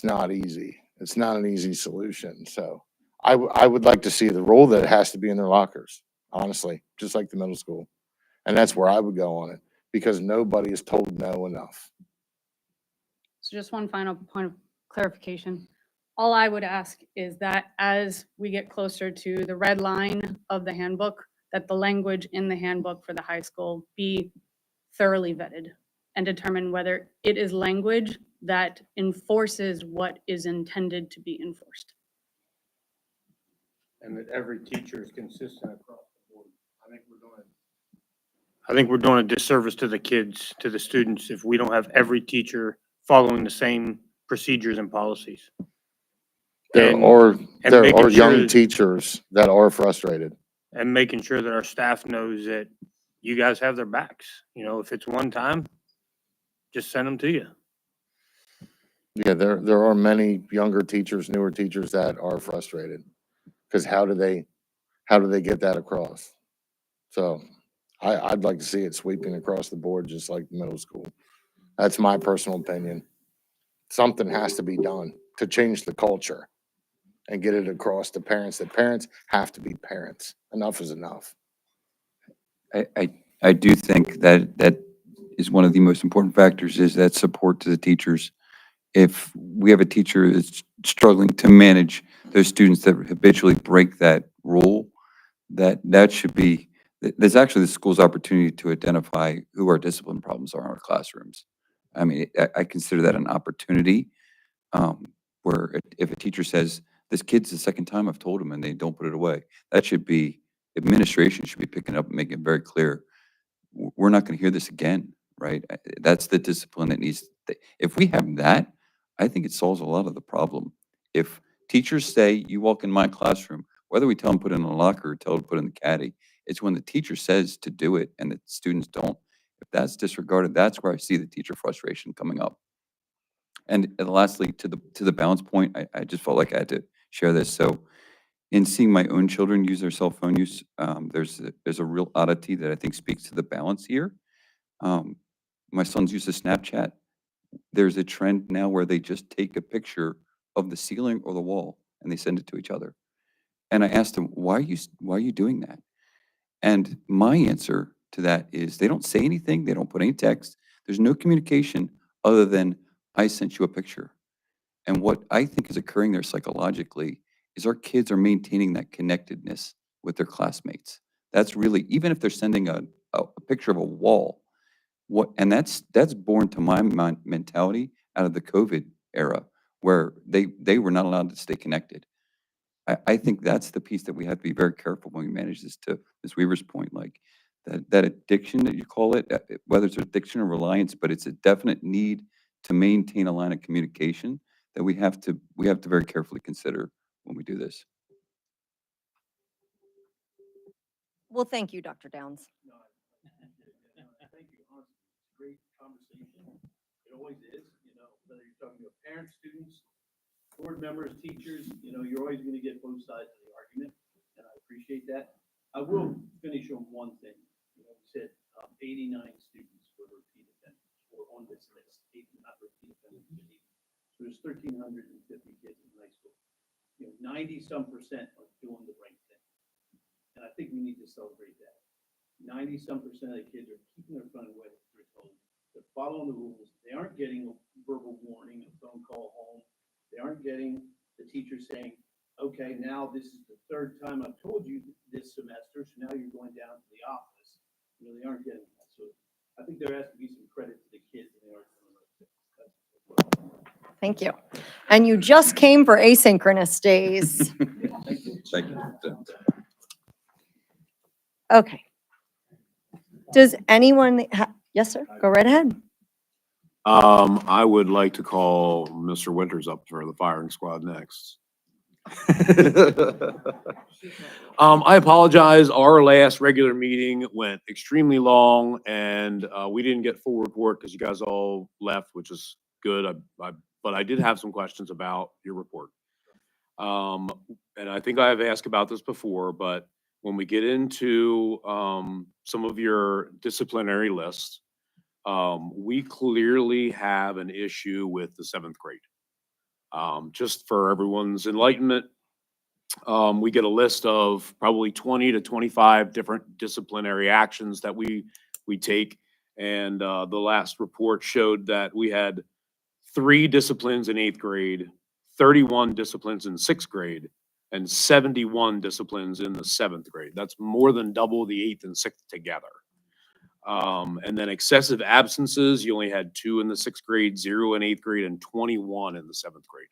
not easy. It's not an easy solution. So I would like to see the rule that it has to be in their lockers, honestly, just like the middle school. And that's where I would go on it, because nobody is told no enough. So just one final point of clarification. All I would ask is that as we get closer to the red line of the handbook, that the language in the handbook for the high school be thoroughly vetted and determine whether it is language that enforces what is intended to be enforced. And that every teacher is consistent across the board. I think we're doing a disservice to the kids, to the students, if we don't have every teacher following the same procedures and policies. There And- are and there making are young sure- teachers that are frustrated. And making sure that our staff knows that you guys have their backs. You know, if it's one time, just send them to you. Yeah, there are many younger teachers, newer teachers that are frustrated, because how do they get that across? So I'd like to see it sweeping across the board, just like middle school. That's my personal opinion. Something has to be done to change the culture and get it across to parents, that parents have to be parents. Enough is enough. I do think that is one of the most important factors, is that support to the teachers. If we have a teacher that's struggling to manage those students that habitually break that rule, that should be, there's actually the school's opportunity to identify who our discipline problems are in our classrooms. I mean, I consider that an opportunity, where if a teacher says, this kid's the second time I've told him and they don't put it away, that should be, administration should be picking up and making it very clear, we're not going to hear this again, right? That's the discipline that needs, if we have that, I think it solves a lot of the problem. If teachers say, you walk in my classroom, whether we tell them put it in a locker or tell them put it in the caddy, it's when the teacher says to do it and the students don't. If that's disregarded, that's where I see the teacher frustration coming up. And lastly, to the balance point, I just felt like I had to share this. So in seeing my own children use their cell phone use, there's a real oddity that I think speaks to the balance here. My son's use of Snapchat. There's a trend now where they just take a picture of the ceiling or the wall and they send it to each other. And I asked them, why are you doing that? And my answer to that is, they don't say anything, they don't put any text. There's no communication other than, I sent you a picture. And what I think is occurring there psychologically is our kids are maintaining that connectedness with their classmates. That's really, even if they're sending a picture of a wall, and that's born to my mentality out of the COVID era, where they were not allowed to stay connected. I think that's the piece that we have to be very careful when we manage this, to Ms. Weaver's point, like that addiction that you call it, whether it's addiction or reliance, but it's a definite need to maintain a line of communication that we have to very carefully consider when we do this. Well, thank you, Dr. Downs. Thank you, honestly. It's a great conversation. It always is, whether you're talking to parents, students, board members, teachers, you're always going to get both sides of the argument, and I appreciate that. I will finish on one thing. We said 89 students were repeat offenders, or on this list, not repeat offenders. So there's 1,350 kids in high school. 90-some% are doing the right thing. And I think we need to celebrate that. 90-some% of the kids are keeping their phone away from their phone. They're following the rules. They aren't getting a verbal warning, a phone call home. They aren't getting the teacher saying, okay, now this is the third time I've told you this semester, so now you're going down to the office. They aren't getting that. So I think there has to be some credit to the kids, and they are doing the right thing. Thank you. And you just came for asynchronous days. Thank you. Okay. Does anyone, yes, sir, go right ahead. I would like to call Mr. Winters up for the firing squad next. I apologize. Our last regular meeting went extremely long and, we didn't get full report because you guys all left, which is good. But I did have some questions about your report. And I think I've asked about this before, but when we get into, some of your disciplinary lists, we clearly have an issue with the seventh grade. Just for everyone's enlightenment, we get a list of probably 20 to 25 different disciplinary actions that we take. And the last report showed that we had 3 disciplines in 8th grade, 31 disciplines in 6th grade, and 71 disciplines in the 7th grade. That's more than double the 8th and 6th together. And then excessive absences, you only had 2 in the 6th grade, 0 in 8th grade, and 21 in the 7th grade.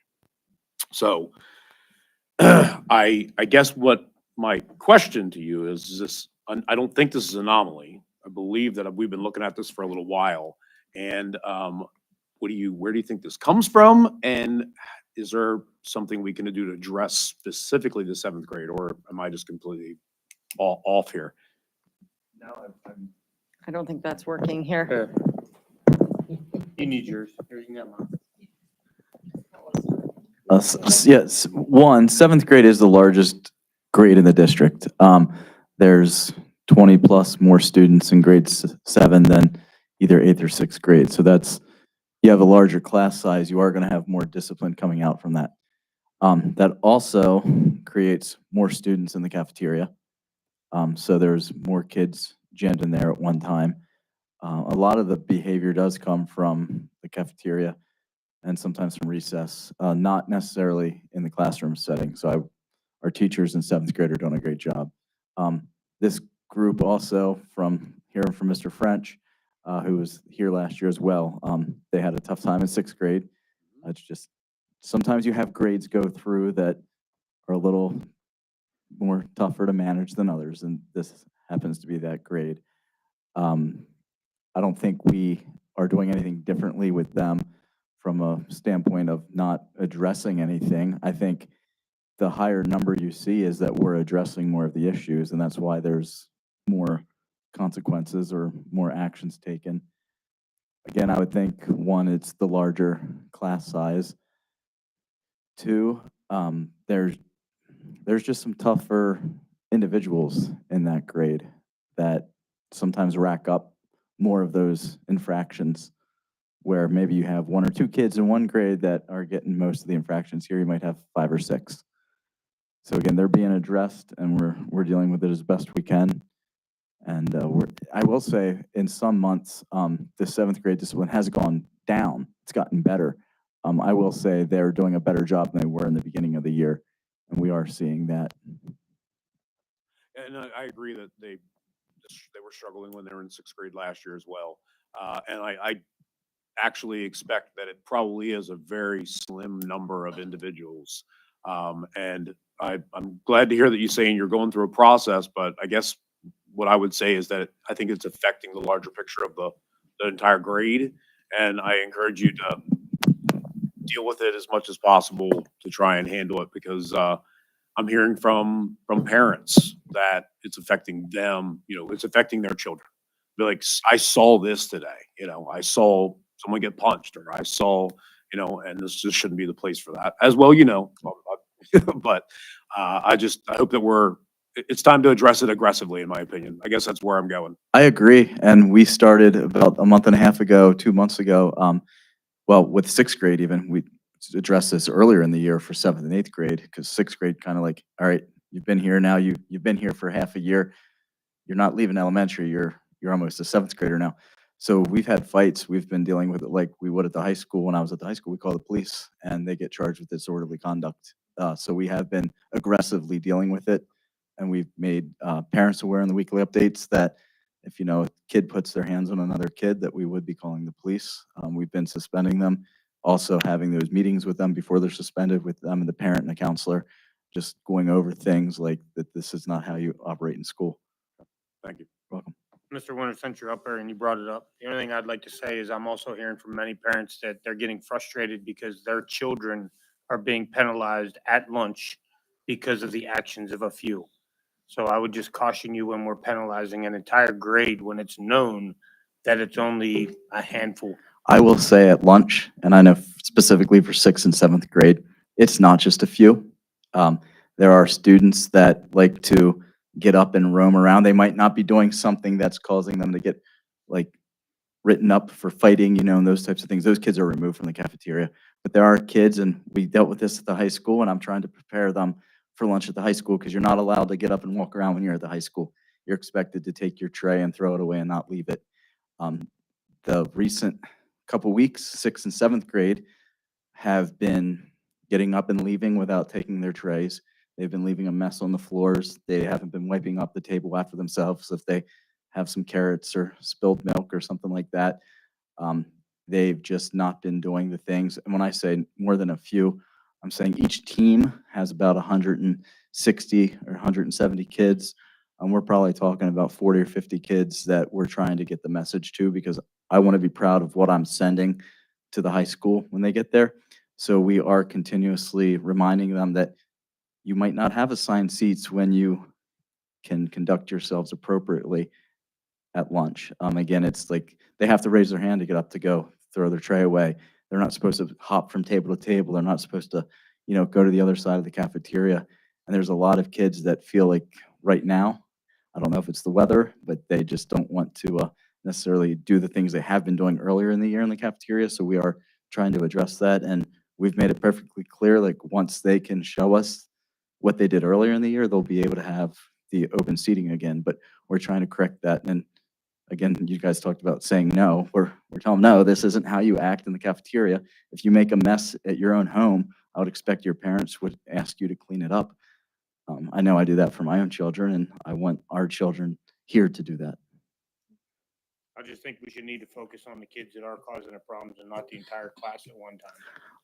So I guess what my question to you is this, I don't think this is an anomaly. I believe that we've been looking at this for a little while. And where do you think this comes from? And is there something we can do to address specifically the 7th grade, or am I just completely off here? No, I'm. I don't think that's working here. You need yours. Here, you can get mine. Yes, one, 7th grade is the largest grade in the district. There's 20 plus more students in grade 7 than either 8th or 6th grade. So that's, you have a larger class size, you are going to have more discipline coming out from that. That also creates more students in the cafeteria. So there's more kids jammed in there at one time. A lot of the behavior does come from the cafeteria and sometimes from recess, not necessarily in the classroom setting. So our teachers in 7th grade are doing a great job. This group also, from hearing from Mr. French, who was here last year as well, they had a tough time in 6th grade. It's just, sometimes you have grades go through that are a little more tougher to manage than others, and this happens to be that grade. I don't think we are doing anything differently with them from a standpoint of not addressing anything. I think the higher number you see is that we're addressing more of the issues, and that's why there's more consequences or more actions taken. Again, I would think, one, it's the larger class size. 2, there's just some tougher individuals in that grade that sometimes rack up more of those infractions, where maybe you have 1 or 2 kids in one grade that are getting most of the infractions. Here you might have 5 or 6. So again, they're being addressed, and we're dealing with it as best we can. And I will say, in some months, the 7th grade discipline has gone down. It's gotten better. I will say they're doing a better job than they were in the beginning of the year, and we are seeing that. And I agree that they were struggling when they were in 6th grade last year as well. And I actually expect that it probably is a very slim number of individuals. And I'm glad to hear that you're saying you're going through a process, but I guess what I would say is that I think it's affecting the larger picture of the entire grade. And I encourage you to deal with it as much as possible to try and handle it, because I'm hearing from parents that it's affecting them, it's affecting their children. Be like, I saw this today, I saw someone get punched, or I saw, and this just shouldn't be the place for that as well, but I hope that it's time to address it aggressively, in my opinion. I guess that's where I'm going. I agree, and we started about a month and a half ago, 2 months ago, well, with 6th grade even, we addressed this earlier in the year for 7th and 8th grade, because 6th grade kind of like, all right, you've been here now, you've been here for half a year, you're not leaving elementary, you're almost a 7th grader now. So we've had fights, we've been dealing with it like we would at the high school. When I was at the high school, we call the police, and they get charged with disorderly conduct. So we have been aggressively dealing with it, and we've made parents aware in the weekly updates that if a kid puts their hands on another kid, that we would be calling the police. We've been suspending them, also having those meetings with them before they're suspended, with them and the parent and the counselor, just going over things like that. This is not how you operate in school. Thank you. You're welcome. Mr. Winter, since you're up there and you brought it up, the only thing I'd like to say is I'm also hearing from many parents that they're getting frustrated because their children are being penalized at lunch because of the actions of a few. So I would just caution you when we're penalizing an entire grade when it's known that it's only a handful. I will say at lunch, and I know specifically for 6th and 7th grade, it's not just a few. There are students that like to get up and roam around. They might not be doing something that's causing them to get like written up for fighting, you know, and those types of things. Those kids are removed from the cafeteria. But there are kids, and we dealt with this at the high school, and I'm trying to prepare them for lunch at the high school because you're not allowed to get up and walk around when you're at the high school. You're expected to take your tray and throw it away and not leave it. The recent couple weeks, 6th and 7th grade, have been getting up and leaving without taking their trays. They've been leaving a mess on the floors. They haven't been wiping up the table after themselves if they have some carrots or spilled milk or something like that. They've just not been doing the things. And when I say more than a few, I'm saying each team has about 160 or 170 kids. We're probably talking about 40 or 50 kids that we're trying to get the message to because I want to be proud of what I'm sending to the high school when they get there. So we are continuously reminding them that you might not have assigned seats when you can conduct yourselves appropriately at lunch. Again, it's like they have to raise their hand to get up to go throw their tray away. They're not supposed to hop from table to table. They're not supposed to, you know, go to the other side of the cafeteria. And there's a lot of kids that feel like right now, I don't know if it's the weather, but they just don't want to necessarily do the things they have been doing earlier in the year in the cafeteria. So we are trying to address that. And we've made it perfectly clear, like once they can show us what they did earlier in the year, they'll be able to have the open seating again. But we're trying to correct that. And again, you guys talked about saying no. We're telling them, no, this isn't how you act in the cafeteria. If you make a mess at your own home, I would expect your parents would ask you to clean it up. I know I do that for my own children, and I want our children here to do that. I just think we should need to focus on the kids that are causing the problems and not the entire class at one time.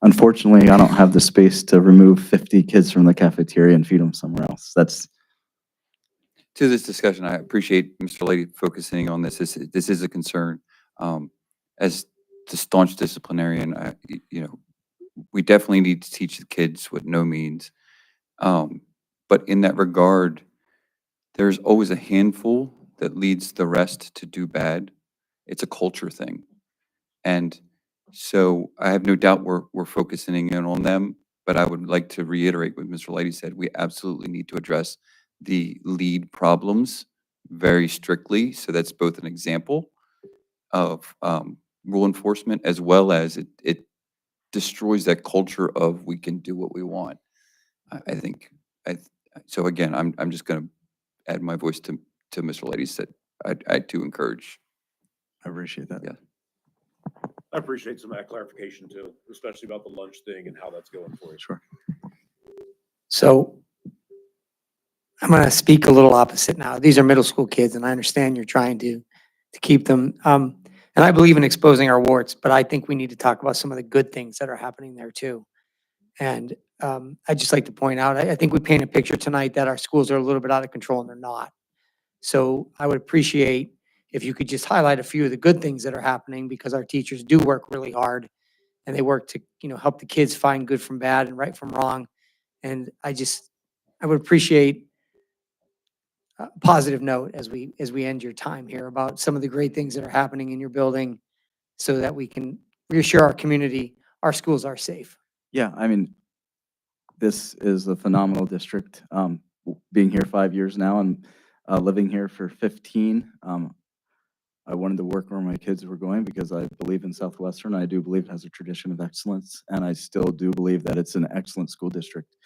Unfortunately, I don't have the space to remove 50 kids from the cafeteria and feed them somewhere else. That's To this discussion, I appreciate Mr. Lady focusing on this. This is a concern. As the staunch disciplinarian, you know, we definitely need to teach the kids what no means. But in that regard, there's always a handful that leads the rest to do bad. It's a culture thing. And so I have no doubt we're focusing in on them, but I would like to reiterate what Mr. Lady said. We absolutely need to address the lead problems very strictly. So that's both an example of rule enforcement as well as it destroys that culture of we can do what we want. I think, so again, I'm just going to add my voice to Mr. Lady said. I do encourage. I appreciate that. Yeah. I appreciate some of that clarification too, especially about the lunch thing and how that's going for you. Sure. So I'm going to speak a little opposite now. These are middle school kids, and I understand you're trying to keep them. And I believe in exposing our warts, but I think we need to talk about some of the good things that are happening there too. And I'd just like to point out, I think we paint a picture tonight that our schools are a little bit out of control, and they're not. So I would appreciate if you could just highlight a few of the good things that are happening, because our teachers do work really hard, and they work to, you know, help the kids find good from bad and right from wrong. And I would appreciate a positive note as we end your time here about some of the great things that are happening in your building, so that we can reassure our community our schools are safe. Yeah, I mean, this is a phenomenal district. Being here 5 years now and living here for 15, I wanted to work where my kids were going because I believe in Southwestern. I do believe it has a tradition of excellence, and I still do believe that it's an excellent school district.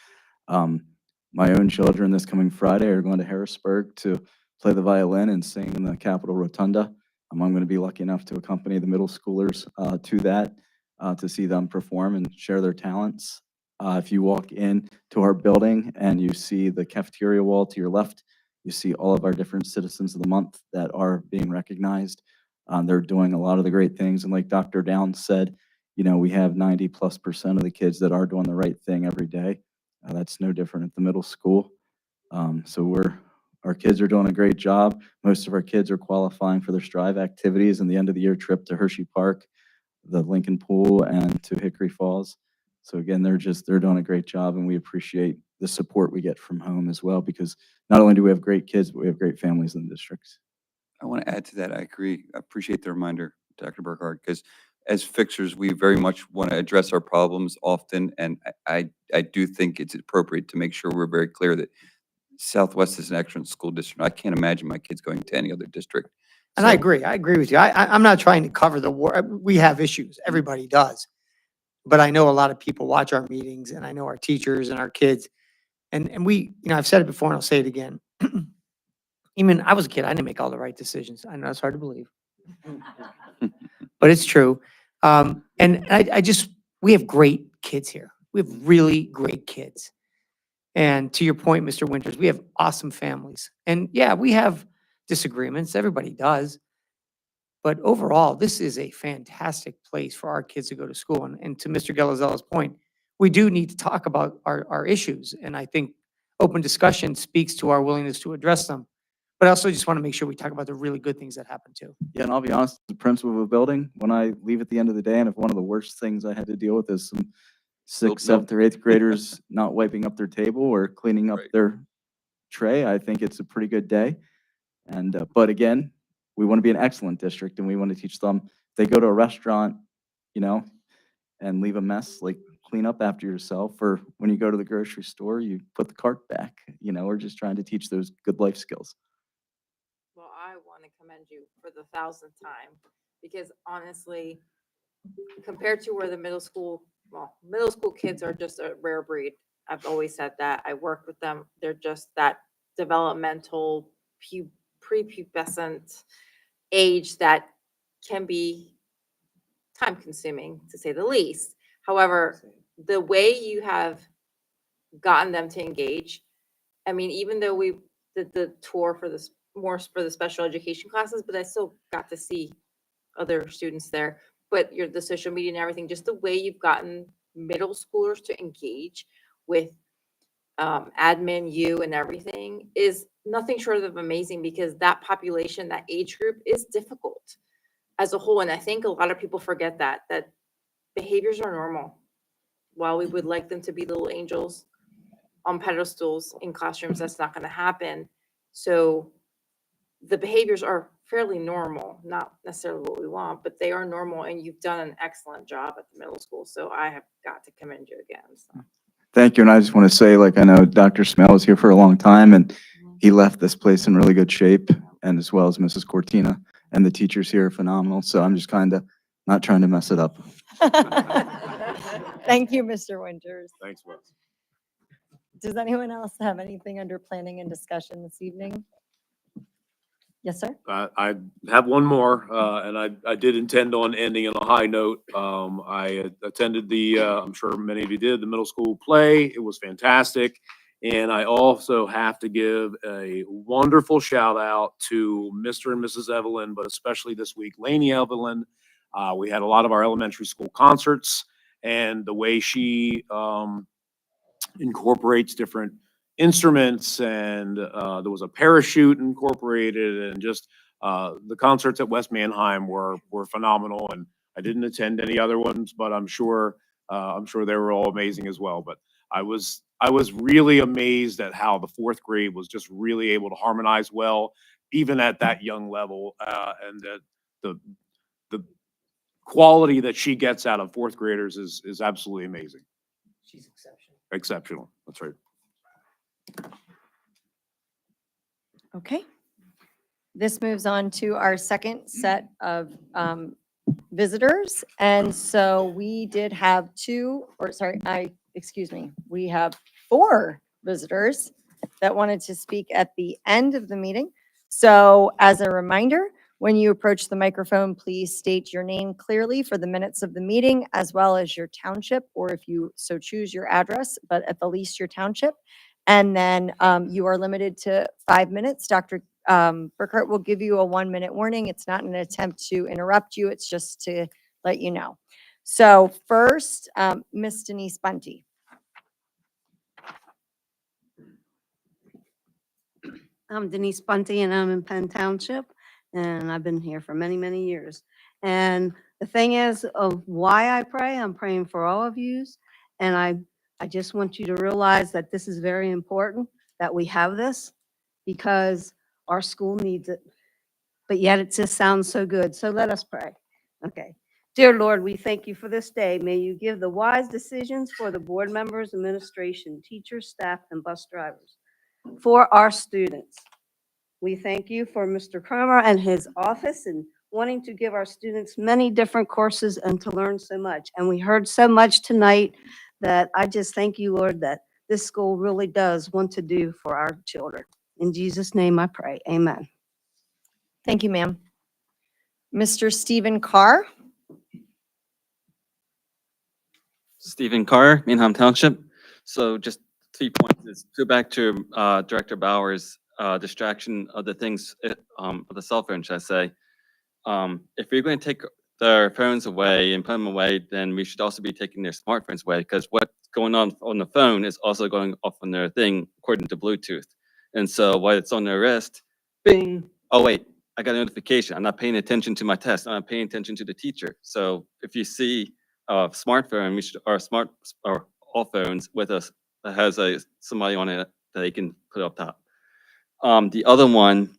My own children this coming Friday are going to Harrisburg to play the violin and sing in the Capitol Rotunda. I'm going to be lucky enough to accompany the middle schoolers to that, to see them perform and share their talents. If you walk in to our building and you see the cafeteria wall to your left, you see all of our different citizens of the month that are being recognized. They're doing a lot of the great things. And like Dr. Downs said, you know, we have 90+% of the kids that are doing the right thing every day. That's no different at the middle school. So Our kids are doing a great job. Most of our kids are qualifying for their Strive activities and the end of the year trip to Hershey Park, the Lincoln Pool, and to Hickory Falls. So again, they're doing a great job, and we appreciate the support we get from home as well, because not only do we have great kids, but we have great families in the district. I want to add to that. I agree. I appreciate the reminder, Dr. Burkhardt, because as fixers, we very much want to address our problems often. And I do think it's appropriate to make sure we're very clear that Southwest is an excellent school district. I can't imagine my kids going to any other district. And I So- agree. I agree with you. I'm not trying to cover the war. We have issues. Everybody does. But I know a lot of people watch our meetings, and I know our teachers and our kids. And we, I've said it before and I'll say it again. Even I was a kid, I didn't make all the right decisions. I know it's hard to believe, but it's true. And we have great kids here. We have really great kids. And to your point, Mr. Winters, we have awesome families. And yeah, we have disagreements. Everybody does. But overall, this is a fantastic place for our kids to go to school. And to Mr. Gelazella's point, we do need to talk about our issues. And I think open discussion speaks to our willingness to address them. But I also just want to make sure we talk about the really good things that happen too. Yeah, and I'll be honest, the principal of a building, when I leave at the end of the day, and if one of the worst things I had to deal with is some Nope, sixth, seventh, or eighth graders not wiping up their table or cleaning up Right. their tray, I think it's a pretty good day. And, but again, we want to be an excellent district, and we want to teach them, if they go to a restaurant, and leave a mess, like clean up after yourself, or when you go to the grocery store, you put the cart back, we're just trying to teach those good life skills. Well, I want to commend you for the 1,000th time, because honestly, compared to where the middle school kids are just a rare breed. I've always said that. I work with them. They're just that developmental, prepubescent age that can be time consuming, to say the least. However, the way you have gotten them to engage, I mean, even though we did the tour for this more for the special education classes, but I still got to see other students there. But the social media and everything, just the way you've gotten middle schoolers to engage with admin, you, and everything is nothing short of amazing, because that population, that age group, is difficult as a whole. And I think a lot of people forget that behaviors are normal. While we would like them to be little angels on pedestals in classrooms, that's not going to happen. So the behaviors are fairly normal, not necessarily what we want, but they are normal, and you've done an excellent job at the middle school. So I have got to commend you again. So. Thank you, and I just want to say, I know Dr. Smale was here for a long time, and he left this place in really good shape, and as well as Mrs. Cortina, and the teachers here are phenomenal, so I'm just kind of not trying to mess it up. Thank you, Mr. Winters. Thanks, Wes. Does anyone else have anything under planning and discussion this evening? Yes, sir. I have one more, and I did intend on ending on a high note. I attended I'm sure many of you did, the middle school play. It was fantastic. And I also have to give a wonderful shout out to Mr. and Mrs. Evelyn, but especially this week, Lainey Evelyn. We had a lot of our elementary school concerts, and the way she incorporates different instruments, and there was a parachute incorporated, and just the concerts at West Manheim were phenomenal. And I didn't attend any other ones, but I'm sure they were all amazing as well. But I was really amazed at how the fourth grade was just really able to harmonize well, even at that young level, and that the quality that she gets out of fourth graders is absolutely amazing. She's exceptional. Exceptional. That's right. Okay. This moves on to our second set of visitors. And so we did have we have 4 visitors that wanted to speak at the end of the meeting. So as a reminder, when you approach the microphone, please state your name clearly for the minutes of the meeting, as well as your township, or if you so choose, your address, but at the least your township. And then you are limited to 5 minutes. Dr. Burkhardt will give you a 1-minute warning. It's not an attempt to interrupt you. It's just to let you know. So first, Miss Denise Bunty. I'm Denise Bunty and I'm in Penn Township and I've been here for many, many years. And the thing is of why I pray, I'm praying for all of yous. And I just want you to realize that this is very important that we have this because our school needs it. But yet it just sounds so good. So let us pray. Okay. Dear Lord, we thank you for this day. May you give the wise decisions for the board members, administration, teachers, staff, and bus drivers for our students. We thank you for Mr. Cromer and his office and wanting to give our students many different courses and to learn so much. And we heard so much tonight that I just thank you, Lord, that this school really does want to do for our children. In Jesus' name I pray, amen. Thank you, ma'am. Mr. Stephen Carr? Stephen Carr, Mainham Township. So just 3 points is go back to Director Bauer's distraction of the things, of the cell phone, should I say. If we're going to take their phones away and put them away, then we should also be taking their smartphones away because what's going on the phone is also going off on their thing according to Bluetooth. And so while it's on their wrist, bing, oh wait, I got a notification. I'm not paying attention to my test. I'm not paying attention to the teacher. So if you see a smartphone, we should, or all phones with us that has somebody on it that they can put up top. The other one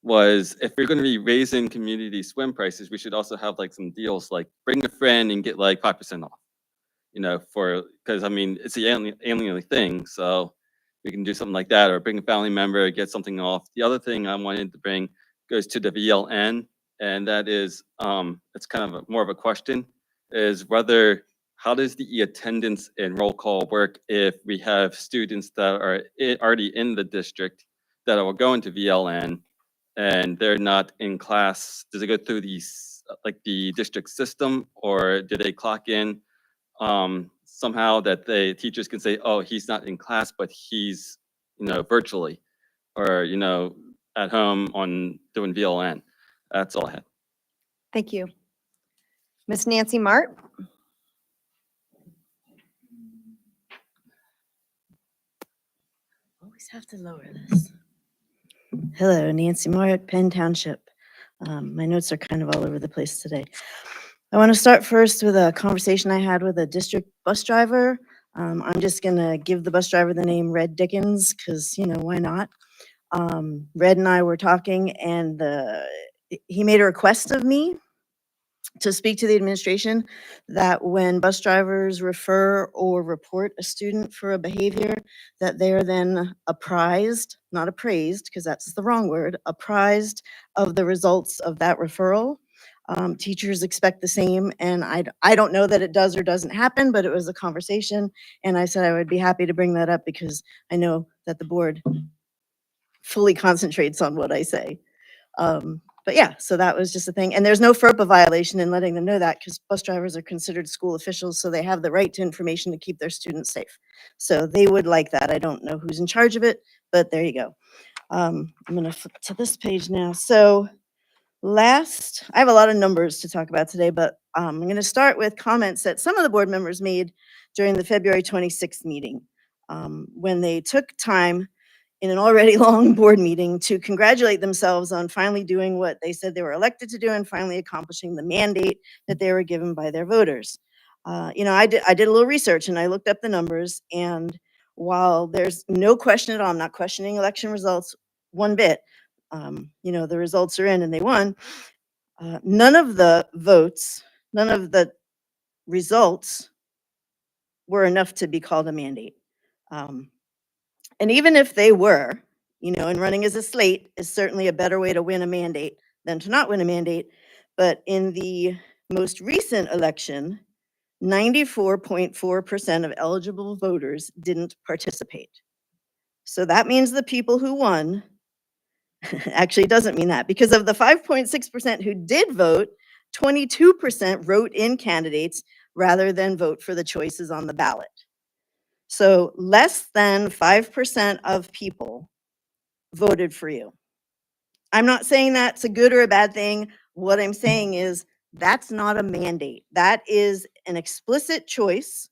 was if we're going to be raising community swim prices, we should also have like some deals like bring a friend and get like 5% off, you know, because I mean, it's the only thing. So we can do something like that or bring a family member, get something off. The other thing I wanted to bring goes to the VLN, and that is, it's kind of more of a question, is whether, how does the attendance and roll call work if we have students that are already in the district that are going to VLN and they're not in class? Does it go through like the district system, or do they clock in somehow that the teachers can say, oh, he's not in class, but he's, you know, virtually, or, you know, at home on doing VLN? That's all I had. Thank you. Miss Nancy Mart? Always have to lower this. Hello, Nancy Moore at Penn Township. My notes are kind of all over the place today. I want to start first with a conversation I had with a district bus driver. I'm just going to give the bus driver the name Red Dickens because, you know, why not? Red and I were talking and he made a request of me to speak to the administration that when bus drivers refer or report a student for a behavior, that they are then apprised, not appraised, because that's the wrong word, apprised of the results of that referral. Teachers expect the same, and I don't know that it does or doesn't happen, but it was a conversation, and I said I would be happy to bring that up because I know that the board fully concentrates on what I say. But yeah, so that was just a thing. And there's no FERPA violation in letting them know that because bus drivers are considered school officials, so they have the right to information to keep their students safe. So they would like that. I don't know who's in charge of it, but there you go. I'm gonna flip to this page now. So I have a lot of numbers to talk about today, but I'm gonna start with comments that some of the board members made during the February 26th meeting, when they took time in an already long board meeting to congratulate themselves on finally doing what they said they were elected to do and finally accomplishing the mandate that they were given by their voters. You know, I did a little research and I looked up the numbers, and while there's no question at all, I'm not questioning election results one bit. You know, the results are in and they won. None of the votes, none of the results were enough to be called a mandate. And even if they were, you know, and running as a slate is certainly a better way to win a mandate than to not win a mandate. But in the most recent election, 94.4% of eligible voters didn't participate. So that means the people who won, actually doesn't mean that, because of the 5.6% who did vote, 22% wrote in candidates rather than vote for the choices on the ballot. So less than 5% of people voted for you. I'm not saying that's a good or a bad thing. What I'm saying is that's not a mandate. That is an explicit choice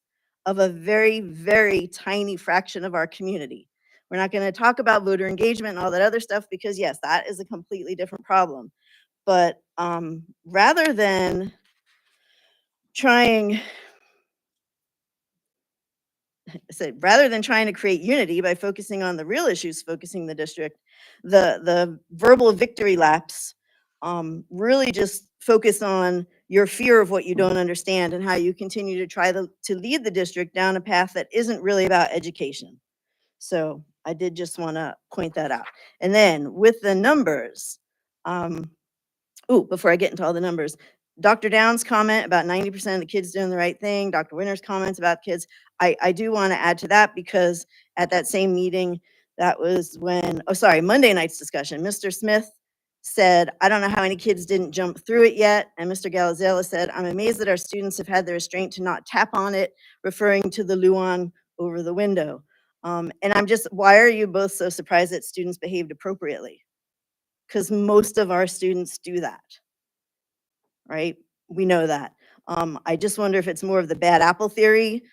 of a very, very tiny fraction of our community. We're not going to talk about voter engagement and all that other stuff because yes, that is a completely different problem. But rather than trying to create unity by focusing on the real issues, focusing the district, the verbal victory laps really just focus on your fear of what you don't understand and how you continue to try to lead the district down a path that isn't really about education. So I did just want to point that out. And then with the numbers, before I get into all the numbers, Dr. Downs' comment about 90% of the kids doing the right thing, Dr. Winter's comments about kids, I do want to add to that because at that same meeting, that was when, Monday night's discussion, Mr. Smith said, I don't know how any kids didn't jump through it yet. And Mr. Galizella said, I'm amazed that our students have had the restraint to not tap on it, referring to the Luan over the window. And I'm just, why are you both so surprised that students behaved appropriately? Because most of our students do that, right? We know that. I just wonder if it's more of the bad apple theory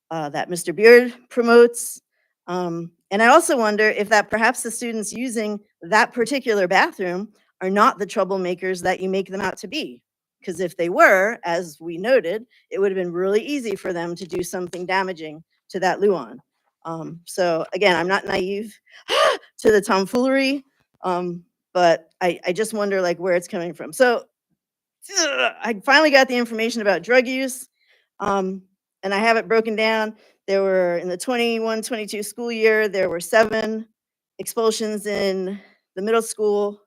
that Mr. Beard promotes. And I also wonder if that perhaps the students using that particular bathroom are not the troublemakers that you make them out to be. Because if they were, as we noted, it would have been really easy for them to do something damaging to that Luan. So again, I'm not naive to the tomfoolery, but I just wonder like where it's coming from. So I finally got the information about drug use, and I have it broken down. There were, in the 21-22 school year, there were 7 expulsions in the middle school.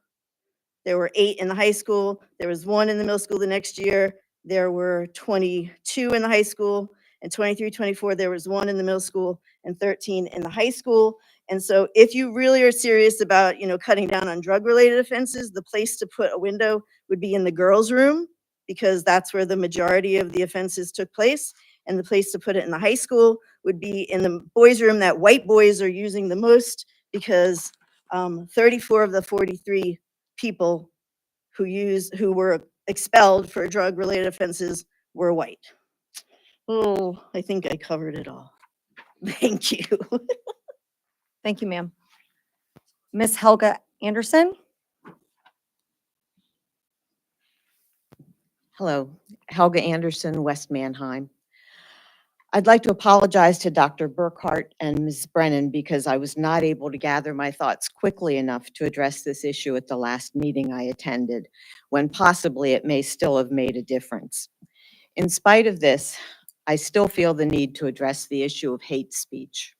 There were 8 in the high school. There was 1 in the middle school the next year. There were 22 in the high school. And 23-24, there was 1 in the middle school and 13 in the high school. And so if you really are serious about, cutting down on drug-related offenses, the place to put a window would be in the girls' room because that's where the majority of the offenses took place. And the place to put it in the high school would be in the boys' room that white boys are using the most because 34 of the 43 people who were expelled for drug-related offenses were white. Oh, I think I covered it all. Thank you. Thank you, ma'am. Miss Helga Anderson? Hello, Helga Anderson, West Mannheim. I'd like to apologize to Dr. Burkhart and Ms. Brennan because I was not able to gather my thoughts quickly enough to address this issue at the last meeting I attended, when possibly it may still have made a difference. In spite of this, I still feel the need to address the issue of hate speech.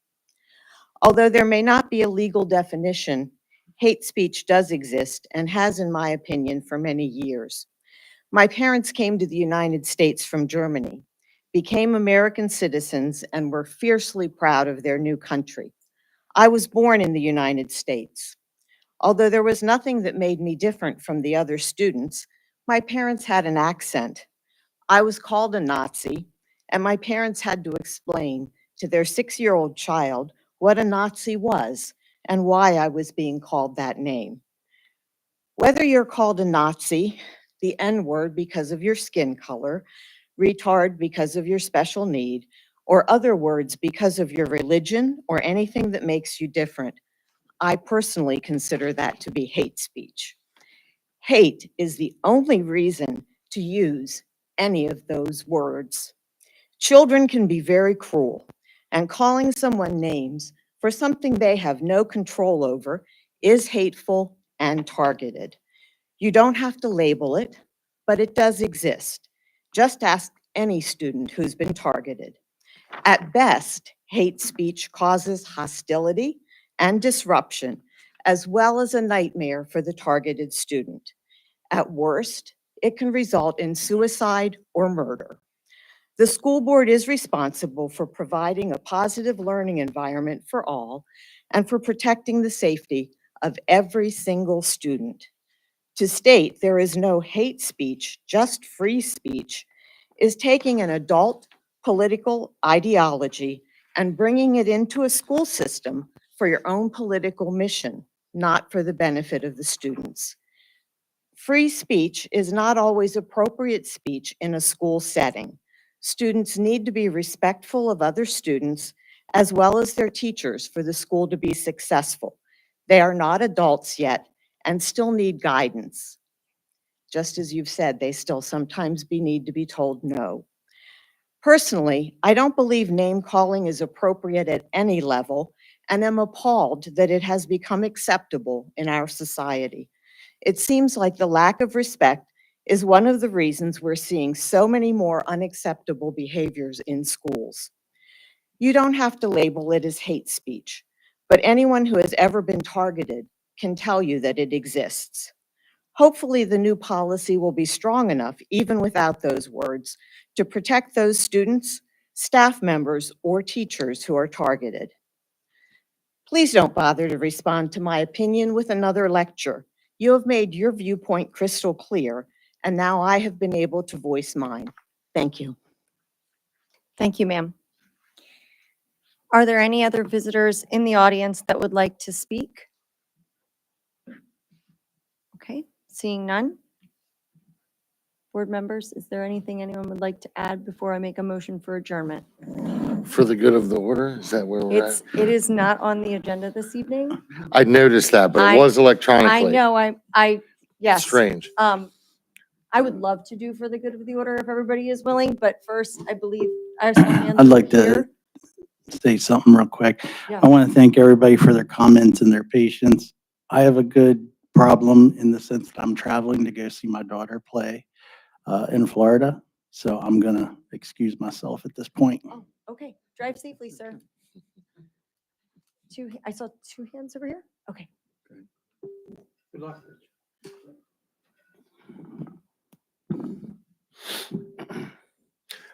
Although there may not be a legal definition, hate speech does exist and has, in my opinion, for many years. My parents came to the United States from Germany, became American citizens, and were fiercely proud of their new country. I was born in the United States. Although there was nothing that made me different from the other students, my parents had an accent. I was called a Nazi, and my parents had to explain to their 6-year-old child what a Nazi was and why I was being called that name. Whether you're called a Nazi, the N-word because of your skin color, retard because of your special need, or other words because of your religion or anything that makes you different, I personally consider that to be hate speech. Hate is the only reason to use any of those words. Children can be very cruel, and calling someone names for something they have no control over is hateful and targeted. You don't have to label it, but it does exist. Just ask any student who's been targeted. At best, hate speech causes hostility and disruption, as well as a nightmare for the targeted student. At worst, it can result in suicide or murder. The school board is responsible for providing a positive learning environment for all and for protecting the safety of every single student. To state there is no hate speech, just free speech, is taking an adult political ideology and bringing it into a school system for your own political mission, not for the benefit of the students. Free speech is not always appropriate speech in a school setting. Students need to be respectful of other students as well as their teachers for the school to be successful. They are not adults yet and still need guidance. Just as you've said, they still sometimes need to be told no. Personally, I don't believe name calling is appropriate at any level and am appalled that it has become acceptable in our society. It seems like the lack of respect is one of the reasons we're seeing so many more unacceptable behaviors in schools. You don't have to label it as hate speech, but anyone who has ever been targeted can tell you that it exists. Hopefully, the new policy will be strong enough, even without those words, to protect those students, staff members, or teachers who are targeted. Please don't bother to respond to my opinion with another lecture. You have made your viewpoint crystal clear, and now I have been able to voice mine. Thank you. Thank you, ma'am. Are there any other visitors in the audience that would like to speak? Okay, seeing none. Board members, is there anything anyone would like to add before I make a motion for adjournment? For the good of the order, is that where we're at? It is not on the agenda this evening. I noticed that, but I- it was electronically. I know, yes. Strange. I would love to do for the good of the order if everybody is willing, but first, I believe I have some hands I'd like over to here. say something real quick. Yeah. I want to thank everybody for their comments and their patience. I have a good problem in the sense that I'm traveling to go see my daughter play in Florida. So I'm going to excuse myself at this point. Oh, okay. Drive safely, sir. I saw two hands over here. Okay. Good luck.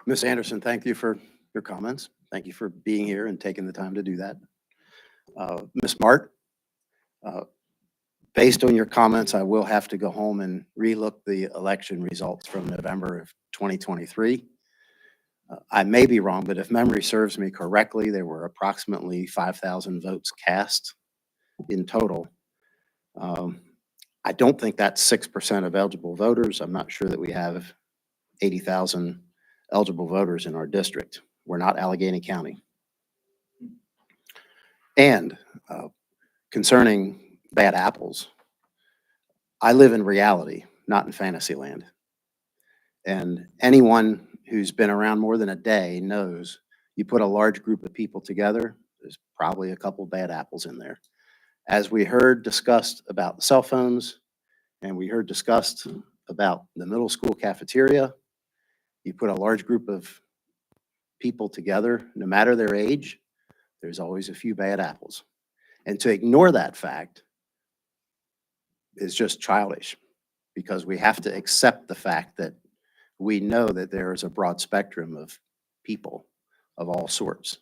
Ms. Anderson, thank you for your comments. Thank you for being here and taking the time to do that. Ms. Mart, based on your comments, I will have to go home and relook the election results from November of 2023. I may be wrong, but if memory serves me correctly, there were approximately 5,000 votes cast in total. I don't think that's 6% of eligible voters. I'm not sure that we have 80,000 eligible voters in our district. We're not Allegheny County. And concerning bad apples, I live in reality, not in fantasy land. And anyone who's been around more than a day knows you put a large group of people together, there's probably a couple bad apples in there. As we heard discussed about cell phones, and we heard discussed about the middle school cafeteria, you put a large group of people together, no matter their age, there's always a few bad apples. And to ignore that fact is just childish, because we have to accept the fact that we know that there is a broad spectrum of people of all sorts.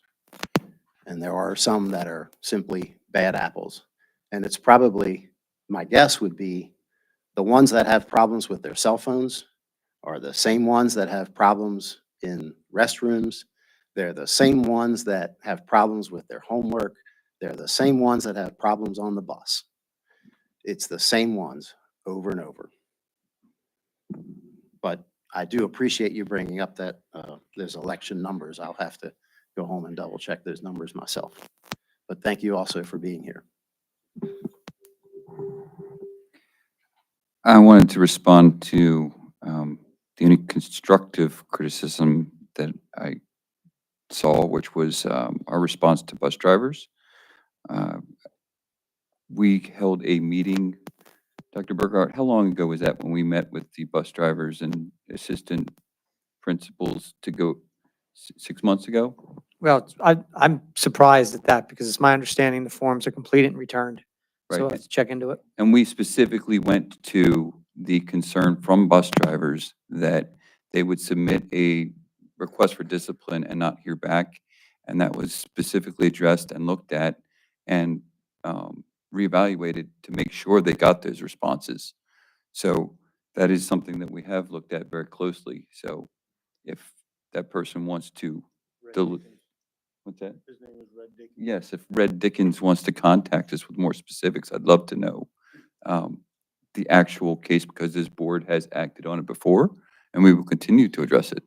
And there are some that are simply bad apples. And it's probably, my guess would be, the ones that have problems with their cell phones are the same ones that have problems in restrooms. They're the same ones that have problems with their homework. They're the same ones that have problems on the bus. It's the same ones over and over. But I do appreciate you bringing up that there's election numbers. I'll have to go home and double check those numbers myself. But thank you also for being here. I wanted to respond to the only constructive criticism that I saw, which was our response to bus drivers. We held a meeting, Dr. Burkhart, how long ago was that when we met with the bus drivers and assistant principals to go 6 months ago? Well, I'm surprised at that because it's my understanding the forms are completed and returned. So Right. let's check into it. And we specifically went to the concern from bus drivers that they would submit a request for discipline and not hear back. And that was specifically addressed and looked at and reevaluated to make sure they got those responses. So that is something that we have looked at very closely. So if that person wants to, what's that? His name is Red Dick. Yes, if Red Dickens wants to contact us with more specifics, I'd love to know the actual case, because this board has acted on it before, and we will continue to address it.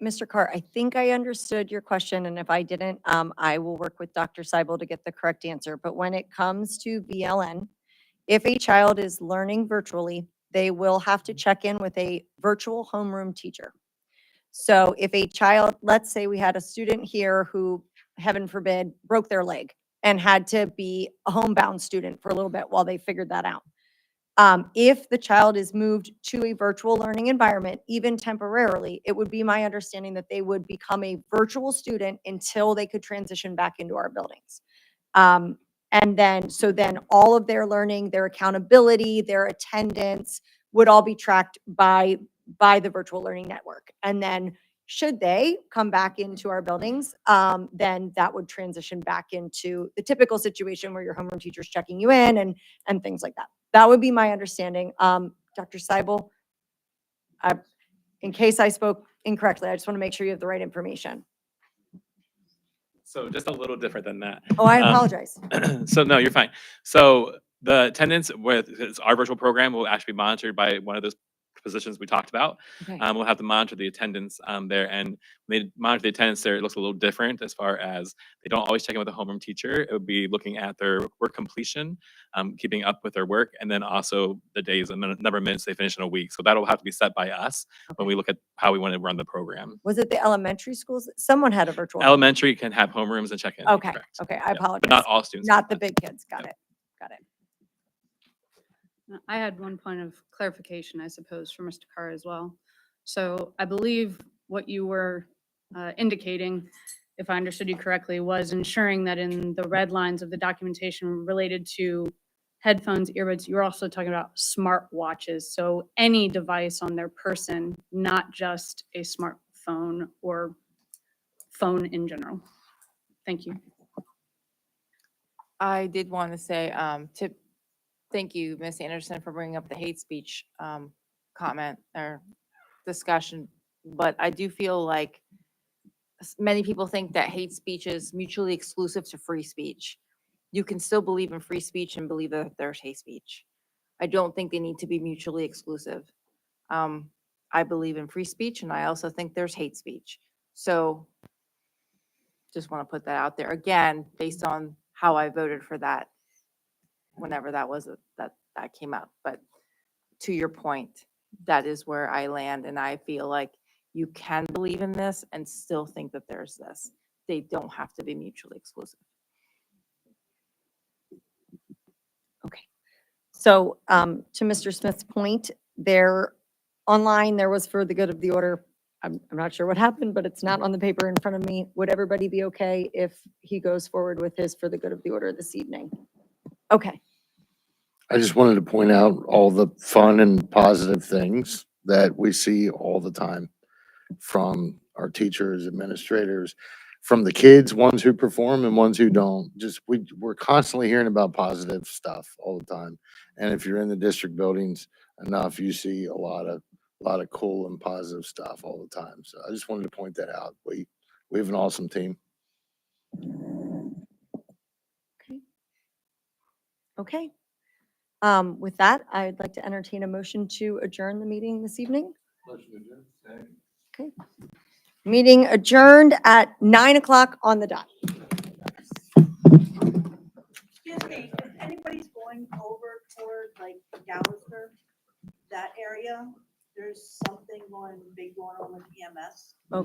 Mr. Carr, I think I understood your question, and if I didn't, I will work with Dr. Seibel to get the correct answer. But when it comes to VLN, if a child is learning virtually, they will have to check in with a virtual homeroom teacher. So if a child, let's say we had a student here who, heaven forbid, broke their leg and had to be a homebound student for a little bit while they figured that out. If the child is moved to a virtual learning environment, even temporarily, it would be my understanding that they would become a virtual student until they could transition back into our buildings. And then, so then all of their learning, their accountability, their attendance would all be tracked by the virtual learning network. And then should they come back into our buildings, then that would transition back into the typical situation where your homeroom teacher's checking you in and things like that. That would be my understanding. Dr. Seibel, in case I spoke incorrectly, I just want to make sure you have the right information. So just a little different than that. Oh, I apologize. So no, you're fine. So the attendance with our virtual program will actually be monitored by one of those positions we talked about. Okay. We'll have to monitor the attendance there, and when they monitor the attendance there, it looks a little different as far as they don't always check in with the homeroom teacher. It would be looking at their work completion, keeping up with their work, and then also the days and the number of minutes they finish in a week. So that'll have to be set by us when we look at how we want to run the program. Was it the elementary schools? Someone had a virtual. Elementary can have homerooms and check in. Okay, correct. okay, I Yeah, apologize. But not all students. Not the big kids. Got it. Got it. I had one point of clarification, I suppose, for Mr. Carr as well. So I believe what you were indicating, if I understood you correctly, was ensuring that in the red lines of the documentation related to headphones, earbuds, you're also talking about smart watches. So any device on their person, not just a smartphone or phone in general. Thank you. I did want to say, thank you, Ms. Anderson, for bringing up the hate speech comment or discussion. But I do feel like many people think that hate speech is mutually exclusive to free speech. You can still believe in free speech and believe that there's hate speech. I don't think they need to be mutually exclusive. I believe in free speech, and I also think there's hate speech. So just want to put that out there again, based on how I voted for that, whenever that was, that came up. But to your point, that is where I land, and I feel like you can believe in this and still think that there's this. They don't have to be mutually exclusive. Okay. So to Mr. Smith's point, there online, there was for the good of the order. I'm not sure what happened, but it's not on the paper in front of me. Would everybody be okay if he goes forward with his for the good of the order this evening? Okay. I just wanted to point out all the fun and positive things that we see all the time from our teachers, administrators, from the kids, ones who perform and ones who don't. Just we're constantly hearing about positive stuff all the time. And if you're in the district buildings enough, you see a lot of cool and positive stuff all the time. So I just wanted to point that out. We have an awesome team. Okay. With that, I'd like to entertain a motion to adjourn the meeting this evening. Okay. Meeting adjourned at 9 o'clock on the dot. Excuse me, if anybody's going over toward like Galloper, that area, there's something big going on with EMS. Okay.